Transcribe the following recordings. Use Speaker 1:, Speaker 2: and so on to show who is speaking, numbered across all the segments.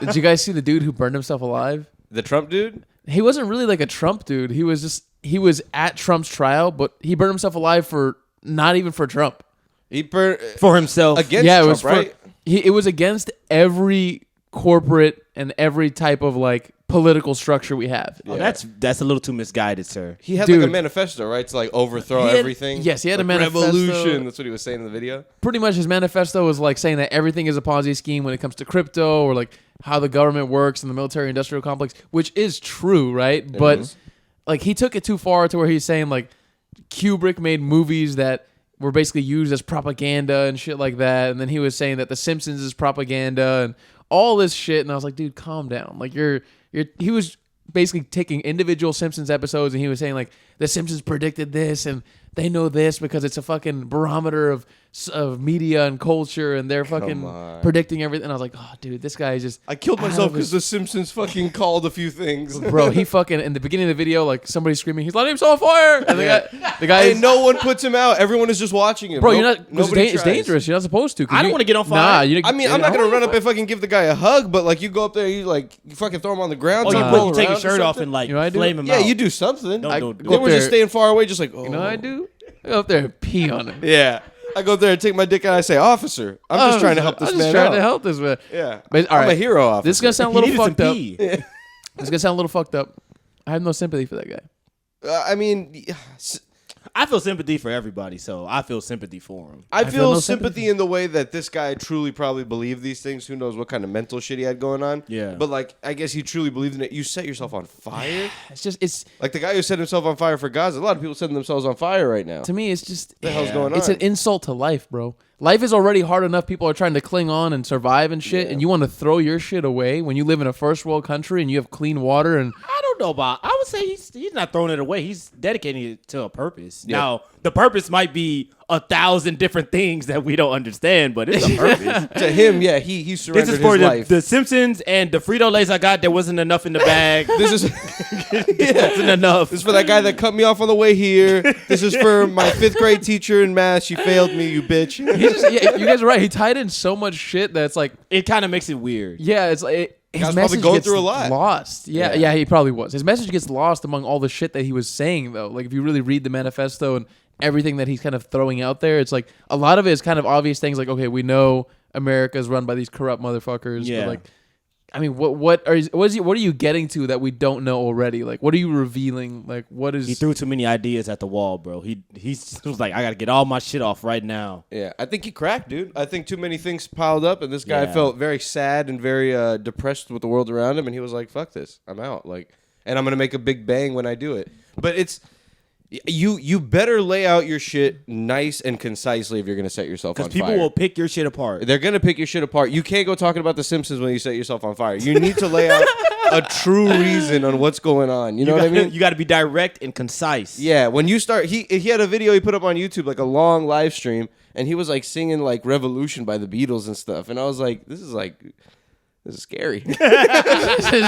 Speaker 1: Did you guys see the dude who burned himself alive?
Speaker 2: The Trump dude?
Speaker 1: He wasn't really like a Trump dude. He was at Trump's trial, but he burned himself alive for not even for Trump.
Speaker 2: He burned
Speaker 3: for himself.
Speaker 2: Against Trump,
Speaker 1: it was
Speaker 2: right?
Speaker 1: It was against every corporate and every type of like political structure we have.
Speaker 3: Oh, that's a little too misguided, sir.
Speaker 2: He had like a manifesto, right? To like overthrow everything.
Speaker 1: Yes, he had
Speaker 2: like
Speaker 1: a manifesto.
Speaker 2: Revolution. That's what he was saying in the video.
Speaker 1: Pretty much his manifesto was like saying that everything is a Ponzi scheme when it comes to crypto or like how the government works and the military-industrial complex, which is true, right? But like he took it too far to where he's saying like Kubrick made movies that were basically used as propaganda and shit like that. And then he was saying that The Simpsons is propaganda and all this shit. And I was like, dude, calm down. Like he was basically taking individual Simpsons episodes and he was saying like The Simpsons predicted this and they know this because it's a fucking barometer of media and culture and they're fucking predicting everything. And I was like, oh, dude, this guy is just...
Speaker 2: I killed myself because The Simpsons fucking called a few things.
Speaker 1: Bro, he fucking... In the beginning of the video, like somebody screaming, he's lighting himself on fire! And the guy
Speaker 2: hey, no one puts him out. Everyone is just watching him.
Speaker 1: Bro, you're not... It's dangerous. You're not supposed to.
Speaker 3: I don't want to get on fire.
Speaker 1: Nah,
Speaker 2: I'm not going to run up and fucking give the guy a hug, but like you go up there, you fucking throw him on the ground.
Speaker 3: Oh, you take your shirt off and like flame him out.
Speaker 2: Yeah, you do something.
Speaker 3: Don't
Speaker 2: they were just staying far away, just like, oh.
Speaker 1: You know what I do? I go up there and pee on him.
Speaker 2: Yeah. I go there and take my dick out and I say, officer, I'm just trying to help this man out.
Speaker 1: I'm just trying to help this man.
Speaker 2: Yeah.
Speaker 1: But, all
Speaker 2: I'm
Speaker 1: right.
Speaker 2: a hero, officer.
Speaker 1: This is going to sound a little fucked up.
Speaker 2: Yeah.
Speaker 1: This is going to sound a little fucked up. I have no sympathy for that guy.
Speaker 2: I mean...
Speaker 3: I feel sympathy for everybody, so I feel sympathy for him.
Speaker 2: I feel no sympathy in the way that this guy truly probably believed these things. Who knows what kind of mental shit he had going on.
Speaker 3: Yeah.
Speaker 2: But like, I guess he truly believed in it. You set yourself on fire?
Speaker 1: It's
Speaker 2: like the guy who set himself on fire for Gaza. A lot of people setting themselves on fire right now.
Speaker 1: To me, it's just...
Speaker 2: What the hell's going on?
Speaker 1: It's an insult to life, bro. Life is already hard enough. People are trying to cling on and survive and shit, and you want to throw your shit away when you live in a first world country and you have clean water and...
Speaker 3: I don't know about... I would say he's not throwing it away. He's dedicating it to a purpose.
Speaker 2: Yeah.
Speaker 3: Now, the purpose might be 1,000 different things that we don't understand, but it's a purpose.
Speaker 2: To him, yeah, he surrendered
Speaker 3: this is for
Speaker 2: his life.
Speaker 3: the Simpsons and the Frito-Lays I got. There wasn't enough in the bag.
Speaker 2: This is
Speaker 3: wasn't enough.
Speaker 2: This is for that guy that cut me off on the way here. This is for my 5th grade teacher in math. She failed me, you bitch.
Speaker 1: You guys are right. He tied in so much shit that's like...
Speaker 3: It kind of makes it weird.
Speaker 1: Yeah, it's like... His
Speaker 2: probably
Speaker 1: message
Speaker 2: going
Speaker 1: gets
Speaker 2: through a lot.
Speaker 1: Lost. Yeah, he probably was. His message gets lost among all the shit that he was saying, though. Like, if you really read the manifesto and everything that he's kind of throwing out there, it's like a lot of it is kind of obvious things like, okay, we know America's run by these corrupt motherfuckers.
Speaker 3: Yeah.
Speaker 1: But like, I mean, what are you getting to that we don't know already? Like, what are you revealing? Like, what is...
Speaker 3: He threw too many ideas at the wall, bro. He was like, I got to get all my shit off right now.
Speaker 2: Yeah, I think he cracked, dude. I think too many things piled up, and this guy felt very sad and very depressed with the world around him, and he was like, fuck this. I'm out. Like, and I'm going to make a big bang when I do it. But it's... You better lay out your shit nice and concisely if you're going to set yourself on fire.
Speaker 3: Because people will pick your shit apart.
Speaker 2: They're going to pick your shit apart. You can't go talking about The Simpsons when you set yourself on fire. You need to lay out a true reason on what's going on. You know what I mean?
Speaker 3: You got to be direct and concise.
Speaker 2: Yeah, when you start... He had a video he put up on YouTube, like a long live stream, and he was like singing like Revolution by the Beatles and stuff. And I was like, this is scary.
Speaker 1: This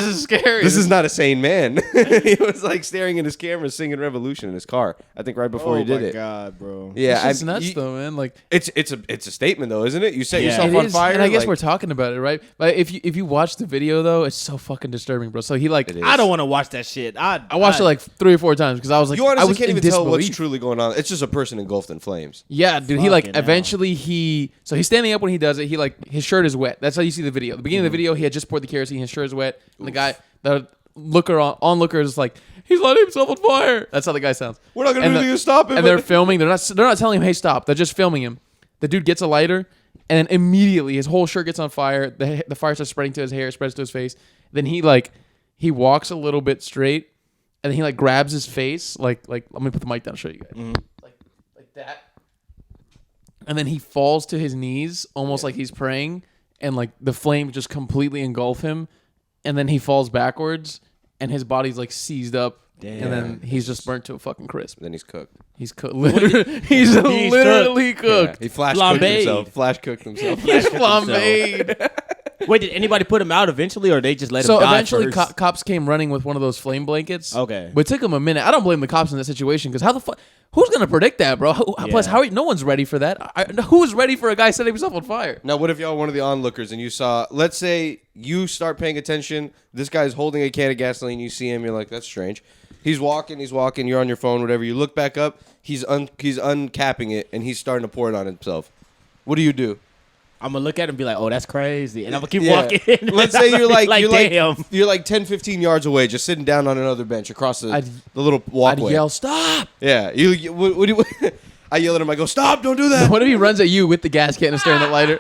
Speaker 1: is scary.
Speaker 2: This is not a sane man. He was like staring at his camera singing Revolution in his car. I think right before he did it.
Speaker 3: Oh my God, bro.
Speaker 2: Yeah,
Speaker 1: it's nuts though, man. Like
Speaker 2: it's a statement though, isn't it? You set yourself on fire.
Speaker 1: And I guess we're talking about it, right? But if you watch the video though, it's so fucking disturbing, bro. So he like
Speaker 3: I don't want to watch that shit. I
Speaker 1: watched it like 3 or 4 times because I was like,
Speaker 2: you honestly
Speaker 1: I was
Speaker 2: can't
Speaker 1: in
Speaker 2: even tell
Speaker 1: disbelief.
Speaker 2: what's truly going on. It's just a person engulfed in flames.
Speaker 1: Yeah, dude. He like eventually so he's standing up when he does it. He like his shirt is wet. That's how you see the video. The beginning of the video, he had just poured the kerosene. His shirt is wet, and the onlooker is like, he's lighting himself on fire. That's how the guy sounds.
Speaker 2: We're not gonna do anything to stop him.
Speaker 1: And they're filming. They're not telling him, hey, stop. They're just filming him. The dude gets a lighter, and then immediately his whole shirt gets on fire. The fire starts spreading to his hair, spreads to his face. Then he walks a little bit straight, and then he like grabs his face, like let me put the mic down and show you guys, like that. And then he falls to his knees, almost like he's praying, and like the flames just completely engulf him, and then he falls backwards, and his body's like seized up, and then he's just burnt to a fucking crisp.
Speaker 2: Then he's cooked.
Speaker 1: He's cooked. He's literally cooked.
Speaker 2: Yeah, he flash cooked himself. Flash cooked himself.
Speaker 1: He's flambéed.
Speaker 3: Wait, did anybody put him out eventually, or they just let him die?
Speaker 1: So eventually,
Speaker 3: first?
Speaker 1: cops came running with one of those flame blankets.
Speaker 3: Okay,
Speaker 1: but it took them a minute. I don't blame the cops in that situation because Who's gonna predict that, bro? Plus, no one's ready for that. Who's ready for a guy setting himself on fire?
Speaker 2: Now, what if y'all were one of the onlookers and you saw, let's say you start paying attention, this guy's holding a can of gasoline, you see him, you're like, that's strange. He's walking, you're on your phone, whatever. You look back up, he's uncapping it, and he's starting to pour it on himself. What do?
Speaker 3: I'm gonna look at him and be like, "Oh, that's crazy," and I'm gonna keep walking.
Speaker 2: Let's say
Speaker 3: damn.
Speaker 2: you're like 10, 15 yards away, just sitting down on another bench across the little walkway.
Speaker 1: I'd yell, "Stop!"
Speaker 2: Yeah, what do you? I yell at him. I go, "Stop! Don't do that!"
Speaker 1: What if he runs at you with the gas can and staring at the lighter?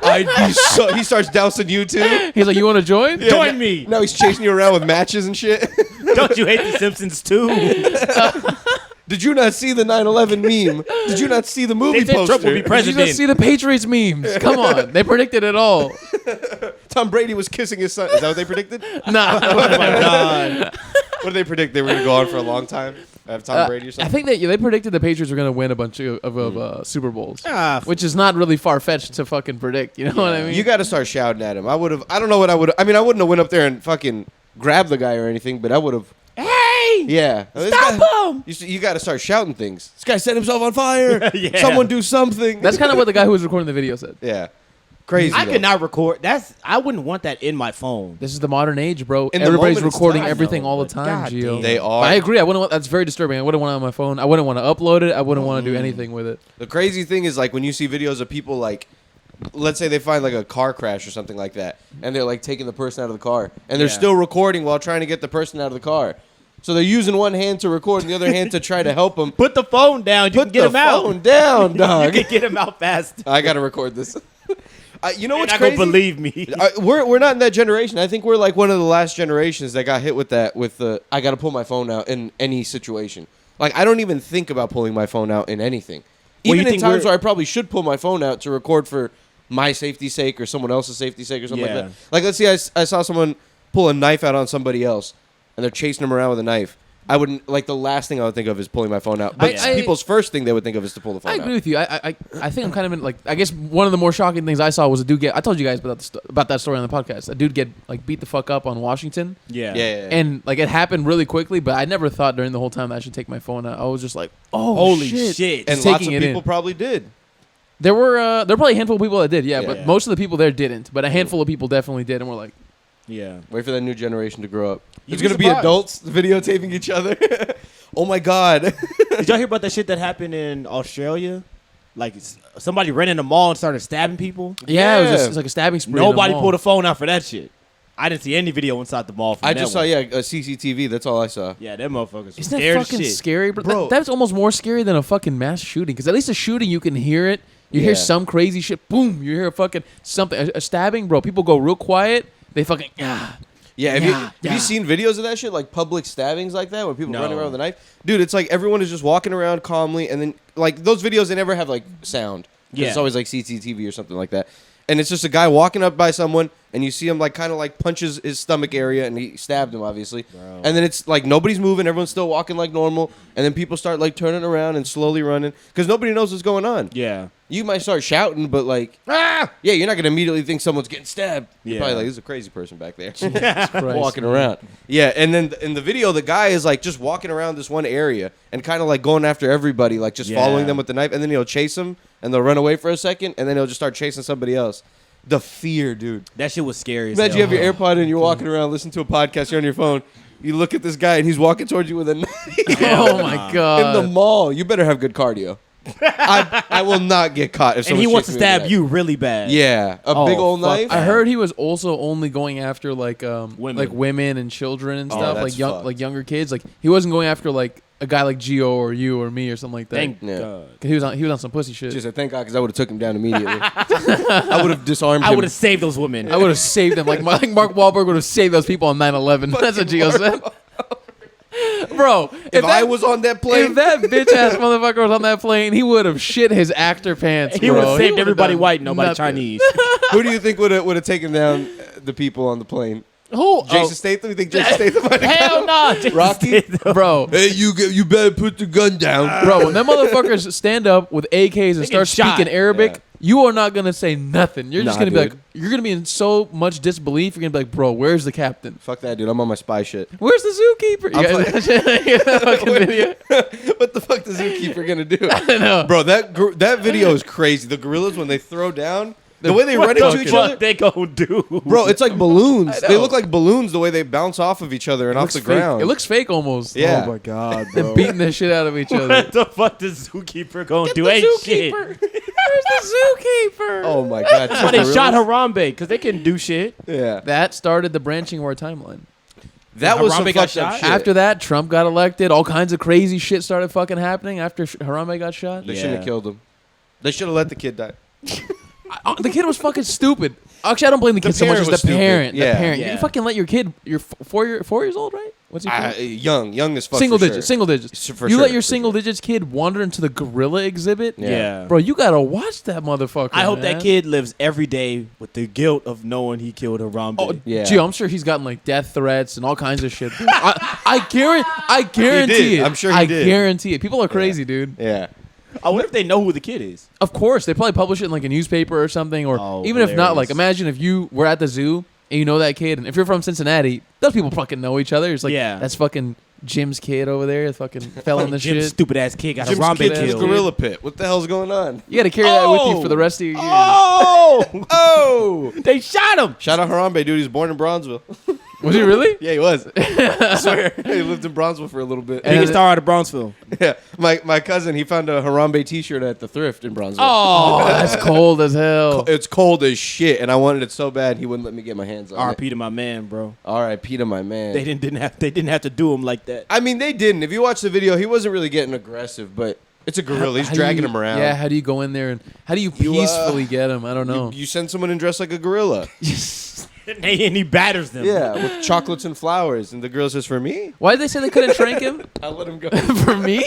Speaker 2: He starts dousing you too.
Speaker 1: He's like, "You want to join?
Speaker 2: Yeah,
Speaker 3: Join me!"
Speaker 2: No, he's chasing you around with matches and shit.
Speaker 3: Don't you hate The Simpsons too?
Speaker 2: Did you not see the 9/11 meme? Did you not see the movie
Speaker 3: They said
Speaker 2: poster?
Speaker 3: Trump will be
Speaker 1: Did you
Speaker 3: president.
Speaker 1: not see the Patriots memes? Come on, they predicted it all.
Speaker 2: Tom Brady was kissing his son. Is that what they predicted?
Speaker 1: Nah.
Speaker 3: Oh my god!
Speaker 2: What did they predict? They were going to go on for a long time? Have Tom Brady or something?
Speaker 1: I think they predicted the Patriots were going to win a bunch of Super Bowls,
Speaker 3: Which
Speaker 1: which is not really far fetched to fucking predict. You know what I mean?
Speaker 2: You got to start shouting at him. I don't know what I would. I mean, I wouldn't have went up there and fucking grabbed the guy or anything, but I would have.
Speaker 3: Hey!
Speaker 2: Yeah.
Speaker 3: Stop him!
Speaker 2: You got to start shouting things. This guy set himself on fire.
Speaker 3: Yeah.
Speaker 2: Someone do something.
Speaker 1: That's kind of what the guy who was recording the video said.
Speaker 2: yeah. Crazy.
Speaker 3: I
Speaker 2: though.
Speaker 3: could not record. I wouldn't want that in my phone.
Speaker 1: This is the modern age, bro.
Speaker 2: In the
Speaker 1: Everybody's
Speaker 2: moment, it's
Speaker 1: recording
Speaker 2: time,
Speaker 1: everything
Speaker 3: though,
Speaker 1: all the
Speaker 3: but
Speaker 1: time, Gio.
Speaker 3: goddamn.
Speaker 2: They are.
Speaker 1: I agree. That's very disturbing. I wouldn't want it on my phone. I wouldn't want to upload it. I wouldn't want to do anything with it.
Speaker 2: The crazy thing is, like, when you see videos of people, like, let's say they find, like, a car crash or something like that, and they're, like, taking the person out of the car, and they're still recording while trying to get the person out of the car. So they're using one hand to record and the other hand to try to help them.
Speaker 3: Put the phone down. You can get him out.
Speaker 2: Put the phone down, dog.
Speaker 3: You can get him out fast.
Speaker 2: I got to record this. You know what's
Speaker 3: You're not
Speaker 2: crazy?
Speaker 3: gonna believe me.
Speaker 2: We're not in that generation. I think we're like one of the last generations that got hit with that. With the I got to pull my phone out in any situation. Like I don't even think about pulling my phone out in anything.
Speaker 3: Well,
Speaker 2: Even
Speaker 3: you
Speaker 2: in
Speaker 3: think
Speaker 2: times where I probably should pull my phone out to record for my safety's sake or someone else's safety's sake or something like
Speaker 3: Yeah.
Speaker 2: that. Like let's see, I saw someone pull a knife out on somebody else, and they're chasing them around with a knife. I wouldn't like the last thing I would think of is pulling my phone out. But people's first thing they would think of is to pull the phone out.
Speaker 1: I agree with you. I think I'm kind of in like I guess one of the more shocking things I saw was a dude get. I told you guys about that story on the podcast. A dude get like beat the fuck up on Washington.
Speaker 3: Yeah.
Speaker 1: And like it happened really quickly, but I never thought during the whole time that I should take my phone out. I was just like, oh,
Speaker 3: Holy
Speaker 1: shit.
Speaker 3: shit.
Speaker 2: And
Speaker 1: Just
Speaker 2: lots
Speaker 1: taking
Speaker 2: of
Speaker 1: it
Speaker 2: people
Speaker 1: in.
Speaker 2: probably did.
Speaker 1: There were probably a handful of people that did,
Speaker 2: Yeah.
Speaker 1: but most of the people there didn't. But a handful of people definitely did, and we're like,
Speaker 3: Yeah.
Speaker 2: Wait for that new generation to grow up.
Speaker 3: You'd
Speaker 2: There's
Speaker 3: be
Speaker 2: gonna be
Speaker 3: surprised.
Speaker 2: adults videotaping each other. Oh my god.
Speaker 3: Did y'all hear about that shit that happened in Australia? Like somebody ran in the mall and started stabbing people.
Speaker 1: yeah,
Speaker 2: Yeah.
Speaker 1: it's like a stabbing spree.
Speaker 3: Nobody
Speaker 1: in a
Speaker 3: pulled
Speaker 1: mall.
Speaker 3: a phone out for that shit. I didn't see any video inside the mall. From
Speaker 2: I
Speaker 3: that
Speaker 2: just saw
Speaker 3: one.
Speaker 2: a CCTV. That's all I saw.
Speaker 3: Yeah, them motherfuckers.
Speaker 1: Isn't that
Speaker 3: scared as
Speaker 1: fucking
Speaker 3: shit.
Speaker 1: scary, bro?
Speaker 2: Bro.
Speaker 1: That's almost more scary than a fucking mass shooting. Because at least a shooting, you can hear it. You hear
Speaker 2: Yeah.
Speaker 1: some crazy shit. Boom! You hear a fucking something. A stabbing, bro. People go real quiet. They fucking
Speaker 2: Yeah, have you seen videos of that shit, like public stabbings like that, where people
Speaker 3: No.
Speaker 2: running around with a knife? Dude, it's like everyone is just walking around calmly, and then like those videos, they never have like sound.
Speaker 3: Yeah.
Speaker 2: It's always like CCTV or something like that. And it's just a guy walking up by someone, and you see him like kind of like punches his stomach area, and he stabbed him obviously.
Speaker 3: Bro.
Speaker 2: And then it's like nobody's moving, everyone's still walking like normal, and then people start like turning around and slowly running because nobody knows what's going on.
Speaker 3: Yeah.
Speaker 2: You might start shouting, but like, yeah, you're not gonna immediately think someone's getting stabbed. You're
Speaker 3: Yeah.
Speaker 2: probably like, this is a crazy person back there
Speaker 1: Christ,
Speaker 2: walking
Speaker 1: man.
Speaker 2: around. Yeah, and then in the video, the guy is like just walking around this one area and kind of like going after everybody, like just following them with the knife, and then he'll chase them, and they'll run away for a second, and then he'll just start chasing somebody else. The fear, dude.
Speaker 3: That shit was scary. as
Speaker 2: Imagine you
Speaker 3: hell.
Speaker 2: have your AirPod and you're walking around listening to a podcast, you're on your phone. You look at this guy and he's walking towards you with a knife
Speaker 1: Oh my god!
Speaker 2: in the mall. You better have good cardio. I will not get caught if
Speaker 3: And
Speaker 2: someone
Speaker 3: he wants to
Speaker 2: shoots me with
Speaker 3: stab
Speaker 2: that.
Speaker 3: you really bad.
Speaker 2: Yeah, a
Speaker 3: Oh,
Speaker 2: big old
Speaker 3: fuck
Speaker 2: knife.
Speaker 1: I heard he was also only going after like
Speaker 3: Women.
Speaker 1: women and children and
Speaker 2: Oh,
Speaker 1: stuff,
Speaker 2: that's
Speaker 1: like
Speaker 2: fucked.
Speaker 1: younger kids. Like he wasn't going after like a guy like Gio or you or me or something like that.
Speaker 3: Thank
Speaker 2: Yeah.
Speaker 3: God.
Speaker 1: 'Cause he was on some pussy shit.
Speaker 2: Just said, thank God, because I would have took him down immediately. I would have disarmed him.
Speaker 3: I would have saved those women.
Speaker 1: I would have saved them. Like Mark Wahlberg would have saved those people on 9/11. That's what Gio said. Bro,
Speaker 2: If I was on that plane,
Speaker 1: if that bitch ass motherfucker was on that plane, he would have shit his actor pants.
Speaker 3: He
Speaker 1: bro.
Speaker 3: would have saved
Speaker 1: would've
Speaker 3: everybody
Speaker 1: done
Speaker 3: white, nobody
Speaker 1: nothing.
Speaker 3: Chinese.
Speaker 2: who do you think would have taken down the people on the plane?
Speaker 1: Who?
Speaker 2: Jason Statham? You think Jason Statham might have
Speaker 3: Hell no.
Speaker 2: Rocky?
Speaker 1: Bro,
Speaker 2: Hey, you better put the gun down.
Speaker 1: bro, when them motherfuckers stand up with AKs and start
Speaker 3: get shot.
Speaker 1: speaking Arabic, you are not gonna say nothing. You're just gonna be
Speaker 2: dude.
Speaker 1: like, you're gonna be in so much disbelief. You're gonna be like, bro, where's the captain?
Speaker 2: Fuck that, dude. I'm on my spy shit.
Speaker 1: Where's the zookeeper? You guys, that fucking video.
Speaker 2: What the fuck the zookeeper gonna do?
Speaker 1: I know,
Speaker 2: Bro, that video is crazy. The gorillas when they throw down, the way they run into each other.
Speaker 3: What they gonna do?
Speaker 2: Bro, it's like balloons.
Speaker 1: I
Speaker 2: They
Speaker 1: know.
Speaker 2: look like balloons the way they bounce off of each other and off the
Speaker 1: Fake.
Speaker 2: ground.
Speaker 1: It looks fake almost.
Speaker 2: Yeah.
Speaker 3: Oh my god,
Speaker 1: They're
Speaker 3: bro.
Speaker 1: beating the shit out of each other.
Speaker 3: What the fuck the zookeeper gonna do? Ain't shit.
Speaker 1: Where's the zookeeper?
Speaker 2: Oh my god.
Speaker 3: That's why they shot Harambe, because they couldn't do shit.
Speaker 2: Yeah.
Speaker 1: That started the branching of our timeline.
Speaker 2: That was some
Speaker 3: Harambe got
Speaker 2: fucked up
Speaker 3: shot?
Speaker 2: shit.
Speaker 1: After that, Trump got elected. All kinds of crazy shit started fucking happening after Harambe got shot.
Speaker 2: They shouldn't have killed him. They should have let the kid die.
Speaker 1: The kid was fucking stupid. Actually, I don't blame the kid so much
Speaker 2: parent
Speaker 1: as
Speaker 2: was
Speaker 1: the
Speaker 2: stupid.
Speaker 1: parent.
Speaker 2: Yeah.
Speaker 1: The parent.
Speaker 3: Yeah.
Speaker 1: You fucking let your kid. You're 4 years old, right? What's he?
Speaker 2: Young as fuck.
Speaker 1: Single
Speaker 2: for
Speaker 1: digits.
Speaker 2: sure.
Speaker 1: Single digits.
Speaker 2: For
Speaker 1: You
Speaker 2: sure,
Speaker 1: let your
Speaker 2: for
Speaker 1: single
Speaker 2: sure.
Speaker 1: digits kid wander into the gorilla exhibit.
Speaker 3: Yeah.
Speaker 1: Bro, you gotta watch that motherfucker.
Speaker 3: I hope
Speaker 1: man.
Speaker 3: that kid lives every day with the guilt of knowing he killed Harambe.
Speaker 1: Oh,
Speaker 2: Yeah.
Speaker 1: Gee, I'm sure he's gotten like death threats and all kinds of shit. I guarantee it.
Speaker 2: I'm sure he
Speaker 1: I
Speaker 2: did.
Speaker 1: guarantee it. People are crazy, dude.
Speaker 2: Yeah.
Speaker 3: I wonder if they know who the kid is.
Speaker 1: Of course, they probably publish it in like a newspaper or something, or
Speaker 3: Oh,
Speaker 1: even if not,
Speaker 3: hilarious.
Speaker 1: like imagine if you were at the zoo and you know that kid, and if you're from Cincinnati, those people fucking know each other. It's like,
Speaker 3: Yeah.
Speaker 1: that's fucking Jim's kid over there, fucking fell in the
Speaker 3: Jim's
Speaker 1: shit.
Speaker 3: stupid ass kid got
Speaker 2: Jim's
Speaker 3: Harambe
Speaker 2: kid's in the
Speaker 3: killed.
Speaker 2: gorilla pit. What the hell's going on?
Speaker 1: You got to carry that with you for the rest of your years.
Speaker 3: Oh!
Speaker 2: Oh!
Speaker 3: They shot him.
Speaker 2: Shout out Harambe, dude. He was born in Bronzeville.
Speaker 1: Was he really?
Speaker 2: Yeah, he was. I swear. He lived in Bronzeville for a little bit.
Speaker 3: Biggest star out of Bronzeville.
Speaker 2: Yeah. My cousin, he found a Harambe t-shirt at the thrift in Bronzeville.
Speaker 1: Oh, that's cold as hell.
Speaker 2: It's cold as shit, and I wanted it so bad he wouldn't let me get my hands on it.
Speaker 3: RP to my man, bro.
Speaker 2: R.I.P. to my man.
Speaker 3: They didn't have to do him like that.
Speaker 2: I mean, they didn't. If you watch the video, he wasn't really getting aggressive, but it's a gorilla. He's
Speaker 1: How do
Speaker 2: dragging
Speaker 1: you-
Speaker 2: him around.
Speaker 1: Yeah, how do you go in there and how do you
Speaker 2: You,
Speaker 1: peacefully get him? I don't know.
Speaker 2: You send someone in dressed like a gorilla.
Speaker 3: And he batters them.
Speaker 2: Yeah, with chocolates and flowers. And the gorilla says, for me?
Speaker 1: Why did they say they couldn't trank him?
Speaker 2: I'll let him go.
Speaker 1: For me?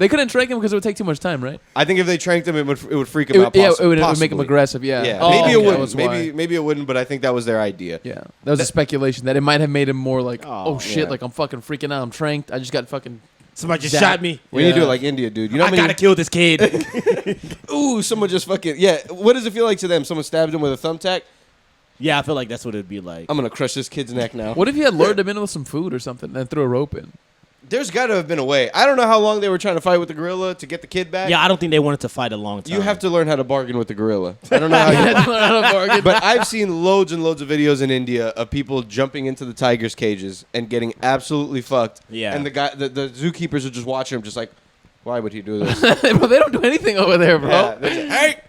Speaker 1: They couldn't trank him because it would take too much time, right?
Speaker 2: I think if they tranked him, it would freak him out.
Speaker 1: Yeah, it would make him
Speaker 2: possibly.
Speaker 1: aggressive. Yeah.
Speaker 2: Yeah,
Speaker 1: Oh,
Speaker 2: maybe it
Speaker 1: okay,
Speaker 2: wouldn't.
Speaker 1: that's why.
Speaker 2: Maybe it wouldn't, but I think that was their idea.
Speaker 1: Yeah, that was a speculation that it might have made him more like,
Speaker 3: Oh,
Speaker 1: oh shit,
Speaker 2: yeah.
Speaker 1: like I'm fucking freaking out. I'm tranked. I just got fucking.
Speaker 3: Somebody just
Speaker 1: Zap.
Speaker 3: shot me.
Speaker 2: We need to do
Speaker 1: Yeah.
Speaker 2: it like India, dude. You know how
Speaker 3: I
Speaker 2: many?
Speaker 3: gotta kill this kid.
Speaker 2: Ooh, someone just fucking yeah. What does it feel like to them? Someone stabbed him with a thumbtack.
Speaker 3: Yeah, I feel like that's what it'd be like.
Speaker 2: I'm gonna crush this kid's neck now.
Speaker 1: What if you had lured him in with some food or something and threw a rope in?
Speaker 2: There's got to have been a way. I don't know how long they were trying to fight with the gorilla to get the kid back.
Speaker 3: Yeah, I don't think they wanted to fight a long time.
Speaker 2: You have to learn how to bargain with the gorilla. I don't know how you. But I've seen loads and loads of videos in India of people jumping into the tigers' cages and getting absolutely fucked.
Speaker 3: Yeah.
Speaker 2: And the zookeepers are just watching him, just like, why would he do this?
Speaker 1: Bro, they don't do anything over there, bro.
Speaker 2: Yeah, they're just, hey.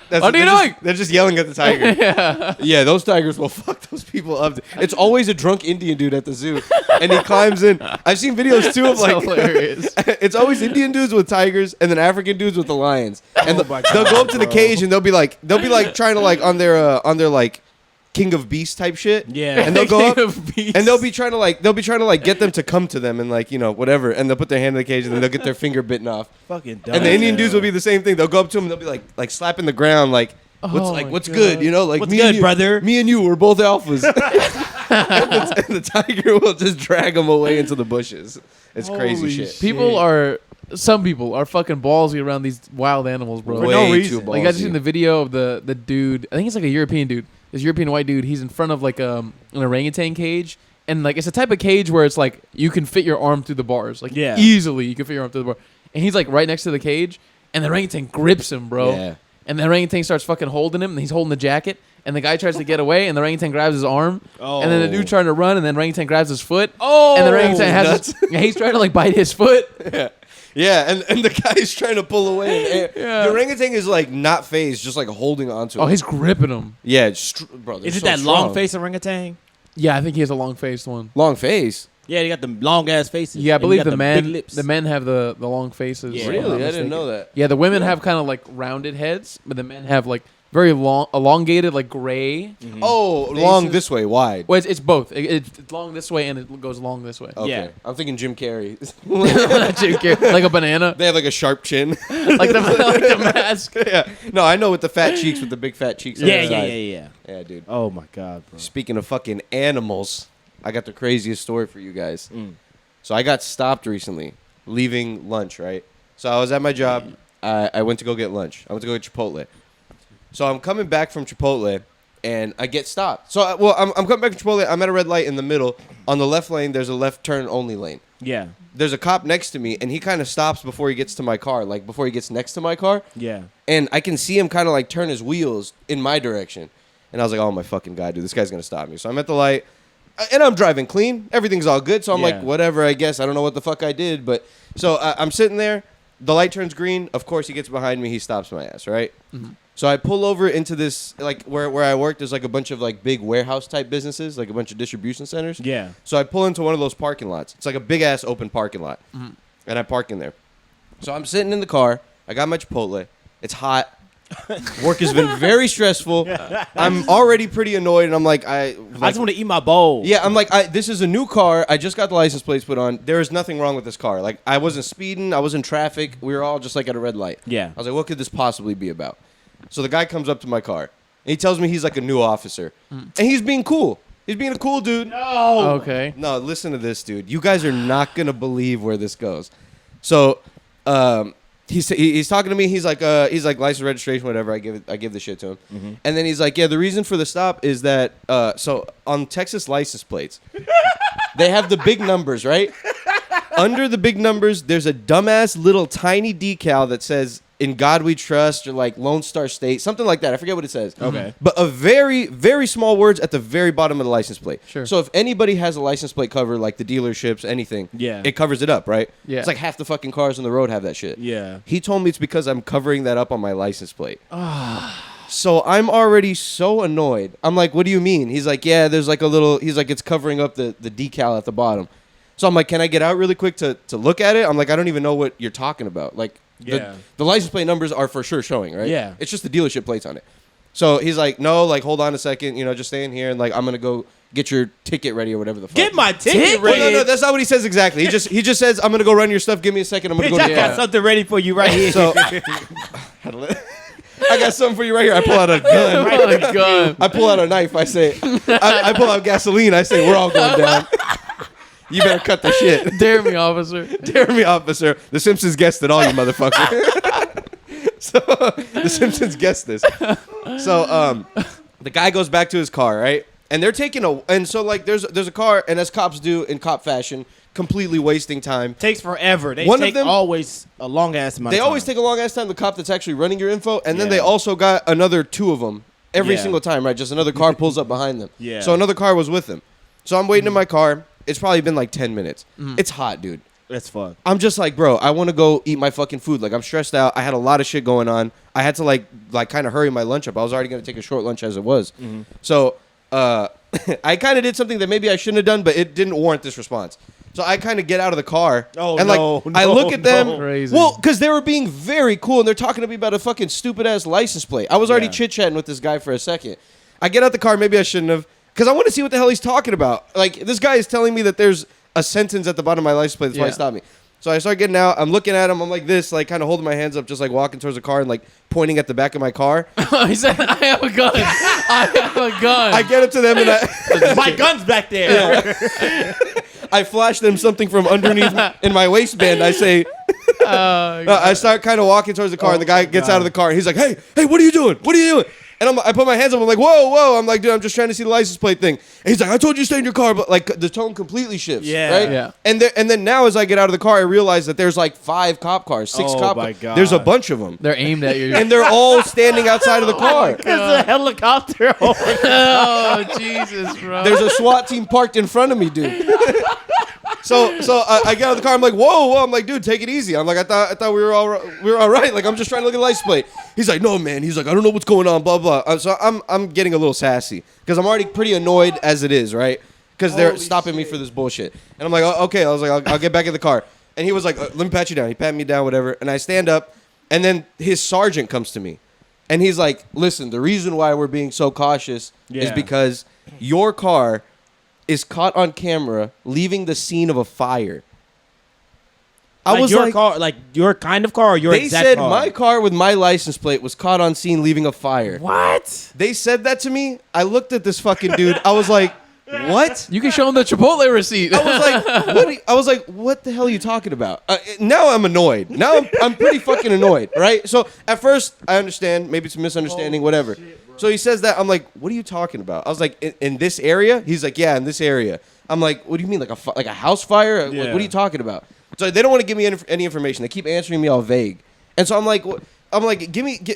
Speaker 2: That's
Speaker 1: What are you
Speaker 2: they're just-
Speaker 1: doing?
Speaker 2: They're just yelling at the tiger. Yeah, those tigers will fuck those people up. It's always a drunk Indian dude at the zoo, and he climbs in. I've seen videos too of
Speaker 1: That's
Speaker 2: like
Speaker 1: hilarious.
Speaker 2: it's always Indian dudes with tigers, and then African dudes with the lions. And
Speaker 3: Oh my
Speaker 2: they'll
Speaker 3: God,
Speaker 2: go up to the
Speaker 3: bro.
Speaker 2: cage, and they'll be like trying to like on their like King of Beasts type shit.
Speaker 3: Yeah.
Speaker 2: and they'll go up.
Speaker 1: King of Beasts.
Speaker 2: And they'll be trying to like get them to come to them and like whatever, and they'll put their hand in the cage and then they'll get their finger bitten off.
Speaker 3: fucking dumb.
Speaker 2: And the Indian dudes will be the same thing. They'll go up to him and they'll be like slapping the ground like
Speaker 1: Oh my
Speaker 2: what's
Speaker 1: God.
Speaker 2: good, like
Speaker 3: What's
Speaker 2: me
Speaker 3: good,
Speaker 2: and you,
Speaker 3: brother?
Speaker 2: Me and you, we're both alphas. and the tiger will just drag them away into the bushes. It's crazy
Speaker 3: Holy
Speaker 2: shit.
Speaker 3: shit.
Speaker 1: Some people are fucking ballsy around these wild animals, bro.
Speaker 3: For no
Speaker 2: Way
Speaker 3: reason.
Speaker 2: too
Speaker 1: Like I just
Speaker 2: ballsy.
Speaker 1: seen the video of the dude. I think it's like a European dude. This European white dude. He's in front of like an orangutan cage, and like it's a type of cage where it's like you can fit your arm through the bars, like
Speaker 3: Yeah.
Speaker 1: easily. You can fit your arm through the bar, and he's like right next to the cage, and the orangutan grips him, bro.
Speaker 2: Yeah.
Speaker 1: And the orangutan starts fucking holding him, and he's holding the jacket, and the guy tries to get away, and the orangutan grabs his arm, and then the dude trying to run, and then orangutan grabs his foot, and the orangutan has and he's trying to like bite his foot.
Speaker 2: Yeah, and the guy's trying to pull away. And
Speaker 1: Yeah.
Speaker 2: The orangutan is like not phased, just like holding onto him.
Speaker 1: Oh, he's gripping him.
Speaker 2: Yeah, bro.
Speaker 3: Is it that long face orangutan?
Speaker 1: Yeah, I think he has a long faced one.
Speaker 2: Long face?
Speaker 3: Yeah, they got the long ass faces.
Speaker 1: Yeah, I
Speaker 3: And you
Speaker 1: believe
Speaker 3: got
Speaker 1: the
Speaker 3: big
Speaker 1: men
Speaker 3: lips.
Speaker 1: the men have the long faces.
Speaker 3: Yeah.
Speaker 1: if I'm
Speaker 2: Really?
Speaker 1: not
Speaker 2: I didn't
Speaker 1: mistaken.
Speaker 2: know that.
Speaker 1: Yeah, the women have kind of like rounded heads, but the men have like very long, elongated, like gray.
Speaker 2: Oh,
Speaker 1: Faces.
Speaker 2: long this way, wide.
Speaker 1: Well, it's both. It's long this way and it goes long this way.
Speaker 2: Okay.
Speaker 3: Yeah.
Speaker 2: I'm thinking Jim Carrey.
Speaker 1: Like a banana,
Speaker 2: They have like a sharp chin.
Speaker 1: like the mask.
Speaker 2: Yeah. No, I know with the fat cheeks, with the big fat cheeks. on
Speaker 3: Yeah,
Speaker 2: the
Speaker 3: yeah,
Speaker 2: side.
Speaker 3: yeah.
Speaker 2: Yeah, dude.
Speaker 3: Oh my god, bro.
Speaker 2: Speaking of fucking animals, I got the craziest story for you guys.
Speaker 3: Mm.
Speaker 2: So I got stopped recently, leaving lunch, right? So I was at my job, I went to go get lunch. I went to go get Chipotle. So I'm coming back from Chipotle, and I get stopped. So, I'm coming back from Chipotle. I'm at a red light in the middle. On the left lane, there's a left turn only lane.
Speaker 3: Yeah.
Speaker 2: There's a cop next to me, and he kind of stops before he gets to my car, like before he gets next to my car.
Speaker 3: Yeah.
Speaker 2: And I can see him kind of like turn his wheels in my direction. And I was like, oh, my fucking God, dude, this guy's going to stop me. So I'm at the light, and I'm driving clean. Everything's all good. So I'm like, whatever, I guess. I don't know what the fuck I did. But so I'm sitting there. The light turns green. Of course, he gets behind me. He stops my ass, right? Mm-hmm. So I pull over into this, like, where I work, there's like a bunch of like big warehouse type businesses, like a bunch of distribution centers.
Speaker 3: Yeah.
Speaker 2: So I pull into one of those parking lots. It's like a big ass open parking lot. Mm-hmm. And I park in there. So I'm sitting in the car. I got my Chipotle. It's hot. Work has been very stressful. I'm already pretty annoyed, and I'm like, I
Speaker 3: just want to eat my bowl.
Speaker 2: Yeah, I'm like, this is a new car. I just got the license plates put on. There is nothing wrong with this car. Like, I wasn't speeding. I was in traffic. We were all just like at a red light.
Speaker 3: Yeah.
Speaker 2: I was like, what could this possibly be about? So the guy comes up to my car, and he tells me he's like a new officer, and he's being cool. He's being a cool dude.
Speaker 3: No.
Speaker 1: Okay.
Speaker 2: No, listen to this, dude. You guys are not gonna believe where this goes. So, he's talking to me. He's like license registration, whatever. I give the shit to him, and then he's like, yeah, the reason for the stop is that so on Texas license plates, they have the big numbers, right? Under the big numbers, there's a dumbass little tiny decal that says "In God We Trust" or like Lone Star State, something like that. I forget what it says.
Speaker 3: Okay.
Speaker 2: But a very, very small words at the very bottom of the license plate.
Speaker 1: Sure.
Speaker 2: So if anybody has a license plate cover, like the dealerships, anything, it covers it up, right?
Speaker 1: Yeah.
Speaker 2: It's like half the fucking cars on the road have that shit.
Speaker 3: Yeah.
Speaker 2: He told me it's because I'm covering that up on my license plate. So I'm already so annoyed. I'm like, what do you mean? He's like, yeah, there's like a little, he's like, it's covering up the decal at the bottom. So I'm like, can I get out really quick to look at it? I'm like, I don't even know what you're talking about. Like, the license plate numbers are for sure showing, right?
Speaker 3: Yeah.
Speaker 2: It's just the dealership plates on it. So he's like, no, like, hold on a second, just stay in here, and like, I'm gonna go get your ticket ready or whatever the fuck.
Speaker 3: Get my ticket ready.
Speaker 2: Well, no, that's not what he says exactly. He just says, I'm gonna go run your stuff. Give me a second. I'm gonna go.
Speaker 3: I got something ready for you right here.
Speaker 2: So I got something for you right here. I pull out a gun.
Speaker 1: Oh my God.
Speaker 2: I pull out a knife. I say, I pull out gasoline. I say, we're all going down. You better cut the shit.
Speaker 1: Dare me, officer.
Speaker 2: Dare me, officer. The Simpsons guessed it all, you motherfucker. So the Simpsons guessed this. So the guy goes back to his car, right? And they're taking so like there's a car, and as cops do in cop fashion, completely wasting time.
Speaker 3: Takes forever. They
Speaker 2: One
Speaker 3: take
Speaker 2: of them,
Speaker 3: always a long ass amount.
Speaker 2: They
Speaker 3: of time.
Speaker 2: always take a long ass time. The cop that's actually running your info, and then they also got another two of them every single time, right? Just another car pulls up behind them.
Speaker 3: Yeah.
Speaker 2: So another car was with them. So I'm waiting in my car. It's probably been like 10 minutes. It's hot, dude.
Speaker 3: That's fun.
Speaker 2: I'm just like, bro, I want to go eat my fucking food. Like, I'm stressed out. I had a lot of shit going on. I had to like kind of hurry my lunch up. I was already going to take a short lunch as it was. So I kind of did something that maybe I shouldn't have done, but it didn't warrant this response. So I kind of get out of the car. I look at them.
Speaker 1: Crazy.
Speaker 2: Well, because they were being very cool, and they're talking to me about a fucking stupid-ass license plate. I was already chit-chatting with this guy for a second. I get out the car. Maybe I shouldn't have. Because I want to see what the hell he's talking about. Like, this guy is telling me that there's a sentence at the bottom of my license plate. That's why he stopped me. So I start getting out. I'm looking at him. I'm like this, like kind of holding my hands up, just like walking towards the car and like pointing at the back of my car.
Speaker 1: He said, I have a gun. I have a gun.
Speaker 2: I get up to them and
Speaker 3: my gun's back there.
Speaker 2: Yeah. I flash them something from underneath in my waistband. I say, I start kind of walking towards the car, and the guy gets out of the car. And he's like, hey, what are you doing? What are you doing? And I put my hands up. I'm like, whoa. I'm like, dude, I'm just trying to see the license plate thing. And he's like, I told you to stay in your car. But like the tone completely shifts.
Speaker 3: Yeah.
Speaker 2: Right?
Speaker 1: Yeah.
Speaker 2: And then now as I get out of the car, I realize that there's like 5 cop cars, 6 cop cars.
Speaker 3: God.
Speaker 2: There's a bunch of them.
Speaker 1: They're aimed at you.
Speaker 2: And they're all standing outside of the car.
Speaker 3: There's a helicopter.
Speaker 1: Oh, Jesus, bro.
Speaker 2: There's a SWAT team parked in front of me, dude. So I get out of the car. I'm like, whoa. I'm like, dude, take it easy. I'm like, I thought we were all right. Like, I'm just trying to look at the license plate. He's like, no, man. He's like, I don't know what's going on. Blah blah. So I'm getting a little sassy because I'm already pretty annoyed as it is, right? Because they're stopping me for this bullshit. And I'm like, okay. I was like, I'll get back in the car. And he was like, let me pat you down. He patted me down, whatever. And I stand up, and then his sergeant comes to me, and he's like, listen, the reason why we're being so cautious is because your car is caught on camera leaving the scene of a fire. I was
Speaker 3: your
Speaker 2: like,
Speaker 3: car, like your kind of car, or your
Speaker 2: they
Speaker 3: exact
Speaker 2: said
Speaker 3: car?
Speaker 2: my car with my license plate was caught on scene leaving a fire.
Speaker 3: What?
Speaker 2: They said that to me. I looked at this fucking dude. I was like, what?
Speaker 1: You can show him the Chipotle receipt.
Speaker 2: I was like, what the hell are you talking about? Now I'm annoyed. Now I'm pretty fucking annoyed, right? So at first, I understand. Maybe it's a misunderstanding, whatever. So he says that. I'm like, what are you talking about? I was like, in this area? He's like, yeah, in this area. I'm like, what do you mean, like a house fire? Like, what are you talking about? So they don't want to give me any information. They keep answering me all vague. And so I'm like,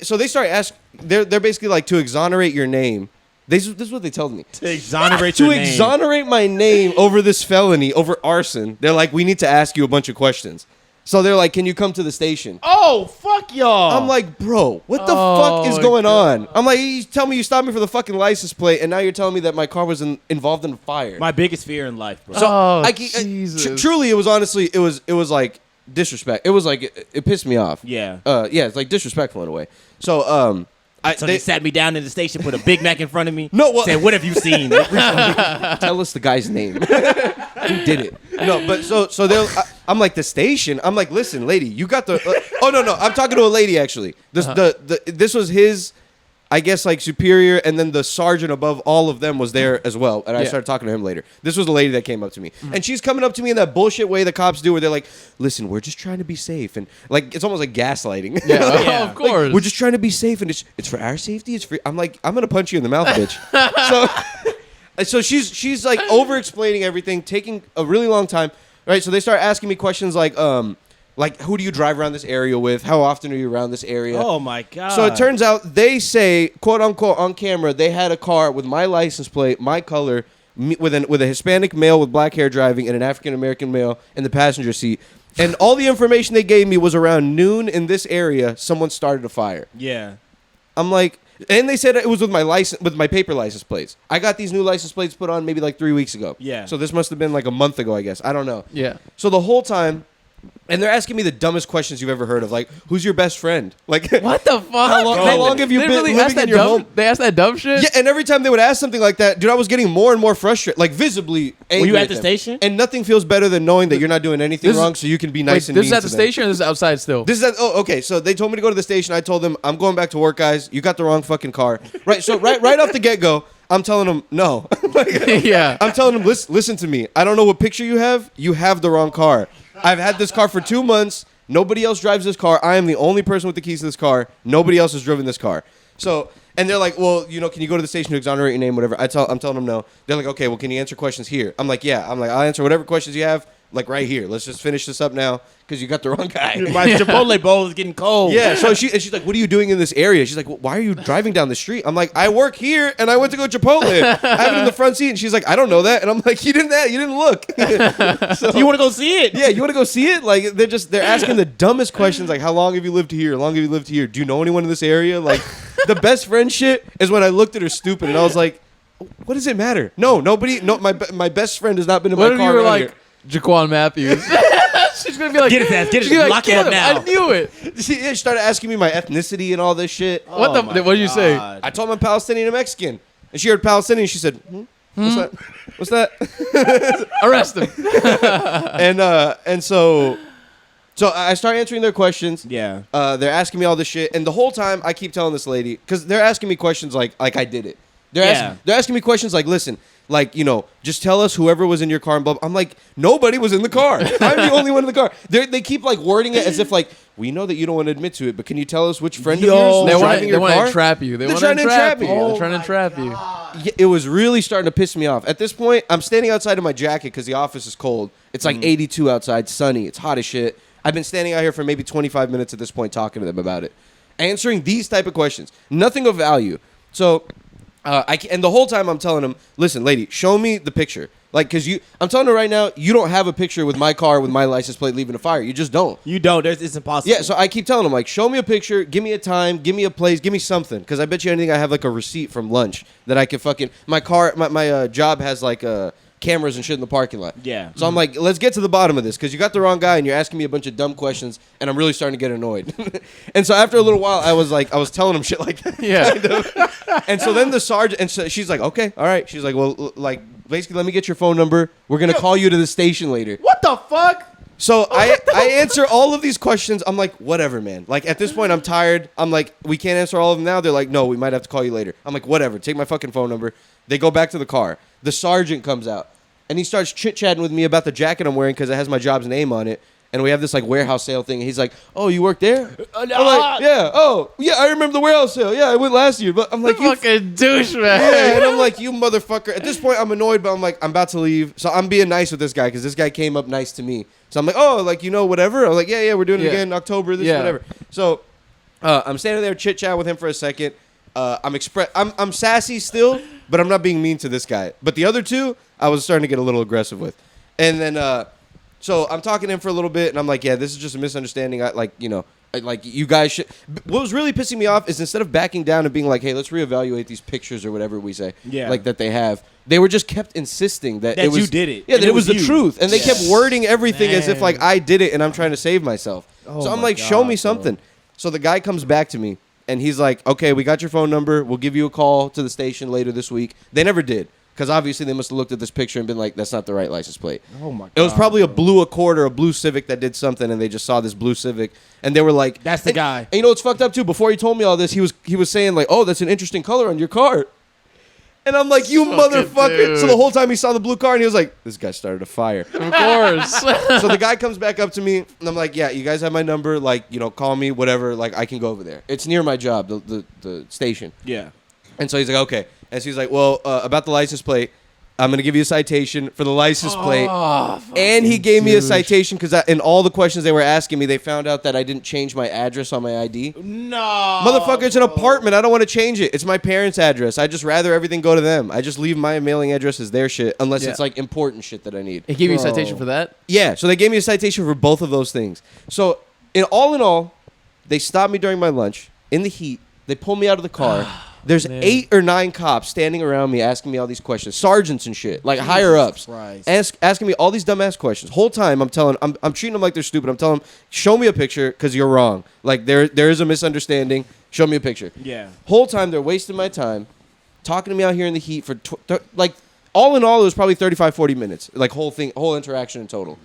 Speaker 2: so they start asking, they're basically like, to exonerate your name. This is what they told me.
Speaker 3: To exonerate your name.
Speaker 2: To exonerate my name over this felony, over arson, they're like, we need to ask you a bunch of questions. So they're like, can you come to the station?
Speaker 3: Oh, fuck y'all.
Speaker 2: I'm like, bro, what the fuck is going on? I'm like, you tell me you stopped me for the fucking license plate, and now you're telling me that my car was involved in a fire.
Speaker 3: My biggest fear in life, bro.
Speaker 2: So
Speaker 1: Jesus.
Speaker 2: Truly, it was honestly, it was like disrespect. It was like, it pissed me off.
Speaker 3: Yeah.
Speaker 2: Yeah, it's like disrespectful in a way. So,
Speaker 3: they sat me down in the station, put a Big Mac in front of me.
Speaker 2: No,
Speaker 3: said, what have you seen?
Speaker 2: Tell us the guy's name. Who did it? No, but so they'll. I'm like, the station. I'm like, listen, lady, you got the. Oh no, I'm talking to a lady actually. This was his, I guess, like superior, and then the sergeant above all of them was there as well. And I started talking to him later. This was the lady that came up to me, and she's coming up to me in that bullshit way the cops do, where they're like, "Listen, we're just trying to be safe," and like it's almost like gaslighting.
Speaker 1: Yeah, of course.
Speaker 2: Like, we're just trying to be safe, and it's for our safety. It's for. I'm like, I'm gonna punch you in the mouth, bitch. So she's like over explaining everything, taking a really long time. Right, so they start asking me questions like who do you drive around this area with? How often are you around this area?
Speaker 3: Oh my god!
Speaker 2: So it turns out they say, quote unquote, on camera, they had a car with my license plate, my color, with a Hispanic male with black hair driving, and an African American male in the passenger seat. And all the information they gave me was around noon in this area. Someone started a fire.
Speaker 3: Yeah.
Speaker 2: I'm like, and they said it was with my paper license plates. I got these new license plates put on maybe like 3 weeks ago.
Speaker 3: Yeah.
Speaker 2: So this must have been like a month ago, I guess. I don't know.
Speaker 1: Yeah.
Speaker 2: So the whole time, and they're asking me the dumbest questions you've ever heard of, like, who's your best friend? Like,
Speaker 1: What the fuck?
Speaker 2: how long have you been living in your home?
Speaker 1: They asked that dumb shit?
Speaker 2: Yeah, and every time they would ask something like that, dude, I was getting more and more frustrated, like visibly angry.
Speaker 3: Were you at the
Speaker 2: them.
Speaker 3: station?
Speaker 2: And nothing feels better than knowing that you're not doing anything wrong, so you can be nice and
Speaker 1: This
Speaker 2: mean
Speaker 1: is at
Speaker 2: to
Speaker 1: the
Speaker 2: them.
Speaker 1: station or this is outside still?
Speaker 2: This is okay. So they told me to go to the station. I told them I'm going back to work, guys. You got the wrong fucking car. Right. So right off the get go, I'm telling them no.
Speaker 1: Yeah.
Speaker 2: I'm telling them listen to me. I don't know what picture you have. You have the wrong car. I've had this car for 2 months. Nobody else drives this car. I am the only person with the keys to this car. Nobody else has driven this car. So, and they're like, well, can you go to the station to exonerate your name, whatever? I'm telling them no. They're like, okay, well, can you answer questions here? I'm like, yeah. I'm like, I'll answer whatever questions you have, like right here. Let's just finish this up now because you got the wrong guy.
Speaker 3: My Chipotle bowl is getting cold.
Speaker 2: Yeah, so she's like, what are you doing in this area? She's like, well, why are you driving down the street? I'm like, I work here and I went to go Chipotle. I have it in the front seat. And she's like, I don't know that. And I'm like, you didn't look. So,
Speaker 3: You want to go see it?
Speaker 2: yeah, you want to go see it? Like, they're asking the dumbest questions, like, how long have you lived here? How long have you lived here? Do you know anyone in this area? Like, the best friend shit is when I looked at her stupid and I was like, what does it matter? No, nobody, my best friend has not been in
Speaker 1: What
Speaker 2: my
Speaker 1: if
Speaker 2: car
Speaker 1: you were
Speaker 2: around
Speaker 1: like Jaquan Matthews? She's going to be like,
Speaker 3: Get his ass, get
Speaker 1: she's gonna
Speaker 3: his
Speaker 1: be
Speaker 3: lock
Speaker 1: "Kill
Speaker 3: him up now."
Speaker 1: I knew it.
Speaker 2: She started asking me my ethnicity and all this shit.
Speaker 1: What what did you say?
Speaker 2: I told him I'm Palestinian and Mexican. And she heard Palestinian. She said, what's that? What's that?
Speaker 1: Arrest him.
Speaker 2: And so I start answering their questions.
Speaker 3: Yeah.
Speaker 2: They're asking me all this shit. And the whole time I keep telling this lady, because they're asking me questions like I did it. They're asking me questions like, listen, like, just tell us whoever was in your car and blah, blah. I'm like, nobody was in the car. I'm the only one in the car. They keep like wording it as if like, we know that you don't want to admit to it, but can you tell us which friend of yours was driving your car?
Speaker 1: They want to entrap you.
Speaker 2: They're trying to entrap me.
Speaker 1: They're trying to entrap you.
Speaker 2: Yeah, it was really starting to piss me off. At this point, I'm standing outside of my jacket because the office is cold. It's like 82 outside, sunny. It's hot as shit. I've been standing out here for maybe 25 minutes at this point talking to them about it. Answering these type of questions. Nothing of value. So, and the whole time I'm telling them, listen, lady, show me the picture. Like, because I'm telling her right now, you don't have a picture with my car with my license plate leaving a fire. You just don't.
Speaker 3: You don't. It's impossible.
Speaker 2: Yeah, so I keep telling them, like, show me a picture, give me a time, give me a place, give me something. Because I bet you anything I have, like, a receipt from lunch that I can fucking... My job has, like, cameras and shit in the parking lot.
Speaker 3: Yeah.
Speaker 2: So I'm like, let's get to the bottom of this. Because you got the wrong guy and you're asking me a bunch of dumb questions. And I'm really starting to get annoyed. And so after a little while, I was telling him shit like that.
Speaker 1: Yeah.
Speaker 2: Kind of. And so then the sergeant... And so she's like, okay, all right. She's like, well, like... Basically, let me get your phone number. We're going to call you to the station later.
Speaker 3: What the fuck?
Speaker 2: So I answer all of these questions. I'm like, whatever, man. Like, at this point, I'm tired. I'm like, we can't answer all of them now. They're like, no, we might have to call you later. I'm like, whatever. Take my fucking phone number. They go back to the car. the sergeant comes out, and he starts chit-chatting with me about the jacket I'm wearing because it has my job's name on it. And we have this like warehouse sale thing. And he's like, "Oh, you work there?" I'm like, "Yeah." "Oh, yeah, I remember the warehouse sale. Yeah, I went last year." But I'm like,
Speaker 1: "You fucking douchebag."
Speaker 2: Yeah, and I'm like, "You motherfucker." At this point, I'm annoyed, but I'm like, I'm about to leave, so I'm being nice with this guy because this guy came up nice to me. So I'm like, "Oh, like whatever." I'm like, "Yeah, we're doing it again in October. This whatever." So I'm standing there chit chat with him for a second. I'm sassy still, but I'm not being mean to this guy. But the other two, I was starting to get a little aggressive with, and then. So I'm talking to him for a little bit, and I'm like, "Yeah, this is just a misunderstanding. You guys should." What was really pissing me off is instead of backing down and being like, "Hey, let's reevaluate these pictures or whatever we say," like that they have, they were just kept insisting that it was
Speaker 3: you did it.
Speaker 2: Yeah, that it was the truth, and they kept wording everything as if like I did it and I'm trying to save myself. So I'm like, "Show me something." So the guy comes back to me, and he's like, "Okay, we got your phone number. We'll give you a call to the station later this week." They never did. Because obviously they must have looked at this picture and been like, "That's not the right license plate."
Speaker 3: Oh my god!
Speaker 2: It was probably a blue Accord or a blue Civic that did something, and they just saw this blue Civic, and they were like,
Speaker 3: "That's the guy."
Speaker 2: And you know what's fucked up too? Before he told me all this, he was saying like, "Oh, that's an interesting color on your car," and I'm like, "You motherfucker!"
Speaker 1: Dude.
Speaker 2: So the whole time he saw the blue car, and he was like, "This guy started a fire."
Speaker 1: Of course.
Speaker 2: So the guy comes back up to me, and I'm like, "Yeah, you guys have my number. Like, call me, whatever. Like, I can go over there. It's near my job, the station."
Speaker 3: Yeah.
Speaker 2: And so he's like, "Okay," and so he's like, "Well, about the license plate. I'm going to give you a citation for the license plate." And he gave me a citation because in all the questions they were asking me, they found out that I didn't change my address on my ID.
Speaker 3: No.
Speaker 2: Motherfucker, it's an apartment. I don't want to change it. It's my parents' address. I just rather everything go to them. I just leave my mailing address as their shit unless it's like important shit that I need.
Speaker 1: He gave you a citation for that?
Speaker 2: Yeah, so they gave me a citation for both of those things. So in all, they stopped me during my lunch in the heat. They pulled me out of the car. There's 8 or 9 cops standing around me asking me all these questions, sergeants and shit, like higher ups, asking me all these dumbass questions. Whole time I'm treating them like they're stupid. I'm telling them, "Show me a picture because you're wrong. Like there is a misunderstanding. Show me a picture."
Speaker 3: Yeah.
Speaker 2: Whole time they're wasting my time, talking to me out here in the heat for like all in all it was probably 35, 40 minutes, like whole interaction in total.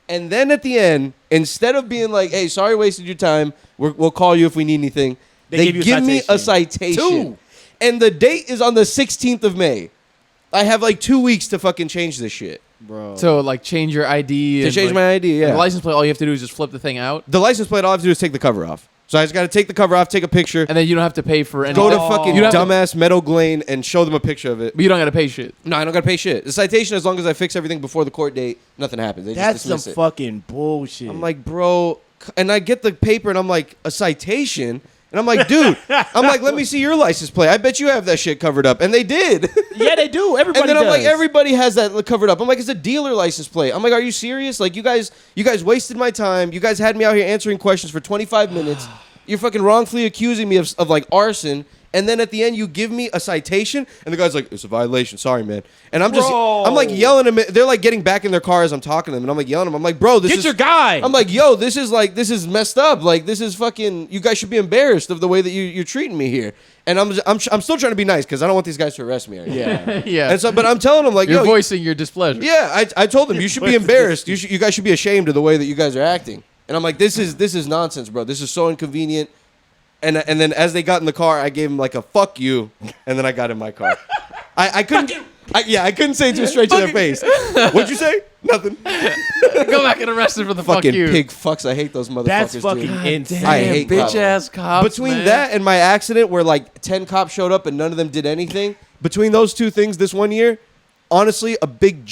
Speaker 2: And then at the end, instead of being like, "Hey, sorry, wasted your time. We'll call you if we need anything," they give me a citation. And the date is on the 16th of May. I have like 2 weeks to fucking change this shit.
Speaker 3: Bro.
Speaker 1: So, like, change your ID.
Speaker 2: To change my ID, yeah.
Speaker 1: The license plate, all you have to do is just flip the thing out.
Speaker 2: The license plate, all I have to do is take the cover off. So I just got to take the cover off, take a picture.
Speaker 1: And then you don't have to pay for anything.
Speaker 2: Go to fucking dumbass Meadow Glane and show them a picture of it.
Speaker 1: But you don't got to pay shit.
Speaker 2: No, I don't got to pay shit. The citation, as long as I fix everything before the court date, nothing happens. They
Speaker 3: That's
Speaker 2: just dismiss
Speaker 3: some
Speaker 2: it.
Speaker 3: fucking bullshit.
Speaker 2: I'm like, bro. And I get the paper and I'm like, a citation? And I'm like, dude, let me see your license plate. I bet you have that shit covered up. And they did.
Speaker 3: Yeah, they do. Everybody
Speaker 2: And then
Speaker 3: does.
Speaker 2: I'm like, everybody has that covered up. I'm like, it's a dealer license plate. I'm like, are you serious? Like, you guys wasted my time. You guys had me out here answering questions for 25 minutes. You're fucking wrongfully accusing me of like arson. And then at the end, you give me a citation, and the guy's like, "It's a violation. Sorry, man." And I'm like yelling at them. They're like getting back in their car as I'm talking to them, and I'm like yelling at them. I'm like, "Bro,
Speaker 3: Get your guy."
Speaker 2: I'm like, "Yo, this is messed up. Like, this is fucking. You guys should be embarrassed of the way that you're treating me here." And I'm still trying to be nice because I don't want these guys to arrest me.
Speaker 3: Yeah,
Speaker 1: yeah.
Speaker 2: And so, but I'm telling them like,
Speaker 1: you're voicing your displeasure.
Speaker 2: Yeah, I told them you should be embarrassed. You guys should be ashamed of the way that you guys are acting. And I'm like, this is nonsense, bro. This is so inconvenient. And then as they got in the car, I gave him like a "fuck you," and then I got in my car. I couldn't. I couldn't say it too straight to their face. What'd you say? Nothing.
Speaker 1: Go back and arrest him for the
Speaker 2: fucking
Speaker 1: fuck you.
Speaker 2: pig fucks. I hate those motherfuckers.
Speaker 3: That's fucking
Speaker 2: dude.
Speaker 3: insane.
Speaker 2: I hate
Speaker 1: bitch
Speaker 2: cops.
Speaker 1: ass cops.
Speaker 2: Between that and my accident, where like 10 cops showed up and none of them did anything. Between those two things, this one year. Honestly, a big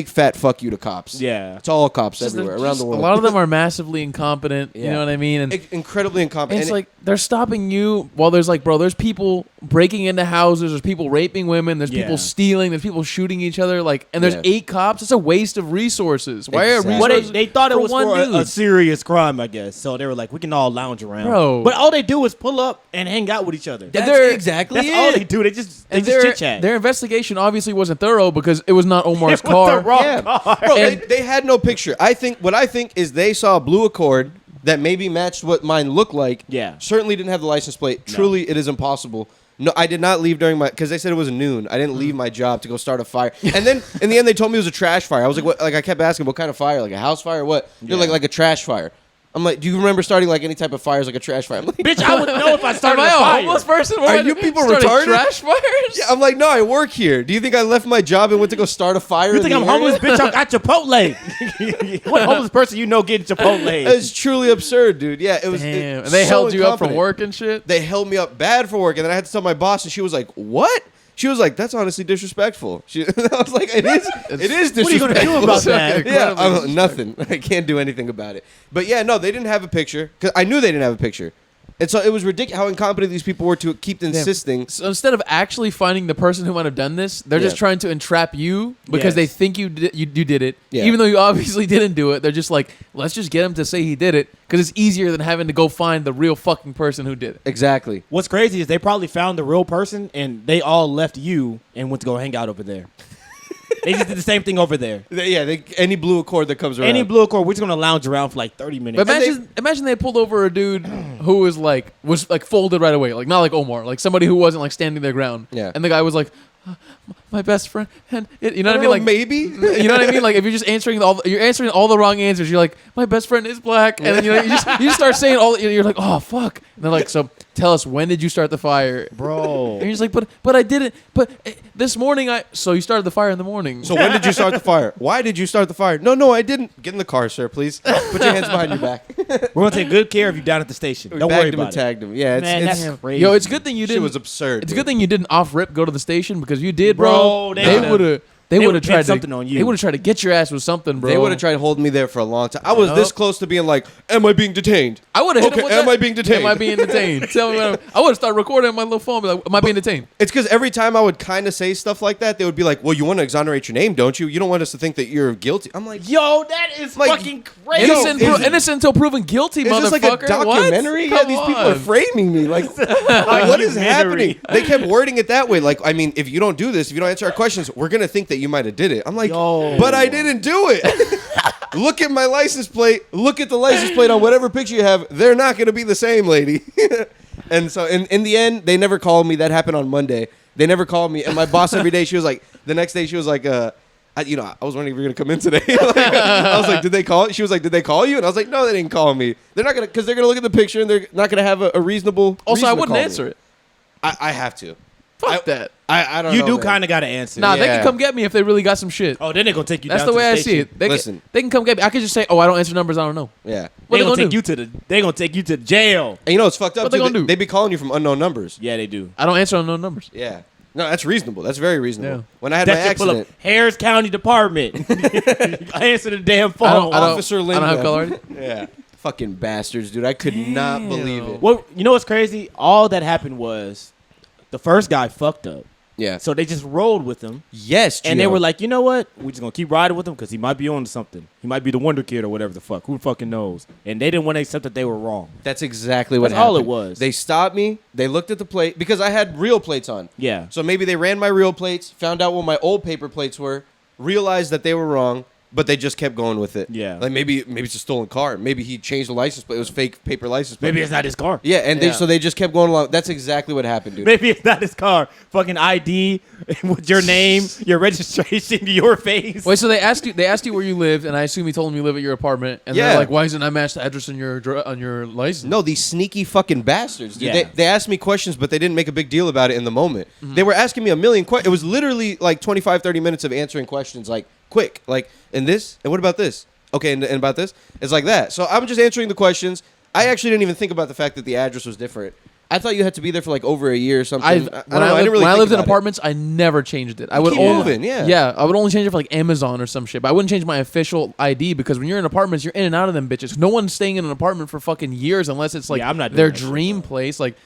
Speaker 2: fat fuck you to cops.
Speaker 3: Yeah.
Speaker 2: It's all cops everywhere around the world.
Speaker 1: A lot of them are massively incompetent. You know what I mean? And
Speaker 2: incredibly incompetent.
Speaker 1: it's like they're stopping you while there's like, bro, there's people breaking into houses, there's people raping women, there's people stealing, there's people shooting each other, like, and there's 8 cops. It's a waste of resources. Why are resources?
Speaker 3: They thought it was
Speaker 1: one
Speaker 3: for
Speaker 1: dude?
Speaker 3: a serious crime, I guess. So they were like, we can all lounge around.
Speaker 1: Bro.
Speaker 3: But all they do is pull up and hang out with each other.
Speaker 2: That's exactly
Speaker 3: That's all they do. They just chit chat.
Speaker 1: Their investigation obviously wasn't thorough because it was not Omar's
Speaker 3: It was
Speaker 1: car.
Speaker 3: the wrong car.
Speaker 2: Bro, they had no picture. What I think is they saw a blue Accord that maybe matched what mine looked like.
Speaker 3: Yeah.
Speaker 2: Certainly didn't have the license plate.
Speaker 3: No.
Speaker 2: Truly, it is impossible. No, I did not leave because they said it was noon. I didn't leave my job to go start a fire. And then in the end, they told me it was a trash fire. I was like, what? Like I kept asking, what kind of fire? Like a house fire or what? They're like a trash fire. I'm like, do you remember starting like any type of fires, like a trash fire? I'm like,
Speaker 3: Bitch, I would know if I started
Speaker 1: Am
Speaker 3: a
Speaker 1: I a
Speaker 3: fire.
Speaker 1: homeless person?
Speaker 2: Are you people
Speaker 1: starting
Speaker 2: retarded?
Speaker 1: Trash fires?
Speaker 2: yeah, I'm like, no, I work here. Do you think I left my job and went to go start a fire?
Speaker 3: You think I'm homeless, bitch? I got Chipotle. What homeless person you know getting Chipotle?
Speaker 2: It's truly absurd, dude. Yeah, it was.
Speaker 1: Damn. And they held you up from work and shit?
Speaker 2: They held me up bad for work, and then I had to tell my boss, and she was like, "What?" She was like, "That's honestly disrespectful." I was like, "It is. It is disrespectful."
Speaker 3: What are you gonna do about that?
Speaker 2: Yeah, nothing. I can't do anything about it. But yeah, no, they didn't have a picture because I knew they didn't have a picture. And so it was ridiculous how incompetent these people were to keep insisting.
Speaker 1: So instead of actually finding the person who might have done this, they're just trying to entrap you because they think you did it.
Speaker 2: Yeah.
Speaker 1: Even though you obviously didn't do it. They're just like, let's just get him to say he did it because it's easier than having to go find the real fucking person who did it.
Speaker 2: Exactly.
Speaker 3: What's crazy is they probably found the real person and they all left you and went to go hang out over there. They just did the same thing over there.
Speaker 2: Any blue Accord that comes around.
Speaker 3: Any blue Accord, we're just gonna lounge around for like 30 minutes.
Speaker 1: But imagine they pulled over a dude who was like folded right away, like not like Omar, like somebody who wasn't like standing their ground.
Speaker 2: Yeah.
Speaker 1: And the guy was like, my best friend, and you know what I mean? Like
Speaker 2: maybe.
Speaker 1: You know what I mean? Like if you're just answering all the wrong answers, you're like, my best friend is black, and then you just start saying you're like, oh fuck, and they're like, so tell us, when did you start the fire,
Speaker 3: Bro?
Speaker 1: And you're just like, but I didn't. But this morning so you started the fire in the morning.
Speaker 2: So when did you start the fire? Why did you start the fire? No, I didn't. Get in the car, sir, please. Put your hands behind your back.
Speaker 3: We're gonna take good care of you down at the station. Don't worry about it.
Speaker 2: Tagged him. Yeah,
Speaker 3: Man,
Speaker 2: it's
Speaker 3: that's crazy.
Speaker 1: Yo, it's a good thing you
Speaker 2: shit
Speaker 1: didn't.
Speaker 2: was absurd.
Speaker 1: It's a
Speaker 2: dude.
Speaker 1: good thing you didn't off rip go to the station because you did,
Speaker 3: Bro,
Speaker 1: They would have. They would have tried
Speaker 3: something on you.
Speaker 1: They would have tried to get your ass with something, bro.
Speaker 2: They would have tried holding me there for a long time. I was this close to being like, "Am I being detained?"
Speaker 1: I would have hit him with that.
Speaker 2: Am I being detained?
Speaker 1: Am I being detained? Tell me. I would have started recording on my little phone. Be like, am I being detained?
Speaker 2: It's because every time I would kind of say stuff like that, they would be like, "Well, you want to exonerate your name, don't you? You don't want us to think that you're guilty." I'm like,
Speaker 3: Yo, that is
Speaker 2: Like,
Speaker 3: fucking crazy.
Speaker 1: Innocent until proven guilty,
Speaker 2: "Is this
Speaker 1: motherfucker.
Speaker 2: like a documentary?
Speaker 1: What?
Speaker 2: Yeah, these people are framing me. Like, what is happening?" They kept wording it that way. Like, I mean, if you don't do this, if you don't answer our questions, we're gonna think that you might have did it. I'm like,
Speaker 3: Yo.
Speaker 2: but I didn't do it. Look at my license plate. Look at the license plate on whatever picture you have. They're not going to be the same, lady. And so in the end, they never called me. That happened on Monday. They never called me. And my boss every day, she was like, the next day, she was like, I was wondering if you were going to come in today. I was like, did they call? She was like, did they call you? And I was like, no, they didn't call me. They're not going to, because they're going to look at the picture and they're not going to have a reasonable
Speaker 1: Also,
Speaker 2: reason
Speaker 1: I
Speaker 2: to
Speaker 1: wouldn't
Speaker 2: call
Speaker 1: answer
Speaker 2: me.
Speaker 1: it.
Speaker 2: I have to.
Speaker 1: Fuck that.
Speaker 2: I don't know.
Speaker 3: You do
Speaker 2: man.
Speaker 3: kind of got to answer.
Speaker 1: Nah, they
Speaker 2: Yeah.
Speaker 1: can come get me if they really got some shit.
Speaker 3: Oh, then they're gonna take you.
Speaker 1: That's
Speaker 3: down
Speaker 1: the way
Speaker 3: to
Speaker 1: I
Speaker 3: the
Speaker 1: see
Speaker 3: station.
Speaker 1: it. They
Speaker 2: Listen.
Speaker 1: can come get me. I could just say, oh, I don't answer numbers. I don't know.
Speaker 2: Yeah.
Speaker 1: What
Speaker 3: They
Speaker 1: they
Speaker 3: gonna
Speaker 1: gonna
Speaker 3: take
Speaker 1: do?
Speaker 3: you to the. They gonna take you to jail.
Speaker 2: And you know what's fucked up?
Speaker 1: What they
Speaker 2: too?
Speaker 1: gonna do?
Speaker 2: They be calling you from unknown numbers.
Speaker 3: Yeah, they do.
Speaker 1: I don't answer unknown numbers.
Speaker 2: Yeah. No, that's reasonable. That's very reasonable.
Speaker 1: Yeah.
Speaker 2: When I had my
Speaker 3: That shit pull
Speaker 2: accident,
Speaker 3: up Harris County Department. I answer the damn phone.
Speaker 1: I don't-
Speaker 2: Officer Linda.
Speaker 1: I don't have color ID.
Speaker 2: Yeah. Fucking bastards, dude. I could not believe it.
Speaker 3: Well, you know what's crazy? All that happened was the first guy fucked up.
Speaker 2: Yeah.
Speaker 3: So they just rolled with him.
Speaker 2: Yes,
Speaker 3: And they
Speaker 2: Gio.
Speaker 3: were like, you know what? We're just going to keep riding with him because he might be on to something. He might be the Wonder Kid or whatever the fuck. Who fucking knows? And they didn't want to accept that they were wrong.
Speaker 2: That's exactly what
Speaker 3: That's all
Speaker 2: happened.
Speaker 3: it was.
Speaker 2: They stopped me. They looked at the plate because I had real plates on.
Speaker 3: Yeah.
Speaker 2: So maybe they ran my real plates, found out what my old paper plates were, realized that they were wrong, but they just kept going with it.
Speaker 3: Yeah.
Speaker 2: Like maybe it's a stolen car. Maybe he changed the license plate. It was fake paper license plate.
Speaker 3: Maybe it's not his car.
Speaker 2: Yeah, and
Speaker 1: Yeah.
Speaker 2: so they just kept going along. That's exactly what happened, dude.
Speaker 3: Maybe it's not his car. Fucking ID with your name, your registration, your face.
Speaker 1: Wait, so they asked you where you lived, and I assume you told them you live at your apartment, and
Speaker 2: Yeah.
Speaker 1: they're like, why isn't I match the address on your license?
Speaker 2: No, these sneaky fucking bastards, dude.
Speaker 3: Yeah.
Speaker 2: They asked me questions, but they didn't make a big deal about it in the moment. They were asking me a million questions. It was literally like 25, 30 minutes of answering questions, like, quick. Like, and this? And what about this? Okay, and about this? It's like that. So I'm just answering the questions. I actually didn't even think about the fact that the address was different. I thought you had to be there for like over a year or something. I don't know. I didn't really
Speaker 1: when I
Speaker 2: think
Speaker 1: lived in
Speaker 2: about it.
Speaker 1: apartments, I never changed it. I would
Speaker 2: keep
Speaker 1: only
Speaker 2: moving, yeah.
Speaker 1: yeah. I would only change it for like Amazon or some shit. But I wouldn't change my official ID because when you're in apartments, you're in and out of them bitches. No one's staying in an apartment for fucking years unless it's like
Speaker 3: Yeah, I'm not doing
Speaker 1: their
Speaker 3: that shit,
Speaker 1: dream place. Like,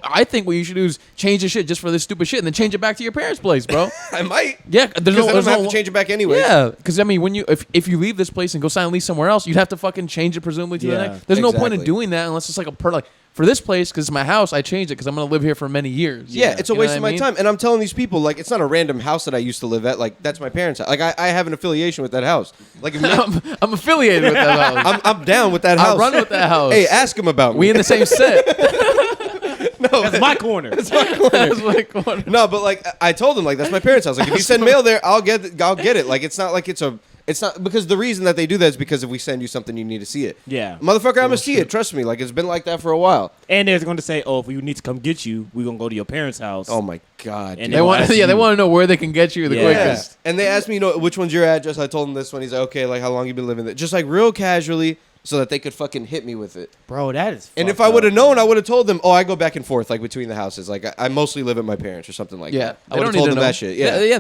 Speaker 1: I think what you should do is change the shit just for this stupid shit and then change it back to your parents' place, bro.
Speaker 2: I might.
Speaker 1: Yeah,
Speaker 2: Because then I'm going to have to change it back anyway.
Speaker 1: Yeah, because I mean, when you if you leave this place and go sign a lease somewhere else, you'd have to fucking change it presumably to the
Speaker 3: Yeah,
Speaker 1: next. There's no point in
Speaker 2: exactly.
Speaker 1: doing that unless it's like like for this place because it's my house. I changed it because I'm gonna live here for many years.
Speaker 2: Yeah, it's a
Speaker 1: You know
Speaker 2: waste
Speaker 1: what
Speaker 2: of
Speaker 1: I
Speaker 2: my
Speaker 1: mean?
Speaker 2: time. And I'm telling these people, like, it's not a random house that I used to live at. Like, that's my parents' house. Like, I have an affiliation with that house. Like, if you-
Speaker 1: I'm affiliated with that house.
Speaker 2: I'm down with that
Speaker 1: I
Speaker 2: house.
Speaker 1: run with that house.
Speaker 2: Hey, ask him about me.
Speaker 1: We in the same set.
Speaker 3: That's my corner.
Speaker 1: That's my corner.
Speaker 2: No, but like I told him, like that's my parents' house. Like if you send mail there, I'll get it. Like it's not like it's It's not because the reason that they do that is because if we send you something, you need to see it.
Speaker 3: Yeah.
Speaker 2: Motherfucker, I'm gonna see it. Trust me. Like it's been like that for a while.
Speaker 3: And they're going to say, "Oh, if we need to come get you, we're gonna go to your parents' house."
Speaker 2: Oh my god.
Speaker 3: And
Speaker 2: dude.
Speaker 1: They want, they want to know where they can get you the
Speaker 3: Yeah.
Speaker 1: quickest.
Speaker 2: And they asked me, which one's your address? I told them this one. He's like, okay, like how long you been living there? Just like real casually, so that they could fucking hit me with it.
Speaker 3: Bro, that is.
Speaker 2: And if
Speaker 3: fucked
Speaker 2: I would have
Speaker 3: up.
Speaker 2: known, I would have told them, oh, I go back and forth like between the houses. Like I mostly live at my parents or something like
Speaker 1: Yeah,
Speaker 2: that. I would have told them that shit. Yeah.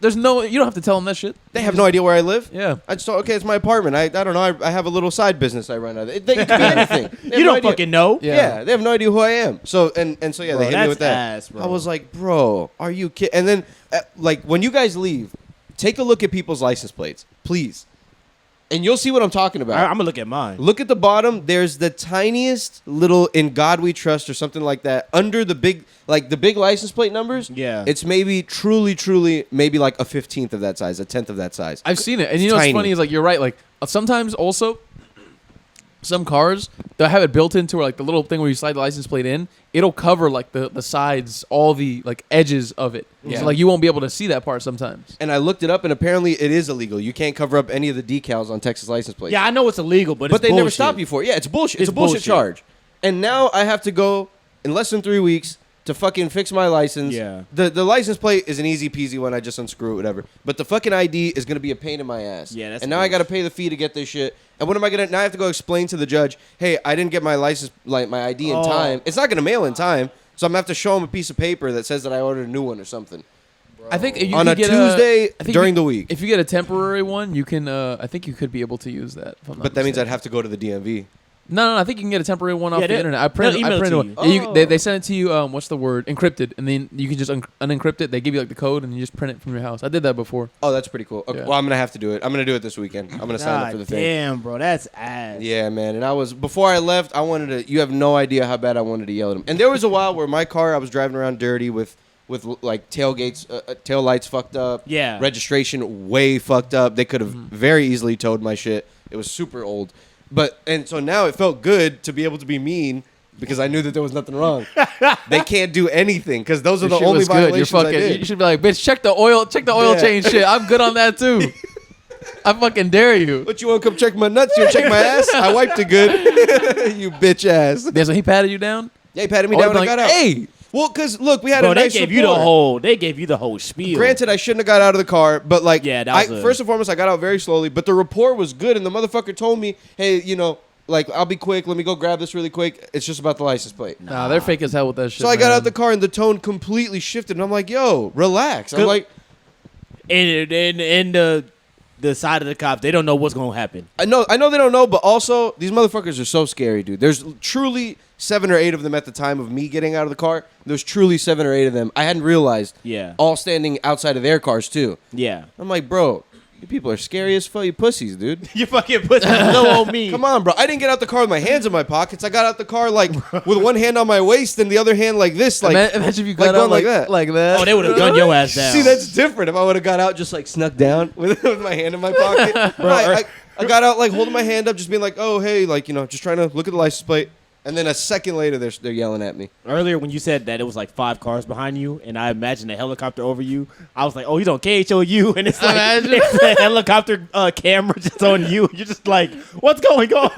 Speaker 1: There's no. You don't have to tell them that shit.
Speaker 2: They have no idea where I live.
Speaker 1: Yeah.
Speaker 2: I just thought, okay, it's my apartment. I don't know. I have a little side business I run out of. It could be anything.
Speaker 3: You don't fucking know.
Speaker 1: Yeah.
Speaker 2: They have no idea who I am. So so yeah,
Speaker 3: Bro,
Speaker 2: they hit me
Speaker 3: that's
Speaker 2: with that.
Speaker 3: ass, bro.
Speaker 2: I was like, bro, are you kidding? And then like when you guys leave, take a look at people's license plates, please, and you'll see what I'm talking about.
Speaker 3: I'm gonna look at mine.
Speaker 2: Look at the bottom. There's the tiniest little "In God We Trust" or something like that under the big license plate numbers.
Speaker 3: Yeah.
Speaker 2: It's maybe truly maybe like a 15th of that size, a 10th of that size.
Speaker 1: I've seen it, and you
Speaker 2: It's
Speaker 1: know what's
Speaker 2: tiny.
Speaker 1: funny is like you're right. Like sometimes also, some cars they'll have it built into like the little thing where you slide the license plate in. It'll cover like the sides, all the like edges of it.
Speaker 2: Yeah.
Speaker 1: So like you won't be able to see that part sometimes.
Speaker 2: And I looked it up, and apparently it is illegal. You can't cover up any of the decals on Texas license plates.
Speaker 3: Yeah, I know it's illegal, but
Speaker 2: But
Speaker 3: it's
Speaker 2: they never
Speaker 3: bullshit.
Speaker 2: stop you for it. Yeah, it's bullshit. It's
Speaker 3: It's
Speaker 2: a bullshit
Speaker 3: bullshit.
Speaker 2: charge. And now I have to go in less than 3 weeks to fucking fix my license.
Speaker 3: Yeah.
Speaker 2: The license plate is an easy peasy one. I just unscrew it, whatever. But the fucking ID is gonna be a pain in my ass.
Speaker 3: Yeah, that's
Speaker 2: and now I
Speaker 3: bitch.
Speaker 2: gotta pay the fee to get this shit. And what am I gonna now? I have to go explain to the judge, hey, I didn't get my license, like my ID in
Speaker 3: Oh.
Speaker 2: time. It's not gonna mail in time, so I'm gonna have to show him a piece of paper that says that I ordered a new one or something.
Speaker 1: I think if you
Speaker 2: On
Speaker 1: could
Speaker 2: a
Speaker 1: get
Speaker 2: Tuesday
Speaker 1: I think
Speaker 2: during the week.
Speaker 1: If you get a temporary one, you can. I think you could be able to use that. If I'm not
Speaker 2: But that means I'd
Speaker 1: mistaken.
Speaker 2: have to go to the DMV.
Speaker 1: No, I think you can get a temporary one off
Speaker 3: Yeah,
Speaker 1: the
Speaker 3: they-
Speaker 1: internet. I
Speaker 3: they'll
Speaker 1: printed
Speaker 3: email it
Speaker 1: one.
Speaker 3: to you.
Speaker 1: Yeah,
Speaker 2: Oh.
Speaker 1: they send it to you. What's the word? Encrypted, and then you can just unencrypt it. They give you like the code, and you just print it from your house. I did that before.
Speaker 2: Oh, that's pretty cool. Okay,
Speaker 1: Yeah.
Speaker 2: well, I'm gonna have to do it. I'm gonna do it this weekend. I'm gonna sign up for the thing.
Speaker 3: Damn, bro, that's ass.
Speaker 2: Yeah, man. And before I left, I wanted to. You have no idea how bad I wanted to yell at him. And there was a while where my car, I was driving around dirty with like tailgates, tail lights fucked up.
Speaker 3: Yeah.
Speaker 2: Registration way fucked up. They could have very easily towed my shit. It was super old. And so now it felt good to be able to be mean because I knew that there was nothing wrong. They can't do anything because those are
Speaker 1: Your
Speaker 2: the
Speaker 1: shit
Speaker 2: only
Speaker 1: was good. You're
Speaker 2: violations I
Speaker 1: fucking.
Speaker 2: did.
Speaker 1: You should be like, bitch, check the oil
Speaker 2: Yeah.
Speaker 1: change shit. I'm good on that too. I fucking dare you.
Speaker 2: But you want to come check my nuts? You want to check my ass? I wiped it good. You bitch ass.
Speaker 1: Yeah, so he patted you down.
Speaker 2: Yeah, he patted me
Speaker 1: Oh,
Speaker 2: down when
Speaker 1: like,
Speaker 2: I got out.
Speaker 1: hey.
Speaker 2: Well, because look, we had
Speaker 3: Bro,
Speaker 2: a nice
Speaker 3: they gave you the
Speaker 2: rapport.
Speaker 3: whole. They gave you the whole spiel.
Speaker 2: Granted, I shouldn't have got out of the car, but like,
Speaker 3: Yeah, that was
Speaker 2: first and foremost, I got out very slowly. But the rapport was good, and the motherfucker told me, "Hey, like I'll be quick. Let me go grab this really quick. It's just about the license plate."
Speaker 1: Nah, they're fake as hell with that shit.
Speaker 2: So I got
Speaker 1: man.
Speaker 2: out the car, and the tone completely shifted, and I'm like, "Yo, relax." I'm
Speaker 3: Good.
Speaker 2: like,
Speaker 3: and the side of the cops, they don't know what's gonna happen.
Speaker 2: I know they don't know, but also these motherfuckers are so scary, dude. There's truly 7 or 8 of them at the time of me getting out of the car. There's truly 7 or 8 of them. I hadn't realized.
Speaker 3: Yeah.
Speaker 2: All standing outside of their cars too.
Speaker 3: Yeah.
Speaker 2: I'm like, bro, you people are scary as fuck, you pussies, dude.
Speaker 3: You fucking put no on me.
Speaker 2: Come on, bro. I didn't get out the car with my hands in my pockets. I got out the car like with one hand on my waist and the other hand like this, like
Speaker 1: Imagine if you
Speaker 2: like
Speaker 1: got
Speaker 2: going
Speaker 1: out
Speaker 2: like that.
Speaker 1: like that.
Speaker 3: Oh, they would have gunned your ass down.
Speaker 2: See, that's different. If I would have got out just like snuck down with my hand in my pocket,
Speaker 3: Bro,
Speaker 2: I got out like holding my hand up, just being like, "Oh, hey," like just trying to look at the license plate. And then a second later, they're yelling at me.
Speaker 3: Earlier, when you said that it was like 5 cars behind you, and I imagined a helicopter over you, I was like, "Oh, he's on KHOU," and it's like
Speaker 1: Imagine.
Speaker 3: it's a helicopter camera just on you. You're just like, "What's going on?"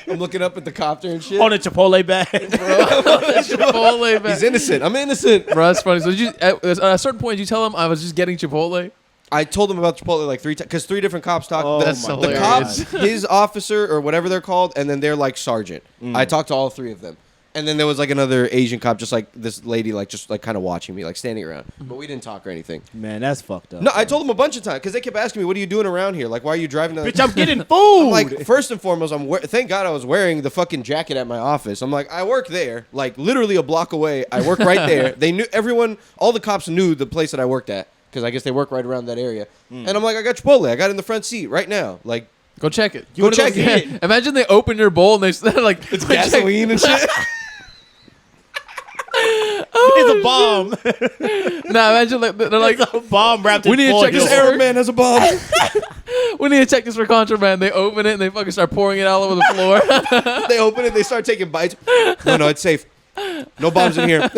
Speaker 2: I'm looking up at the copter and shit.
Speaker 3: on a Chipotle bag.
Speaker 1: Chipotle, man.
Speaker 2: He's innocent. I'm innocent.
Speaker 1: Bro, that's funny. So did you at a certain point did you tell him I was just getting Chipotle?
Speaker 2: I told him about Chipotle like 3 times because 3 different cops talked.
Speaker 3: Oh,
Speaker 1: That's
Speaker 3: my
Speaker 2: the
Speaker 1: hilarious.
Speaker 2: cops, his officer or whatever they're called, and then they're like sergeant. I talked to all 3 of them, and then there was like another Asian cop, just like this lady, like just like kind of watching me, like standing around, but we didn't talk or anything.
Speaker 3: Man, that's fucked up.
Speaker 2: No, I told them a bunch of times because they kept asking me, "What are you doing around here? Like, why are you driving?" To
Speaker 3: Bitch, I'm getting food.
Speaker 2: I'm like, first and foremost, thank God I was wearing the fucking jacket at my office. I'm like, I work there, like literally a block away. I work right there. They knew all the cops knew the place that I worked at because I guess they work right around that area. And I'm like, I got Chipotle. I got it in the front seat right now. Like,
Speaker 1: Go check it.
Speaker 2: Go check it.
Speaker 1: Imagine they open your bowl and they're like,
Speaker 2: it's gasoline and shit.
Speaker 3: it's a bomb.
Speaker 1: Nah, imagine like they're like,
Speaker 3: It's a bomb wrapped in
Speaker 1: We need to
Speaker 3: foil.
Speaker 1: check this
Speaker 2: This Arab man has a bomb.
Speaker 1: we need to check this for contraband. They open it and they fucking start pouring it all over the floor.
Speaker 2: They open it. They start taking bites. No, it's safe. No bombs in here.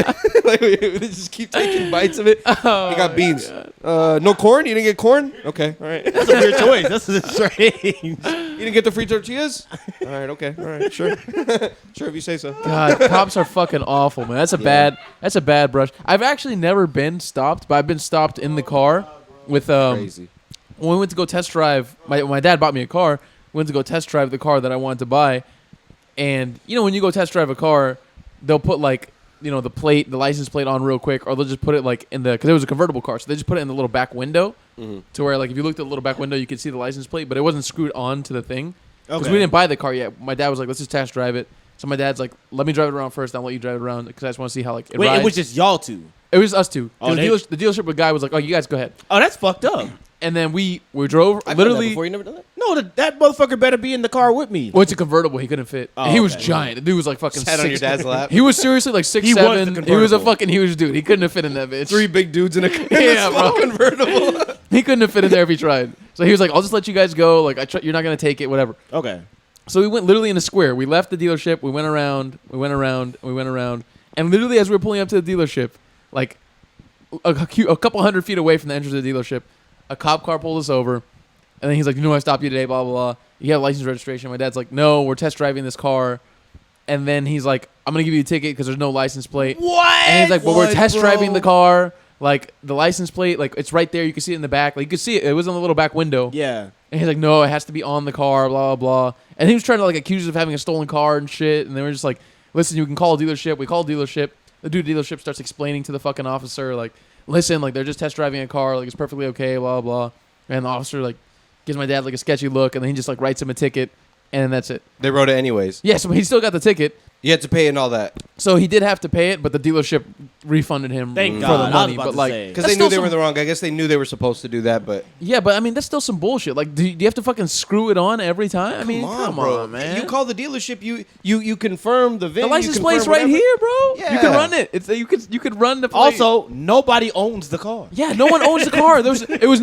Speaker 2: Like, we just keep taking bites of it.
Speaker 1: Oh,
Speaker 2: You got beans. No corn? You didn't get corn? Okay, all right.
Speaker 3: That's a weird choice. That's strange.
Speaker 2: You didn't get the free tortillas? All right, okay, all right, sure. Sure, if you say so.
Speaker 1: God, cops are fucking awful, man. That's a bad brush. I've actually never been stopped, but I've been stopped in the car with
Speaker 2: Crazy.
Speaker 1: when we went to go test drive. My dad bought me a car. We went to go test drive the car that I wanted to buy, and when you go test drive a car, they'll put like the license plate on real quick, or they'll just put it like in the, because it was a convertible car, so they just put it in the little back window to where like if you looked at the little back window, you could see the license plate, but it wasn't screwed on to the thing because we didn't buy the car yet. My dad was like, let's just test drive it. So my dad's like, let me drive it around first, I'll let you drive it around because I just want to see how like it rides.
Speaker 3: It was just y'all two.
Speaker 1: It was us two.
Speaker 3: Oh,
Speaker 1: The dealership guy was like, oh, you guys go ahead.
Speaker 3: Oh, that's fucked up.
Speaker 1: And then we drove
Speaker 2: I've done that
Speaker 1: literally.
Speaker 2: before. You never done that?
Speaker 3: No, that motherfucker better be in the car with me.
Speaker 1: Well, it's a convertible. He couldn't fit.
Speaker 3: Oh,
Speaker 1: He was
Speaker 3: okay.
Speaker 1: giant. The dude was like fucking
Speaker 2: Sat on your
Speaker 1: 6'.
Speaker 2: dad's lap.
Speaker 1: He was seriously like 6'7".
Speaker 3: He was the
Speaker 1: He was a
Speaker 3: convertible.
Speaker 1: fucking huge dude. He couldn't have fit in that bitch.
Speaker 2: 3 big dudes in a
Speaker 1: Yeah,
Speaker 2: small
Speaker 1: bro.
Speaker 2: convertible.
Speaker 1: He couldn't have fit in there if he tried. So he was like, I'll just let you guys go. Like, you're not gonna take it, whatever.
Speaker 3: Okay.
Speaker 1: So we went literally in a square. We left the dealership. We went around, and literally as we were pulling up to the dealership, like a couple hundred feet away from the entrance of the dealership, a cop car pulled us over, and then he's like, I stopped you today, blah blah blah. You have license registration. My dad's like, no, we're test driving this car, and then he's like, I'm gonna give you a ticket because there's no license plate.
Speaker 3: What?
Speaker 1: And he's like, well, we're
Speaker 2: What,
Speaker 1: test
Speaker 2: bro?
Speaker 1: driving the car. Like the license plate, like it's right there. You can see it in the back. Like you could see it. It was on the little back window.
Speaker 3: Yeah.
Speaker 1: And he's like, no, it has to be on the car, blah, blah, blah. And he was trying to, like, accuse us of having a stolen car and shit. And they were just like, listen, you can call a dealership. We call a dealership. The dude at the dealership starts explaining to the fucking officer, like, listen, like, they're just test driving a car. Like, it's perfectly okay, blah, blah. And the officer, like, gives my dad, like, a sketchy look. And then he just, like, writes him a ticket. And then that's it.
Speaker 2: They wrote it anyways.
Speaker 1: Yeah, so he still got the ticket.
Speaker 2: You had to pay and all that.
Speaker 1: So he did have to pay it, but the dealership refunded him
Speaker 3: Thank
Speaker 1: for
Speaker 3: God.
Speaker 1: the
Speaker 3: I was
Speaker 1: money.
Speaker 3: about
Speaker 1: But,
Speaker 3: to
Speaker 1: like,
Speaker 3: say.
Speaker 2: Because
Speaker 1: that's
Speaker 2: they knew
Speaker 1: still
Speaker 2: they were
Speaker 1: some-
Speaker 2: in the wrong. I guess they knew they were supposed to do that, but
Speaker 1: Yeah, but I mean, that's still some bullshit. Like, do you have to fucking screw it on every time? I mean, come
Speaker 2: bro.
Speaker 1: on, man.
Speaker 2: You call the dealership. You confirm the VIN.
Speaker 1: The license
Speaker 2: you
Speaker 1: plate's
Speaker 2: confirm
Speaker 1: right
Speaker 2: whatever.
Speaker 1: here, bro. You
Speaker 2: Yeah.
Speaker 1: can run it. It's you could run the plate.
Speaker 3: Also, nobody owns the car.
Speaker 1: Yeah, no one owns the car. It was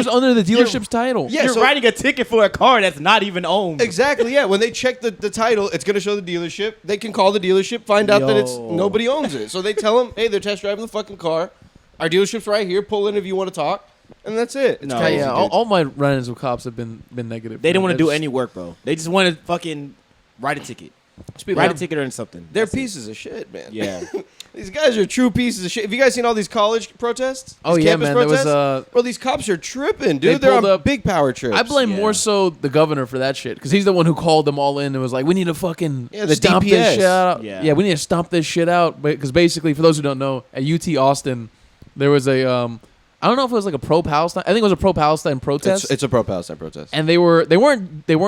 Speaker 1: under the dealership's title.
Speaker 2: Yeah,
Speaker 3: You're
Speaker 2: so-
Speaker 3: writing a ticket for a car that's not even owned.
Speaker 2: Exactly. Yeah. When they check the title, it's gonna show the dealership. They can call the dealership, find out that it's
Speaker 3: Yo.
Speaker 2: nobody owns it. So they tell them, hey, they're test driving the fucking car. Our dealership's right here. Pull in if you want to talk, and that's it. It's
Speaker 3: No.
Speaker 1: Yeah,
Speaker 2: crazy,
Speaker 1: yeah.
Speaker 2: dude.
Speaker 1: All my run-ins with cops have been negative.
Speaker 3: They didn't want to do
Speaker 1: That's-
Speaker 3: any work, bro. They just want to fucking write a ticket.
Speaker 1: Speak
Speaker 3: Write
Speaker 1: loud.
Speaker 3: a ticket or something.
Speaker 2: They're
Speaker 3: That's it.
Speaker 2: pieces of shit, man.
Speaker 3: Yeah.
Speaker 2: These guys are true pieces of shit. Have you guys seen all these college protests?
Speaker 1: Oh,
Speaker 2: These
Speaker 1: yeah,
Speaker 2: campus
Speaker 1: man. There was
Speaker 2: protests? Bro, these cops are tripping,
Speaker 1: They
Speaker 2: dude. They're on
Speaker 1: pulled up-
Speaker 2: big power trips.
Speaker 1: I blame
Speaker 3: Yeah.
Speaker 1: more so the governor for that shit because he's the one who called them all in and was like, "We need to fucking
Speaker 2: the
Speaker 1: stomp
Speaker 2: DPS.
Speaker 1: this shit out."
Speaker 3: Yeah.
Speaker 1: We need to stomp this shit out because basically, for those who don't know, at UT Austin, there was a I don't know if it was like a pro-Palestine. I think it was a pro-Palestine protest.
Speaker 2: It's a pro-Palestine protest.
Speaker 1: And they weren't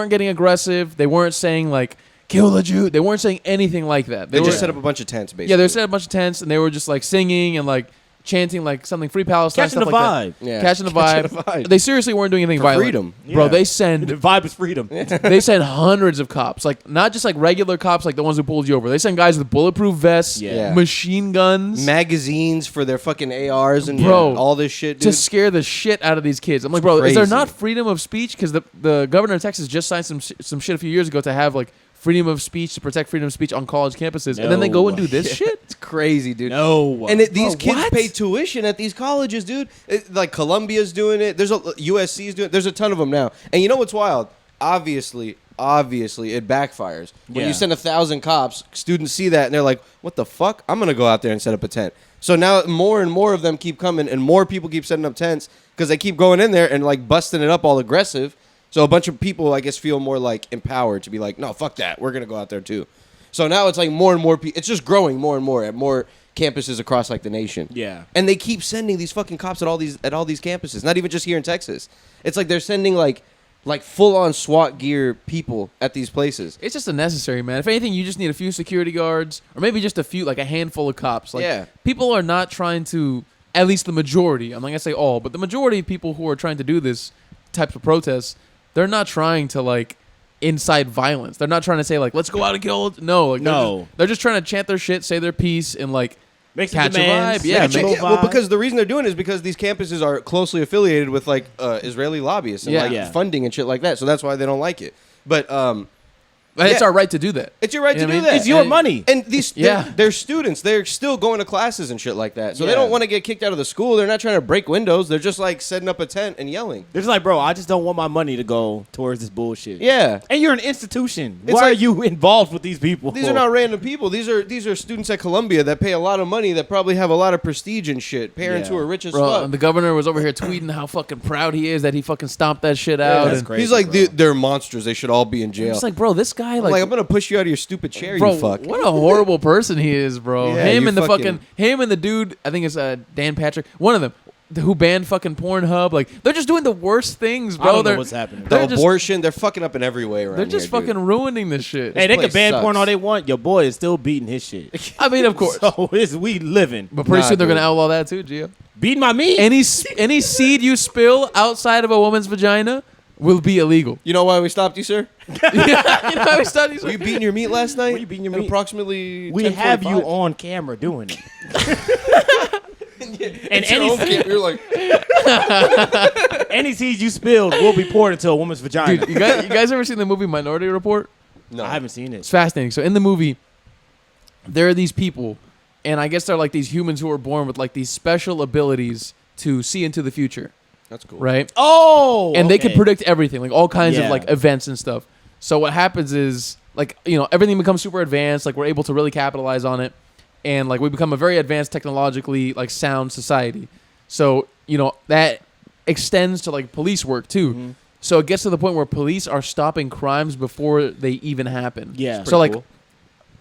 Speaker 1: getting aggressive. They weren't saying like kill the Jew. They weren't saying anything like that.
Speaker 2: They
Speaker 1: were,
Speaker 2: just set up a bunch of tents, basically.
Speaker 1: yeah, they set up a bunch of tents and they were just like singing and like chanting like something free Palestine
Speaker 3: Catching the
Speaker 1: stuff like
Speaker 3: vibe.
Speaker 1: that.
Speaker 2: Yeah.
Speaker 1: Catching the
Speaker 2: Catching
Speaker 1: vibe.
Speaker 2: the vibe.
Speaker 1: They seriously weren't doing anything
Speaker 2: For
Speaker 1: violent.
Speaker 2: freedom.
Speaker 1: Bro,
Speaker 3: Yeah.
Speaker 1: they
Speaker 3: The
Speaker 1: send
Speaker 3: vibe is freedom.
Speaker 1: they send hundreds of cops, like not just like regular cops like the ones who pulled you over. They send guys with bulletproof vests,
Speaker 3: Yeah.
Speaker 1: machine guns
Speaker 2: Magazines for their fucking ARs and
Speaker 1: Bro,
Speaker 2: all this shit,
Speaker 1: to
Speaker 2: dude.
Speaker 1: scare the shit out of these kids. I'm like, bro, is there
Speaker 2: crazy.
Speaker 1: not freedom of speech? Because the governor of Texas just signed some shit a few years ago to have like freedom of speech to protect freedom of speech on college campuses, and then they go and do this shit.
Speaker 2: It's crazy, dude.
Speaker 3: No.
Speaker 2: And these
Speaker 1: Bro,
Speaker 2: kids
Speaker 1: what?
Speaker 2: pay tuition at these colleges, dude. Like Columbia's doing it. There's USC's doing it. There's a ton of them now. And you know what's wild? Obviously, it backfires. When
Speaker 3: Yeah.
Speaker 2: you send 1,000 cops, students see that and they're like, what the fuck? I'm going to go out there and set up a tent. So now more and more of them keep coming and more people keep setting up tents because they keep going in there and like busting it up all aggressive. So a bunch of people, I guess, feel more like empowered to be like, no, fuck that. We're going to go out there too. So now it's like more and more people. It's just growing more and more at more campuses across like the nation.
Speaker 3: Yeah.
Speaker 2: And they keep sending these fucking cops at all these campuses. Not even just here in Texas. It's like they're sending like full on SWAT gear people at these places.
Speaker 1: It's just unnecessary, man. If anything, you just need a few security guards, or maybe just a handful of cops. Like,
Speaker 2: Yeah.
Speaker 1: people are not trying to. At least the majority. I'm not gonna say all, but the majority of people who are trying to do this types of protests, they're not trying to like incite violence. They're not trying to say like, let's go out and kill. No, like,
Speaker 3: No.
Speaker 1: they're just trying to chant their shit, say their piece, and like
Speaker 3: Make some
Speaker 1: catch a
Speaker 3: demands,
Speaker 1: vibe. Yeah,
Speaker 3: make a
Speaker 1: make-
Speaker 3: little
Speaker 2: Well,
Speaker 3: vibe.
Speaker 2: because the reason they're doing it is because these campuses are closely affiliated with like Israeli lobbyists and
Speaker 1: Yeah.
Speaker 2: like
Speaker 3: Yeah.
Speaker 2: funding and shit like that. So that's why they don't like it. But
Speaker 1: But it's our right to do that.
Speaker 2: It's your right
Speaker 1: You
Speaker 2: to
Speaker 1: know
Speaker 2: do
Speaker 1: what I mean?
Speaker 2: that.
Speaker 3: It's your money.
Speaker 2: And these,
Speaker 1: Yeah.
Speaker 2: they're students. They're still going to classes and shit like that. So they
Speaker 3: Yeah.
Speaker 2: don't want to get kicked out of the school. They're not trying to break windows. They're just like setting up a tent and yelling.
Speaker 3: They're just like, bro, I just don't want my money to go towards this bullshit.
Speaker 2: Yeah.
Speaker 3: And you're an institution.
Speaker 2: It's
Speaker 3: Why are
Speaker 2: like-
Speaker 3: you involved with these people?
Speaker 2: These are not random people. These are students at Columbia that pay a lot of money, that probably have a lot of prestige and shit. Parents
Speaker 3: Yeah.
Speaker 2: who are rich as
Speaker 1: Bro,
Speaker 2: fuck.
Speaker 1: and the governor was over here tweeting how fucking proud he is that he fucking stomped that shit out.
Speaker 3: that's
Speaker 1: and
Speaker 3: crazy.
Speaker 2: He's like,
Speaker 3: bro.
Speaker 2: they're monsters. They should all be in jail.
Speaker 1: I'm just like, bro, this guy,
Speaker 2: I'm
Speaker 1: like,
Speaker 2: I'm gonna push you out of your stupid chair,
Speaker 1: bro,
Speaker 2: you fuck.
Speaker 1: what a horrible person he is, bro.
Speaker 2: Yeah,
Speaker 1: him
Speaker 2: you
Speaker 1: and the
Speaker 2: fucking-
Speaker 1: him and the dude, I think it's Dan Patrick, one of them, who banned fucking Pornhub. Like, they're just doing the worst things,
Speaker 3: I
Speaker 1: bro.
Speaker 3: don't know
Speaker 1: They're
Speaker 3: what's happening.
Speaker 2: The
Speaker 1: they're just-
Speaker 2: abortion, they're fucking up in every way around
Speaker 1: they're just
Speaker 2: here, dude.
Speaker 1: fucking ruining this shit.
Speaker 3: Hey, they
Speaker 2: place
Speaker 3: can ban
Speaker 2: sucks.
Speaker 3: porn all they want. Your boy is still beating his shit.
Speaker 1: I mean, of course.
Speaker 3: So we living.
Speaker 1: But pretty
Speaker 2: Nah,
Speaker 1: soon they're
Speaker 2: dude.
Speaker 1: gonna outlaw that too, Gio.
Speaker 3: Beating my meat?
Speaker 1: Any seed you spill outside of a woman's vagina will be illegal.
Speaker 2: You know why we stopped you, sir?
Speaker 1: Yeah, you know how we studied.
Speaker 2: Were you beating your meat last night?
Speaker 3: Were you beating your
Speaker 2: At
Speaker 3: meat?
Speaker 2: approximately
Speaker 3: We have you
Speaker 2: 10:45?
Speaker 3: on camera doing it. And
Speaker 2: You're like,
Speaker 3: any seeds you spilled will be poured into a woman's vagina.
Speaker 1: Dude, you guys ever seen the movie Minority Report?
Speaker 2: no.
Speaker 3: I haven't seen
Speaker 1: It's
Speaker 3: it.
Speaker 1: fascinating. So in the movie, there are these people, and I guess they're like these humans who are born with like these special abilities to see into the future,
Speaker 2: That's cool.
Speaker 1: right?
Speaker 3: Oh,
Speaker 1: And they can
Speaker 3: okay.
Speaker 1: predict everything, like all kinds of
Speaker 3: Yeah.
Speaker 1: like events and stuff. So what happens is, like, you know, everything becomes super advanced. Like, we're able to really capitalize on it, and like we become a very advanced, technologically like sound society. So you know that extends to like police work too.
Speaker 3: Mhm.
Speaker 1: So it gets to the point where police are stopping crimes before they even happen.
Speaker 3: Yeah.
Speaker 1: So like
Speaker 2: cool.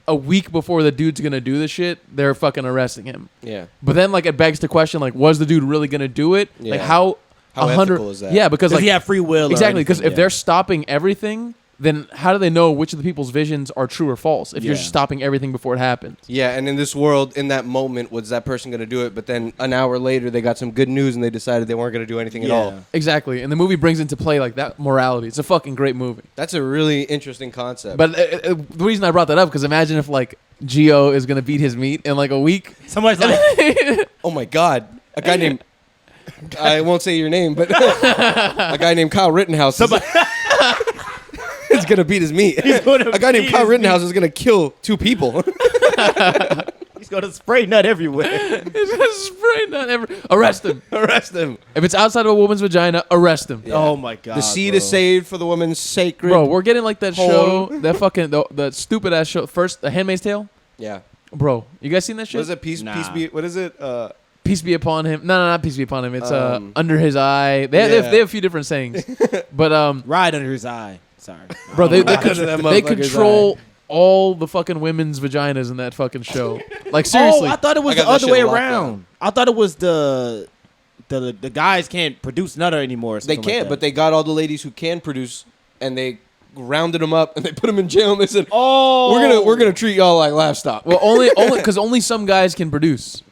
Speaker 1: a week before the dude's gonna do the shit, they're fucking arresting him.
Speaker 2: Yeah.
Speaker 1: But then like it begs the question, like, was the dude really gonna do it? Like
Speaker 2: Yeah.
Speaker 1: how
Speaker 2: How
Speaker 1: 100
Speaker 2: ethical is that?
Speaker 1: Yeah, because
Speaker 3: Does
Speaker 1: like
Speaker 3: he have free will? or
Speaker 1: exactly, because
Speaker 3: anything?
Speaker 1: if they're stopping everything, then how do they know which of the people's visions are true or false? If you're
Speaker 3: Yeah.
Speaker 1: stopping everything before it happens.
Speaker 2: Yeah, and in this world, in that moment, was that person going to do it? But then an hour later, they got some good news and they decided they weren't going to do anything at all.
Speaker 1: Exactly, and the movie brings into play like that morality. It's a fucking great movie.
Speaker 2: That's a really interesting concept.
Speaker 1: But the reason I brought that up because imagine if like Gio is gonna beat his meat in like a week.
Speaker 3: Somebody's like,
Speaker 2: oh my God, a guy named I won't say your name, but a guy named Kyle Rittenhouse is gonna beat his meat.
Speaker 3: gonna
Speaker 2: A guy named
Speaker 3: beat
Speaker 2: Kyle
Speaker 3: his
Speaker 2: Rittenhouse is gonna kill 2 people.
Speaker 3: he's got a spray nut everywhere.
Speaker 1: It's gonna spray not ever. Arrest him.
Speaker 2: Arrest him.
Speaker 1: If it's outside of a woman's vagina, arrest him.
Speaker 3: Oh my god.
Speaker 2: The seed
Speaker 3: bro.
Speaker 2: is saved for the woman's sacred.
Speaker 1: Bro, we're getting like that show,
Speaker 2: Hold.
Speaker 1: that fucking the stupid ass show. First, The Handmaid's Tale.
Speaker 2: Yeah.
Speaker 1: Bro, you guys seen that
Speaker 2: What
Speaker 1: shit?
Speaker 2: is it? Peace
Speaker 3: Nah.
Speaker 2: be. What is it?
Speaker 1: Peace be upon him. No, not peace be upon him. It's
Speaker 2: Um,
Speaker 1: under his eye. They
Speaker 2: yeah.
Speaker 1: have a few different sayings, but
Speaker 3: Right under his eye. Sorry.
Speaker 1: bro, they
Speaker 2: Under that
Speaker 1: they
Speaker 2: motherfucker's
Speaker 1: control all the fucking women's vaginas in that fucking show. Like seriously,
Speaker 3: Oh, I thought it was
Speaker 2: I got
Speaker 3: the
Speaker 2: that
Speaker 3: other
Speaker 2: shit
Speaker 3: way
Speaker 2: locked
Speaker 3: around.
Speaker 2: down.
Speaker 3: I thought it was the guys can't produce nutter anymore. Or
Speaker 2: They
Speaker 3: something
Speaker 2: can't,
Speaker 3: like
Speaker 2: but
Speaker 3: that.
Speaker 2: they got all the ladies who can produce, and they rounded them up and they put them in jail. And they said,
Speaker 3: Oh,
Speaker 2: we're gonna treat y'all like livestock."
Speaker 1: well, only because only some guys can produce.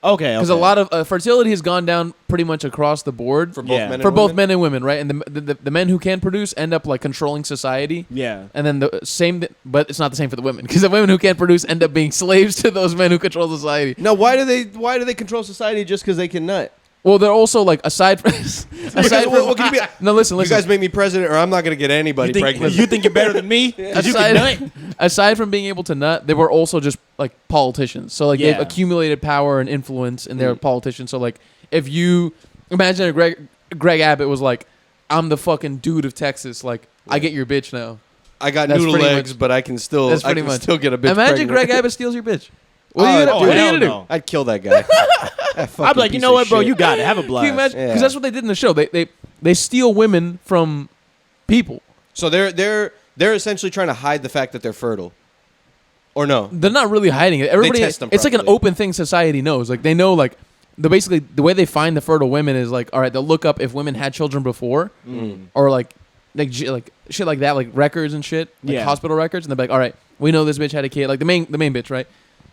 Speaker 3: okay.
Speaker 1: Because a lot of fertility has gone down pretty much across the board
Speaker 2: for both
Speaker 3: Yeah.
Speaker 2: men and
Speaker 1: for both
Speaker 2: women?
Speaker 1: men and women, right? And the men who can produce end up like controlling society.
Speaker 3: Yeah.
Speaker 1: And then the same, but it's not the same for the women because the women who can't produce end up being slaves to those men who control society.
Speaker 2: No, why do they control society just because they can nut?
Speaker 1: Well, they're also like aside from
Speaker 2: What can you be?
Speaker 1: no, listen.
Speaker 2: You guys make me president, or I'm not gonna get anybody pregnant.
Speaker 3: You think you're better than me? 'Cause you can nut?
Speaker 1: aside from being able to nut, they were also just like politicians. So like
Speaker 3: Yeah.
Speaker 1: they've accumulated power and influence, and they're politicians. So like if you imagine Greg Abbott was like, "I'm the fucking dude of Texas. Like I get your bitch now."
Speaker 2: I got
Speaker 1: That's
Speaker 2: noodle
Speaker 1: pretty
Speaker 2: legs,
Speaker 1: much-
Speaker 2: but I can still
Speaker 1: that's
Speaker 2: I
Speaker 1: pretty
Speaker 2: can
Speaker 1: much-
Speaker 2: still get a bitch
Speaker 1: Imagine
Speaker 2: pregnant.
Speaker 1: Greg Abbott steals your bitch. What are you
Speaker 2: Oh,
Speaker 1: gonna,
Speaker 2: dude,
Speaker 1: what are you
Speaker 3: hell
Speaker 1: gonna do?
Speaker 3: no.
Speaker 2: I'd kill that guy.
Speaker 3: I'd be like, you know what, bro? You got it. Have a
Speaker 1: Can you
Speaker 3: blast.
Speaker 1: imagine? Because
Speaker 2: Yeah.
Speaker 1: that's what they did in the show. They steal women from people.
Speaker 2: So they're essentially trying to hide the fact that they're fertile, or no?
Speaker 1: They're not really hiding it. Everybody,
Speaker 2: test them
Speaker 1: it's like an
Speaker 2: properly.
Speaker 1: open thing society knows. Like they know, like basically the way they find the fertile women is like, all right, they'll look up if women had children before, or like shit like that, like records and shit, like
Speaker 3: Yeah.
Speaker 1: hospital records, and they're like, all right, we know this bitch had a kid. Like the main bitch, right?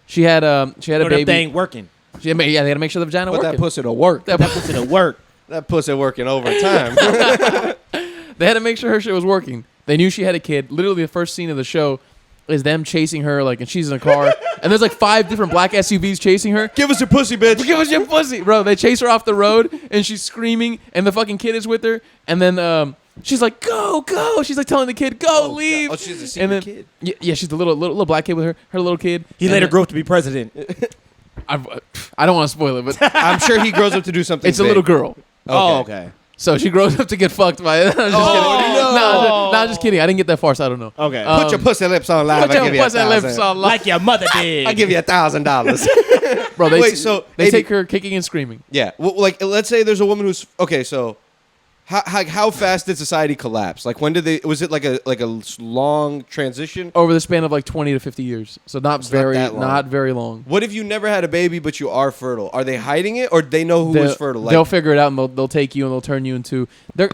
Speaker 1: She had a
Speaker 3: You know, that
Speaker 1: baby.
Speaker 3: thing working.
Speaker 1: They gotta make sure the vagina
Speaker 2: But
Speaker 1: working.
Speaker 2: that pussy to work.
Speaker 1: That
Speaker 3: That puts it at work.
Speaker 2: That pussy working overtime.
Speaker 1: They had to make sure her shit was working. They knew she had a kid. Literally, the first scene of the show is them chasing her, like, and she's in a car, and there's like 5 different black SUVs chasing her.
Speaker 2: Give us your pussy, bitch.
Speaker 1: Give us your pussy, bro. They chase her off the road, and she's screaming, and the fucking kid is with her. And then She's like, go. She's like telling the kid, go, leave.
Speaker 2: God. Oh, she's a secret kid.
Speaker 1: Yeah, she's the little black kid with her little kid.
Speaker 3: He later grew up to be president.
Speaker 1: I don't want to spoil it, but
Speaker 2: I'm sure he grows up to do something.
Speaker 1: it's a little girl.
Speaker 3: Oh, okay.
Speaker 1: So she grows up to get fucked by it. I'm just kidding.
Speaker 2: no.
Speaker 1: No, just kidding. I didn't get that far, so I don't know.
Speaker 3: Okay.
Speaker 2: Put your pussy lips on live.
Speaker 1: Put
Speaker 2: I
Speaker 1: your
Speaker 2: give you
Speaker 1: pussy lips on live.
Speaker 3: Like your mother did.
Speaker 2: I give you $1,000.
Speaker 1: Bro, they
Speaker 2: Maybe-
Speaker 1: take her kicking and screaming.
Speaker 2: Yeah. Well, like, let's say there's a woman who's okay. So, how fast did society collapse? Like, when did they? Was it like a long transition?
Speaker 1: Over the span of like 20 to 50 years. So not very long.
Speaker 2: What if you never had a baby but you are fertile? Are they hiding it, or they know who is fertile?
Speaker 1: They'll figure it out and they'll take you and they'll turn you into. The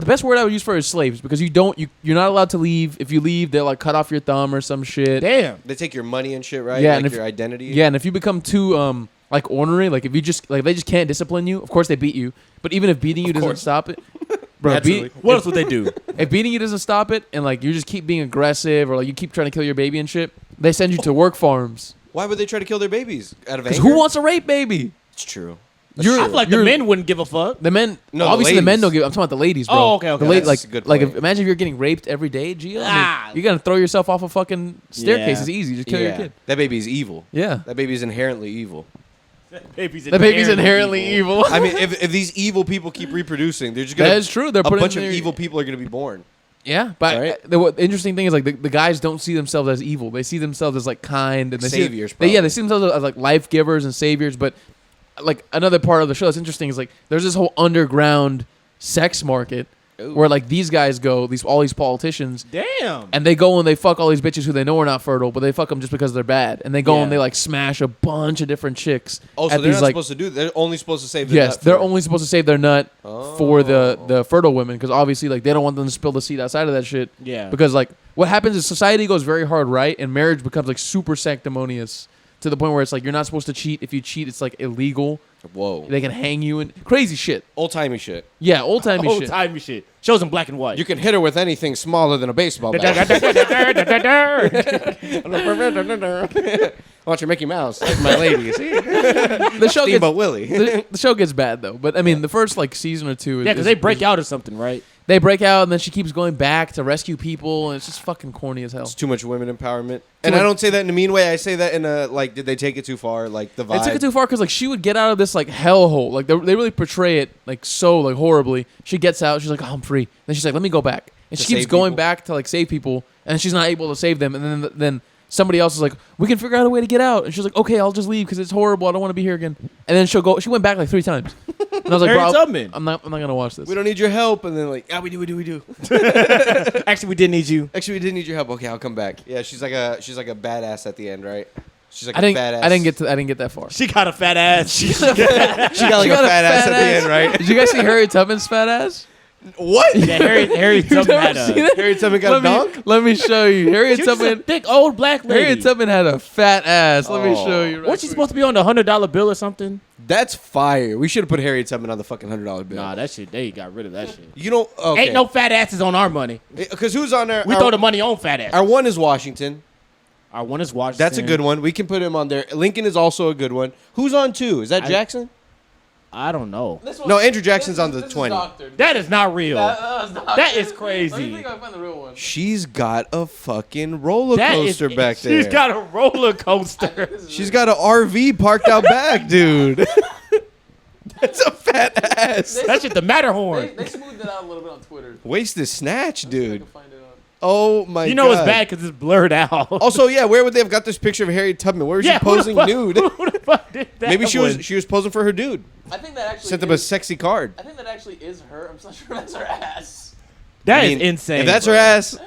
Speaker 1: best word I would use for it is slaves, because you're not allowed to leave. If you leave, they'll like cut off your thumb or some shit.
Speaker 3: Damn.
Speaker 2: They take your money and shit, right?
Speaker 1: Yeah,
Speaker 2: like
Speaker 1: and
Speaker 2: your identity.
Speaker 1: Yeah, and if you become too like ornery, like if you just like they just can't discipline you. Of course they beat you, but even if beating you doesn't stop it, bro,
Speaker 3: What else would they do?
Speaker 1: if beating you doesn't stop it, and like you just keep being aggressive or like you keep trying to kill your baby and shit, they send you to work farms.
Speaker 2: Why would they try to kill their babies out of anger?
Speaker 1: Because who wants a rape baby?
Speaker 2: It's true.
Speaker 3: I feel like the men wouldn't give a fuck.
Speaker 1: The men,
Speaker 2: No,
Speaker 1: obviously the men
Speaker 2: ladies.
Speaker 1: don't give. I'm talking about the ladies, bro.
Speaker 3: Oh, okay.
Speaker 1: The ladies,
Speaker 2: That's a good
Speaker 1: like
Speaker 2: point.
Speaker 1: imagine if you're getting raped every day, Gio. You're gonna throw yourself off a fucking staircase.
Speaker 3: Yeah.
Speaker 1: It's easy. Just kill your kid.
Speaker 2: That baby is evil.
Speaker 1: Yeah.
Speaker 2: That baby is inherently evil.
Speaker 3: That baby's
Speaker 1: inherently evil.
Speaker 2: I mean, if these evil people keep reproducing, they're just gonna.
Speaker 1: That is true. They're
Speaker 2: a
Speaker 1: putting
Speaker 2: bunch of
Speaker 1: their-
Speaker 2: evil people are gonna be born.
Speaker 1: Yeah, but
Speaker 2: Right?
Speaker 1: the interesting thing is like the guys don't see themselves as evil. They see themselves as like kind and they
Speaker 2: Saviors,
Speaker 1: See,
Speaker 2: probably.
Speaker 1: they see themselves as like life givers and saviors. But like another part of the show that's interesting is like there's this whole underground sex market where like these guys go, all these politicians,
Speaker 3: Damn.
Speaker 1: and they go and they fuck all these bitches who they know are not fertile, but they fuck them just because they're bad, and they go
Speaker 3: Yeah.
Speaker 1: and they like smash a bunch of different chicks.
Speaker 2: Oh, so
Speaker 1: at
Speaker 2: they're
Speaker 1: these,
Speaker 2: not
Speaker 1: like,
Speaker 2: supposed to do. They're only supposed to save. Their
Speaker 1: yes,
Speaker 2: nut
Speaker 1: they're
Speaker 2: for-
Speaker 1: only supposed to save their nut for the fertile women, because obviously like they don't want them to spill the seed outside of that shit.
Speaker 3: Yeah.
Speaker 1: Because like what happens is society goes very hard right, and marriage becomes like super sanctimonious to the point where it's like you're not supposed to cheat. If you cheat, it's like illegal.
Speaker 2: Whoa.
Speaker 1: They can hang you and crazy shit.
Speaker 2: Old timey shit.
Speaker 1: Yeah, old timey
Speaker 3: Old
Speaker 1: shit.
Speaker 3: timey shit. Shows in black and white.
Speaker 2: You can hit her with anything smaller than a baseball bat. I want your Mickey Mouse. That's my lady. You see?
Speaker 1: The show
Speaker 2: Steamboat
Speaker 1: gets
Speaker 2: Willie.
Speaker 1: the show gets bad though, but I mean the first like season or two.
Speaker 3: Yeah, because they break out or something, right?
Speaker 1: They break out and then she keeps going back to rescue people, and it's just fucking corny as hell.
Speaker 2: It's too much women empowerment. And
Speaker 1: much-
Speaker 2: I don't say that in a mean way. I say that in a, like, did they take it too far? Like, the vibe.
Speaker 1: They took it too far because like she would get out of this like hellhole. Like they really portray it like so like horribly. She gets out. She's like, oh, I'm free. Then she's like, let me go back. And
Speaker 2: To
Speaker 1: she keeps
Speaker 2: save
Speaker 1: going
Speaker 2: people?
Speaker 1: baand like save people, and she's not able to save them. And then somebody else is like, we can figure out a way to get out. And she's like, okay, I'll just leave because it's horrible. I don't want to be here again. And then she'll go. She went back like 3 times. And I was like,
Speaker 3: Harriet
Speaker 1: bro,
Speaker 3: Tubman.
Speaker 1: I'm not gonna watch this.
Speaker 2: We don't need your help. And then, like, we do.
Speaker 3: Actually, we did need you.
Speaker 2: Actually, we did need your help. Okay, I'll come back. Yeah, she's like a badass at the end, right? She's like
Speaker 1: I didn't.
Speaker 2: a badass.
Speaker 1: I didn't get that far.
Speaker 3: She got a fat ass.
Speaker 2: She got like a fat ass at the end, right?
Speaker 1: Did you guys see Harriet Tubman's fat ass?
Speaker 2: What?
Speaker 3: Yeah, Harriet Tubman had
Speaker 1: seen
Speaker 3: a.
Speaker 1: it?
Speaker 2: Harriet Tubman got a donk?
Speaker 1: Let me show you. Harriet
Speaker 3: She was just a
Speaker 1: Tubman.
Speaker 3: thick old black lady.
Speaker 1: Harriet Tubman had a fat ass. Let me
Speaker 2: Oh.
Speaker 1: show you. Right
Speaker 3: Wasn't she
Speaker 1: quick.
Speaker 3: supposed to be on the $100 bill or something?
Speaker 2: That's fire. We should have put Harriet Tubman on the fucking $100 bill.
Speaker 3: Nah, that shit. They got rid of that shit.
Speaker 2: You don't. Okay.
Speaker 3: Ain't no fat asses on our money.
Speaker 2: Because who's on there?
Speaker 3: We throw the money on fat asses.
Speaker 2: Our one is Washington.
Speaker 3: Our one is Washington.
Speaker 2: That's a good one. We can put him on there. Lincoln is also a good one. Who's on 2? Is that
Speaker 3: I-
Speaker 2: Jackson?
Speaker 3: I don't know.
Speaker 2: No, Andrew Jackson's on the 20.
Speaker 3: That is not real. That is crazy.
Speaker 1: I find the real one.
Speaker 2: She's got a fucking roller
Speaker 3: That is-
Speaker 2: coaster back there.
Speaker 3: She's got a roller coaster.
Speaker 2: She's got an RV parked out back, dude. That's a fat ass.
Speaker 3: That shit the Matterhorn.
Speaker 1: They smoothed it out a little bit on Twitter.
Speaker 2: Waist is snatch, dude.
Speaker 1: Find it out.
Speaker 2: Oh my god.
Speaker 3: You know it's bad because it's blurred out.
Speaker 2: Also, yeah, where would they have got this picture of Harriet Tubman? Where was
Speaker 3: yeah,
Speaker 2: she posing
Speaker 3: who the fuck,
Speaker 2: nude?
Speaker 3: Who the fuck did that?
Speaker 2: Maybe she
Speaker 3: one?
Speaker 2: was posing for her dude.
Speaker 1: I think that actually
Speaker 2: Sent him a sexy card.
Speaker 1: I think that actually is her. I'm not sure that's her ass.
Speaker 3: That
Speaker 2: I
Speaker 3: is
Speaker 2: mean,
Speaker 3: insane.
Speaker 2: If that's
Speaker 3: bro.
Speaker 2: her ass,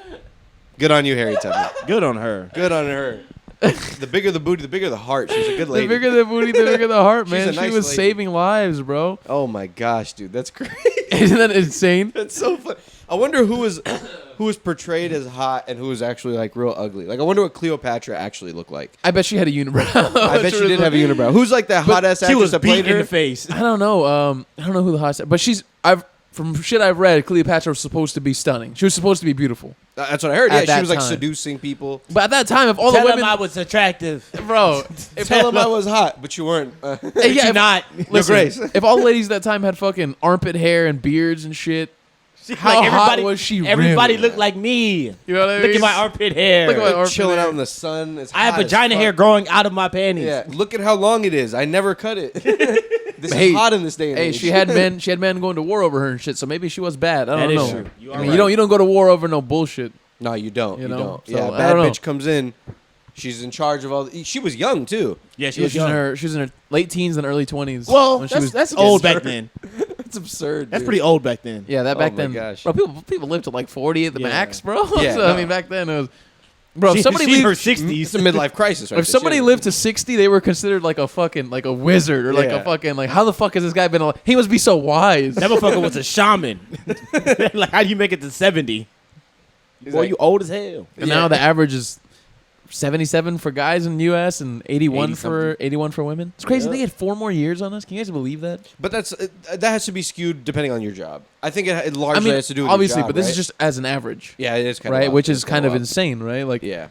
Speaker 2: good on you, Harriet Tubman.
Speaker 3: Good on her.
Speaker 2: Good on her. The bigger the booty, the bigger the heart. She's a good lady.
Speaker 1: The bigger the booty, the bigger the heart,
Speaker 2: She's
Speaker 1: man.
Speaker 2: a
Speaker 1: She
Speaker 2: nice
Speaker 1: was
Speaker 2: lady.
Speaker 1: saving lives, bro.
Speaker 2: Oh my gosh, dude, that's crazy.
Speaker 1: Isn't that insane?
Speaker 2: That's so fun. I wonder who was portrayed as hot and who was actually like real ugly. Like I wonder what Cleopatra actually looked like.
Speaker 1: I bet she had a unibrow.
Speaker 2: I bet she did have a unibrow. Who's like that hot ass
Speaker 3: She
Speaker 2: actress
Speaker 3: was
Speaker 2: that
Speaker 3: beat
Speaker 2: played
Speaker 3: in
Speaker 2: her?
Speaker 3: the face.
Speaker 1: I don't know. I don't know who the hottest, but from shit I've read, Cleopatra was supposed to be stunning. She was supposed to be beautiful.
Speaker 2: That's what I heard.
Speaker 1: At
Speaker 2: Yeah, she
Speaker 1: that
Speaker 2: was like
Speaker 1: time.
Speaker 2: seducing people.
Speaker 1: But at that time, if all
Speaker 3: Tell
Speaker 1: the
Speaker 3: him
Speaker 1: women,
Speaker 3: I was attractive.
Speaker 1: bro, if
Speaker 2: Tell them I was hot, but you weren't.
Speaker 1: Hey, yeah,
Speaker 3: you not.
Speaker 1: listen,
Speaker 2: Grace.
Speaker 1: if all the ladies at that time had fucking armpit hair and beards and shit, How hot was she
Speaker 3: Everybody
Speaker 1: really?
Speaker 3: looked like me.
Speaker 1: You know what I mean?
Speaker 3: Look at my armpit hair.
Speaker 1: Look at my armpit
Speaker 2: chilling
Speaker 1: hair.
Speaker 2: out in the sun. It's
Speaker 3: I have
Speaker 2: hot as
Speaker 3: vagina
Speaker 2: fuck.
Speaker 3: hair growing out of my panties.
Speaker 2: Yeah, look at how long it is. I never cut it. This
Speaker 1: Hey,
Speaker 2: is hot in this day and
Speaker 1: Hey,
Speaker 2: age.
Speaker 1: she had men going to war over her and shit. So maybe she was bad. I
Speaker 3: That
Speaker 1: don't
Speaker 3: is
Speaker 1: know.
Speaker 3: true. You
Speaker 1: I
Speaker 3: are
Speaker 1: mean,
Speaker 3: right.
Speaker 1: you don't go to war over no bullshit.
Speaker 2: No, you don't. You
Speaker 1: know?
Speaker 2: don't.
Speaker 1: So,
Speaker 2: Yeah,
Speaker 1: I
Speaker 2: bad
Speaker 1: don't know.
Speaker 2: bitch comes in. She's in charge of all. She was young too.
Speaker 3: Yeah, she
Speaker 1: Yeah,
Speaker 3: was
Speaker 1: she was
Speaker 3: young.
Speaker 1: in her late teens and early 20s.
Speaker 3: Well,
Speaker 1: when she was
Speaker 3: that's
Speaker 1: getting
Speaker 3: old back
Speaker 1: started.
Speaker 3: then.
Speaker 2: That's absurd.
Speaker 3: That's
Speaker 2: dude.
Speaker 3: pretty old back then.
Speaker 1: Yeah, that back
Speaker 2: Oh my
Speaker 1: then.
Speaker 2: gosh.
Speaker 1: Bro, people lived to like 40 at the
Speaker 3: Yeah.
Speaker 1: max, bro.
Speaker 2: Yeah,
Speaker 1: So,
Speaker 2: no.
Speaker 1: I mean, back then it was. Bro, if somebody
Speaker 3: she in her
Speaker 1: lived,
Speaker 3: 60s.
Speaker 2: It's a midlife crisis. Right
Speaker 1: if somebody
Speaker 2: there.
Speaker 1: lived to 60, they were considered like a fucking like a wizard or like
Speaker 2: Yeah.
Speaker 1: a fucking like how the fuck has this guy been alive? He must be so wise.
Speaker 3: That motherfucker was a shaman. Like, how do you make it to 70? Boy,
Speaker 2: like-
Speaker 3: you old as hell.
Speaker 1: And now the average is 77 for guys in the U.S. and 81
Speaker 3: 80
Speaker 1: for women. It's crazy.
Speaker 3: Yeah.
Speaker 1: They had 4 more years on us. Can you guys believe that?
Speaker 2: But that has to be skewed depending on your job. I think it largely
Speaker 1: I mean,
Speaker 2: has to do with
Speaker 1: obviously,
Speaker 2: your job,
Speaker 1: but this
Speaker 2: right?
Speaker 1: is just as an average,
Speaker 2: yeah, it is kind
Speaker 1: right?
Speaker 2: of
Speaker 1: Which is kind of insane, right? Like,
Speaker 2: yeah.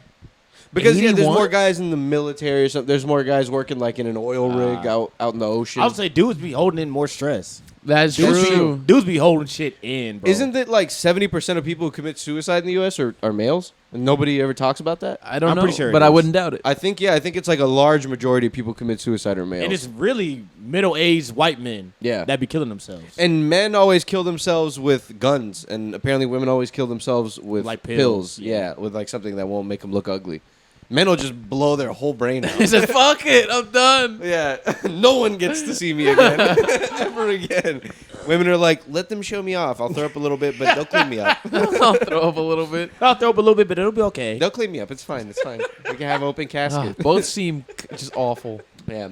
Speaker 2: Because there's
Speaker 1: 81?
Speaker 2: more guys in the military or something. There's more guys working like in an oil rig out in the ocean.
Speaker 3: I would say dudes be holding in more stress.
Speaker 1: that's
Speaker 3: Dudes
Speaker 1: true.
Speaker 3: Dudes be holding shit in, bro.
Speaker 2: Isn't it like 70% of people who commit suicide in the U.S. are males? And nobody ever talks about that?
Speaker 1: I don't
Speaker 3: I'm
Speaker 1: know,
Speaker 3: pretty sure it
Speaker 1: but I
Speaker 3: is.
Speaker 1: wouldn't doubt it.
Speaker 2: I think it's like a large majority of people who commit suicide are males.
Speaker 3: And it's really middle-aged white men
Speaker 2: Yeah.
Speaker 3: that be killing themselves.
Speaker 2: And men always kill themselves with guns, and apparently women always kill themselves with
Speaker 3: Like
Speaker 2: pills.
Speaker 3: pills,
Speaker 2: Yeah, with like something that won't make them look ugly. Men will just blow their whole brain out.
Speaker 1: He said, "Fuck it, I'm done."
Speaker 2: Yeah, no one gets to see me again, ever again. Women are like, let them show me off. I'll throw up a little bit, but they'll clean me up.
Speaker 1: I'll throw up a little bit.
Speaker 3: I'll throw up a little bit, but it'll be okay.
Speaker 2: They'll clean me up. It's fine. It's fine. We can have open casket.
Speaker 1: Both seem just awful.
Speaker 2: Yeah.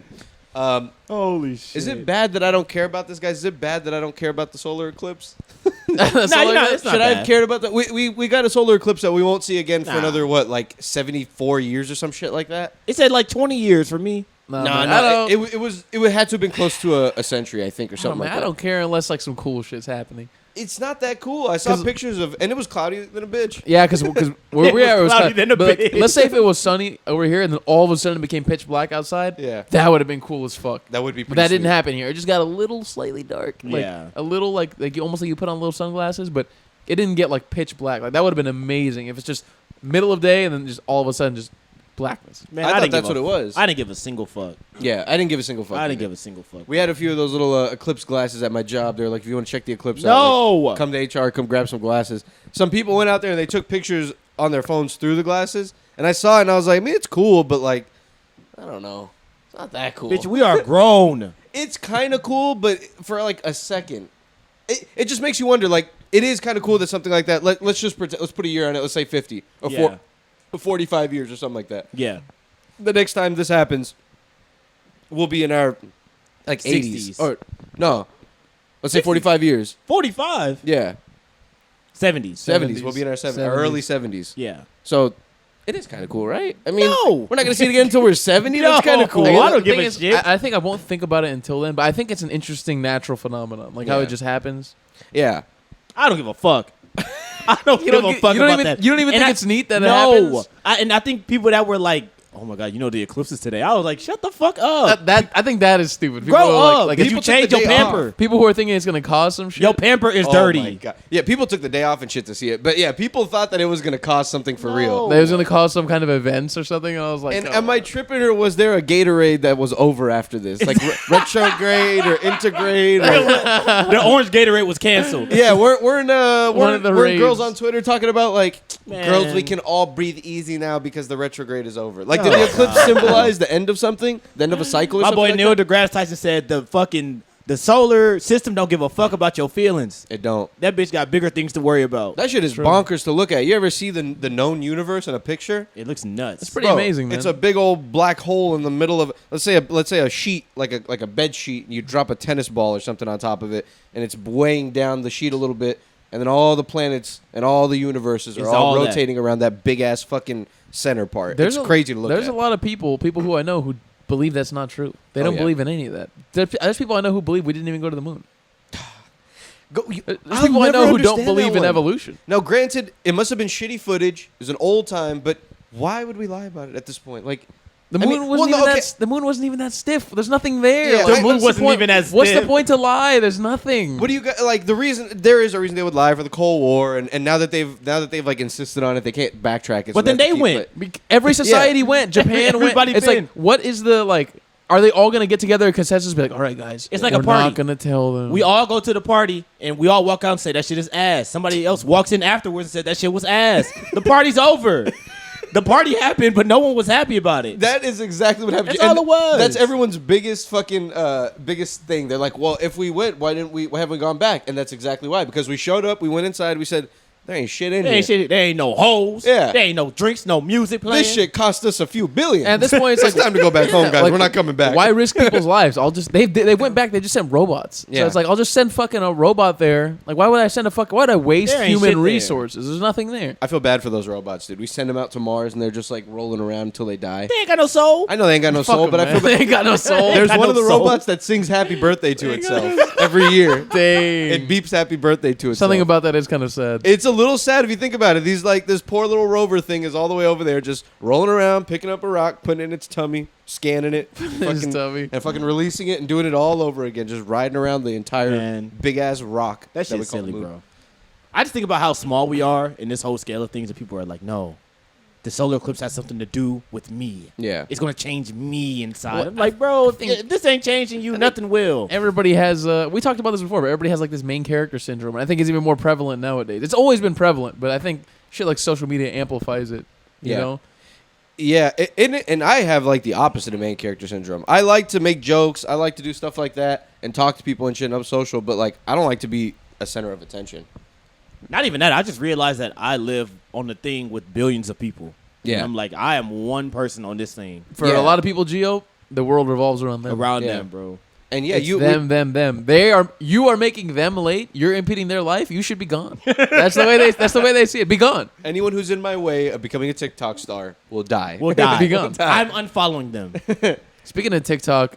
Speaker 3: Holy shit.
Speaker 2: Is it bad that I don't care about this, guys? Is it bad that I don't care about the solar eclipse?
Speaker 1: That's all I got.
Speaker 3: it's not
Speaker 2: Should I have
Speaker 3: bad.
Speaker 2: cared about that? We got a solar eclipse that we won't see again for
Speaker 3: Nah.
Speaker 2: another, what, like 74 years or some shit like that?
Speaker 3: It said like 20 years for me.
Speaker 1: No,
Speaker 2: No,
Speaker 1: man, I don't.
Speaker 2: it had to have been close to a century, I think, or
Speaker 1: I don't,
Speaker 2: something
Speaker 1: man,
Speaker 2: like
Speaker 1: I
Speaker 2: that.
Speaker 1: don't care unless like some cool shit's happening.
Speaker 2: It's not that cool. I saw
Speaker 1: 'Cause-
Speaker 2: pictures of, and it was cloudy than a bitch.
Speaker 1: Yeah, because where
Speaker 3: It
Speaker 1: we
Speaker 3: was
Speaker 1: are, it was
Speaker 3: cloudy
Speaker 1: kind
Speaker 3: than a
Speaker 1: but like,
Speaker 3: bitch.
Speaker 1: let's say if it was sunny over here and then all of a sudden it became pitch black outside.
Speaker 2: Yeah.
Speaker 1: That would have been cool as fuck.
Speaker 2: That would be
Speaker 1: But
Speaker 2: pretty
Speaker 1: that didn't
Speaker 2: sweet.
Speaker 1: happen here. It just got a little slightly dark. Like,
Speaker 3: Yeah.
Speaker 1: a little like you almost like you put on little sunglasses, but it didn't get like pitch black. Like that would have been amazing if it's just middle of day and then just all of a sudden just blackness.
Speaker 3: Man,
Speaker 2: I thought
Speaker 3: didn't
Speaker 2: that's
Speaker 3: give
Speaker 2: what
Speaker 3: a-
Speaker 2: it was.
Speaker 3: I didn't give a single fuck.
Speaker 2: Yeah, I didn't give a single fuck.
Speaker 3: I didn't
Speaker 2: either.
Speaker 3: give a single fuck.
Speaker 2: We had a few of those little eclipse glasses at my job. They're like, if you want to check the eclipse out,
Speaker 3: No!
Speaker 2: like, come to HR, come grab some glasses. Some people went out there and they took pictures on their phones through the glasses. And I saw it and I was like, man, it's cool, but like, I don't know. It's not that cool.
Speaker 3: Bitch, we are grown.
Speaker 2: It's kind of cool, but for like a second. It just makes you wonder, like, it is kind of cool that something like that, let's just pretend, let's put a year on it, let's say 50 or
Speaker 3: Yeah.
Speaker 2: 45 years or something like that.
Speaker 3: Yeah.
Speaker 2: The next time this happens, we'll be in our like 80s.
Speaker 3: 60s.
Speaker 2: Or no, let's say 45 years.
Speaker 3: 45?
Speaker 2: Yeah,
Speaker 3: 70s.
Speaker 2: 70s. We'll be in our
Speaker 1: 70s.
Speaker 2: early 70s.
Speaker 3: Yeah.
Speaker 2: So it is kind of cool, right? I mean,
Speaker 3: No.
Speaker 2: we're not gonna see it again until we're 70.
Speaker 3: No.
Speaker 2: That's kind of cool.
Speaker 3: Well, I
Speaker 1: The
Speaker 3: don't give
Speaker 1: thing
Speaker 3: a
Speaker 1: is,
Speaker 3: shit.
Speaker 1: I think I won't think about it until then, but I think it's an interesting natural phenomenon, like how
Speaker 2: Yeah.
Speaker 1: it just happens.
Speaker 2: Yeah.
Speaker 3: I don't give a fuck. I don't
Speaker 1: You
Speaker 3: give
Speaker 1: don't
Speaker 3: a
Speaker 1: gi-
Speaker 3: fuck
Speaker 1: you don't
Speaker 3: about
Speaker 1: even-
Speaker 3: that.
Speaker 1: you don't even
Speaker 3: And
Speaker 1: think it's neat that it
Speaker 3: no.
Speaker 1: happens?
Speaker 3: And I think people that were like, oh my God, you know the eclipse is today. I was like, shut the fuck up.
Speaker 1: I think that is stupid. People
Speaker 3: Grow
Speaker 1: are
Speaker 3: up.
Speaker 1: like
Speaker 3: Did
Speaker 1: if
Speaker 3: you
Speaker 2: people took
Speaker 3: change
Speaker 2: the
Speaker 3: your
Speaker 2: day
Speaker 3: pamper?
Speaker 1: people who are thinking it's gonna cause some shit.
Speaker 3: Your pamper is
Speaker 2: Oh
Speaker 3: dirty.
Speaker 2: my God. Yeah, people took the day off and shit to see it, but yeah, people thought that it was gonna cost something for real.
Speaker 1: That it was gonna cause some kind of events or something. And I was like,
Speaker 2: And
Speaker 1: oh.
Speaker 2: am I tripping, or was there a Gatorade that was over after this, like retrograde or integrade? Or,
Speaker 3: The orange Gatorade was canceled.
Speaker 2: yeah, we're in
Speaker 1: One of the
Speaker 2: we're in girls
Speaker 1: raves.
Speaker 2: on Twitter talking about like
Speaker 3: Man.
Speaker 2: girls, we can all breathe easy now because the retrograde is over. Like, did the eclipse symbolize the end of something, the end of a cycle? Or
Speaker 3: My
Speaker 2: something
Speaker 3: boy
Speaker 2: like
Speaker 3: Neil
Speaker 2: that?
Speaker 3: deGrasse Tyson said the solar system don't give a fuck about your feelings.
Speaker 2: It don't.
Speaker 3: That bitch got bigger things to worry about.
Speaker 2: That shit is bonkers to look at. You ever see the known universe in a picture?
Speaker 3: It looks nuts.
Speaker 1: It's pretty
Speaker 2: Bro,
Speaker 1: amazing, man.
Speaker 2: It's a big old black hole in the middle of, let's say a sheet, like a bed sheet, and you drop a tennis ball or something on top of it, and it's weighing down the sheet a little bit, and then all the planets and all the universes
Speaker 3: It's
Speaker 2: are all
Speaker 3: all that.
Speaker 2: rotating around that big ass fucking center part. It's crazy to look
Speaker 1: There's
Speaker 2: at.
Speaker 1: a lot of people who I know who believe that's not true. They
Speaker 2: Oh,
Speaker 1: don't
Speaker 2: yeah.
Speaker 1: believe in any of that. There's people I know who believe we didn't even go to the moon. There's
Speaker 2: I'll
Speaker 1: people I
Speaker 2: never
Speaker 1: know who don't
Speaker 2: understand
Speaker 1: believe
Speaker 2: that
Speaker 1: in
Speaker 2: one.
Speaker 1: evolution.
Speaker 2: Now, granted, it must have been shitty footage. It was an old time, but why would we lie about it at this point? Like,
Speaker 1: The moon wasn't even that stiff. There's nothing there.
Speaker 2: Yeah,
Speaker 1: Like,
Speaker 3: The moon
Speaker 1: what's
Speaker 3: wasn't
Speaker 1: point?
Speaker 3: even as
Speaker 1: What's the
Speaker 3: stiff.
Speaker 1: point to lie? There's nothing.
Speaker 2: What do you got? Like there is a reason they would lie for the Cold War, and now that they've like insisted on it, they can't backtrack it.
Speaker 3: But then they went.
Speaker 1: Every society went. Japan went.
Speaker 3: Everybody
Speaker 1: It's
Speaker 3: been.
Speaker 1: like, what is the like? Are they all gonna get together in consensus? And be like, all right, guys,
Speaker 3: It's like
Speaker 1: we're
Speaker 3: a party.
Speaker 1: not gonna tell them.
Speaker 3: We all go to the party and we all walk out and say that shit is ass. Somebody else walks in afterwards and said that shit was ass. The party's over. The party happened, but no one was happy about it.
Speaker 2: That is exactly what happened.
Speaker 3: That's all it was.
Speaker 2: That's everyone's biggest fucking biggest thing. They're like, well, if we went, why haven't we gone back? And that's exactly why. Because we showed up, we went inside, we said, there ain't shit in here.
Speaker 3: There ain't no hoes.
Speaker 2: Yeah.
Speaker 3: There ain't no drinks, no music playing.
Speaker 2: This shit cost us a few billion.
Speaker 1: And at this point, it's like
Speaker 2: time to go back home, guys.
Speaker 1: like,
Speaker 2: We're not coming back.
Speaker 1: Why risk people's lives? I'll just they went back. They just sent robots.
Speaker 2: Yeah.
Speaker 1: So it's like I'll just send fucking a robot there. Like why would I send a fucking? Why would I waste
Speaker 3: There ain't shit
Speaker 1: human
Speaker 3: there.
Speaker 1: resources? There's nothing there.
Speaker 2: I feel bad for those robots, dude. We send them out to Mars and they're just like rolling around until they die.
Speaker 3: They ain't got no soul.
Speaker 2: I know they ain't got no soul, but I feel
Speaker 1: they
Speaker 2: bad.
Speaker 1: ain't got no soul.
Speaker 2: There's
Speaker 3: got
Speaker 2: one
Speaker 3: no
Speaker 2: of the
Speaker 3: soul.
Speaker 2: robots that sings happy birthday to itself every year.
Speaker 1: Dang.
Speaker 2: It beeps happy birthday to itself.
Speaker 1: Something about that is kind of sad.
Speaker 2: It's a little sad if you think about it. This poor little rover thing is all the way over there, just rolling around, picking up a rock, putting it in its tummy, scanning it,
Speaker 1: His tummy.
Speaker 2: and fucking releasing it and doing it all over again, just riding around the entire
Speaker 3: Man.
Speaker 2: big ass rock.
Speaker 3: That
Speaker 2: we
Speaker 3: shit's
Speaker 2: call the
Speaker 3: silly,
Speaker 2: moon.
Speaker 3: bro. I just think about how small we are in this whole scale of things, and people are like, no, the solar eclipse has something to do with me.
Speaker 2: Yeah.
Speaker 3: It's going to change me inside.
Speaker 1: Well,
Speaker 3: I'm like, bro,
Speaker 1: think-
Speaker 3: if this ain't changing you, nothing will.
Speaker 1: Everybody has. We talked about this before, but everybody has like this main character syndrome, and I think it's even more prevalent nowadays. It's always been prevalent, but I think shit like social media amplifies it. You
Speaker 2: Yeah.
Speaker 1: know.
Speaker 2: Yeah, and I have like the opposite of main character syndrome. I like to make jokes. I like to do stuff like that and talk to people and shit. And I'm social, but like I don't like to be a center of attention.
Speaker 3: Not even that. I just realized that I live on the thing with billions of people.
Speaker 2: Yeah.
Speaker 3: And I'm like, I am one person on this thing.
Speaker 1: For
Speaker 2: Yeah.
Speaker 1: a lot of people, Gio, the world revolves around them.
Speaker 3: Around
Speaker 2: Yeah.
Speaker 3: them, bro.
Speaker 2: And yeah,
Speaker 1: It's
Speaker 2: you
Speaker 1: them. You are making them late. You're impeding their life. You should be gone. That's the way they see it. Be gone.
Speaker 2: anyone who's in my way of becoming a TikTok star will die.
Speaker 3: We'll die.
Speaker 1: Be gone.
Speaker 3: I'm unfollowing them.
Speaker 1: Speaking of TikTok,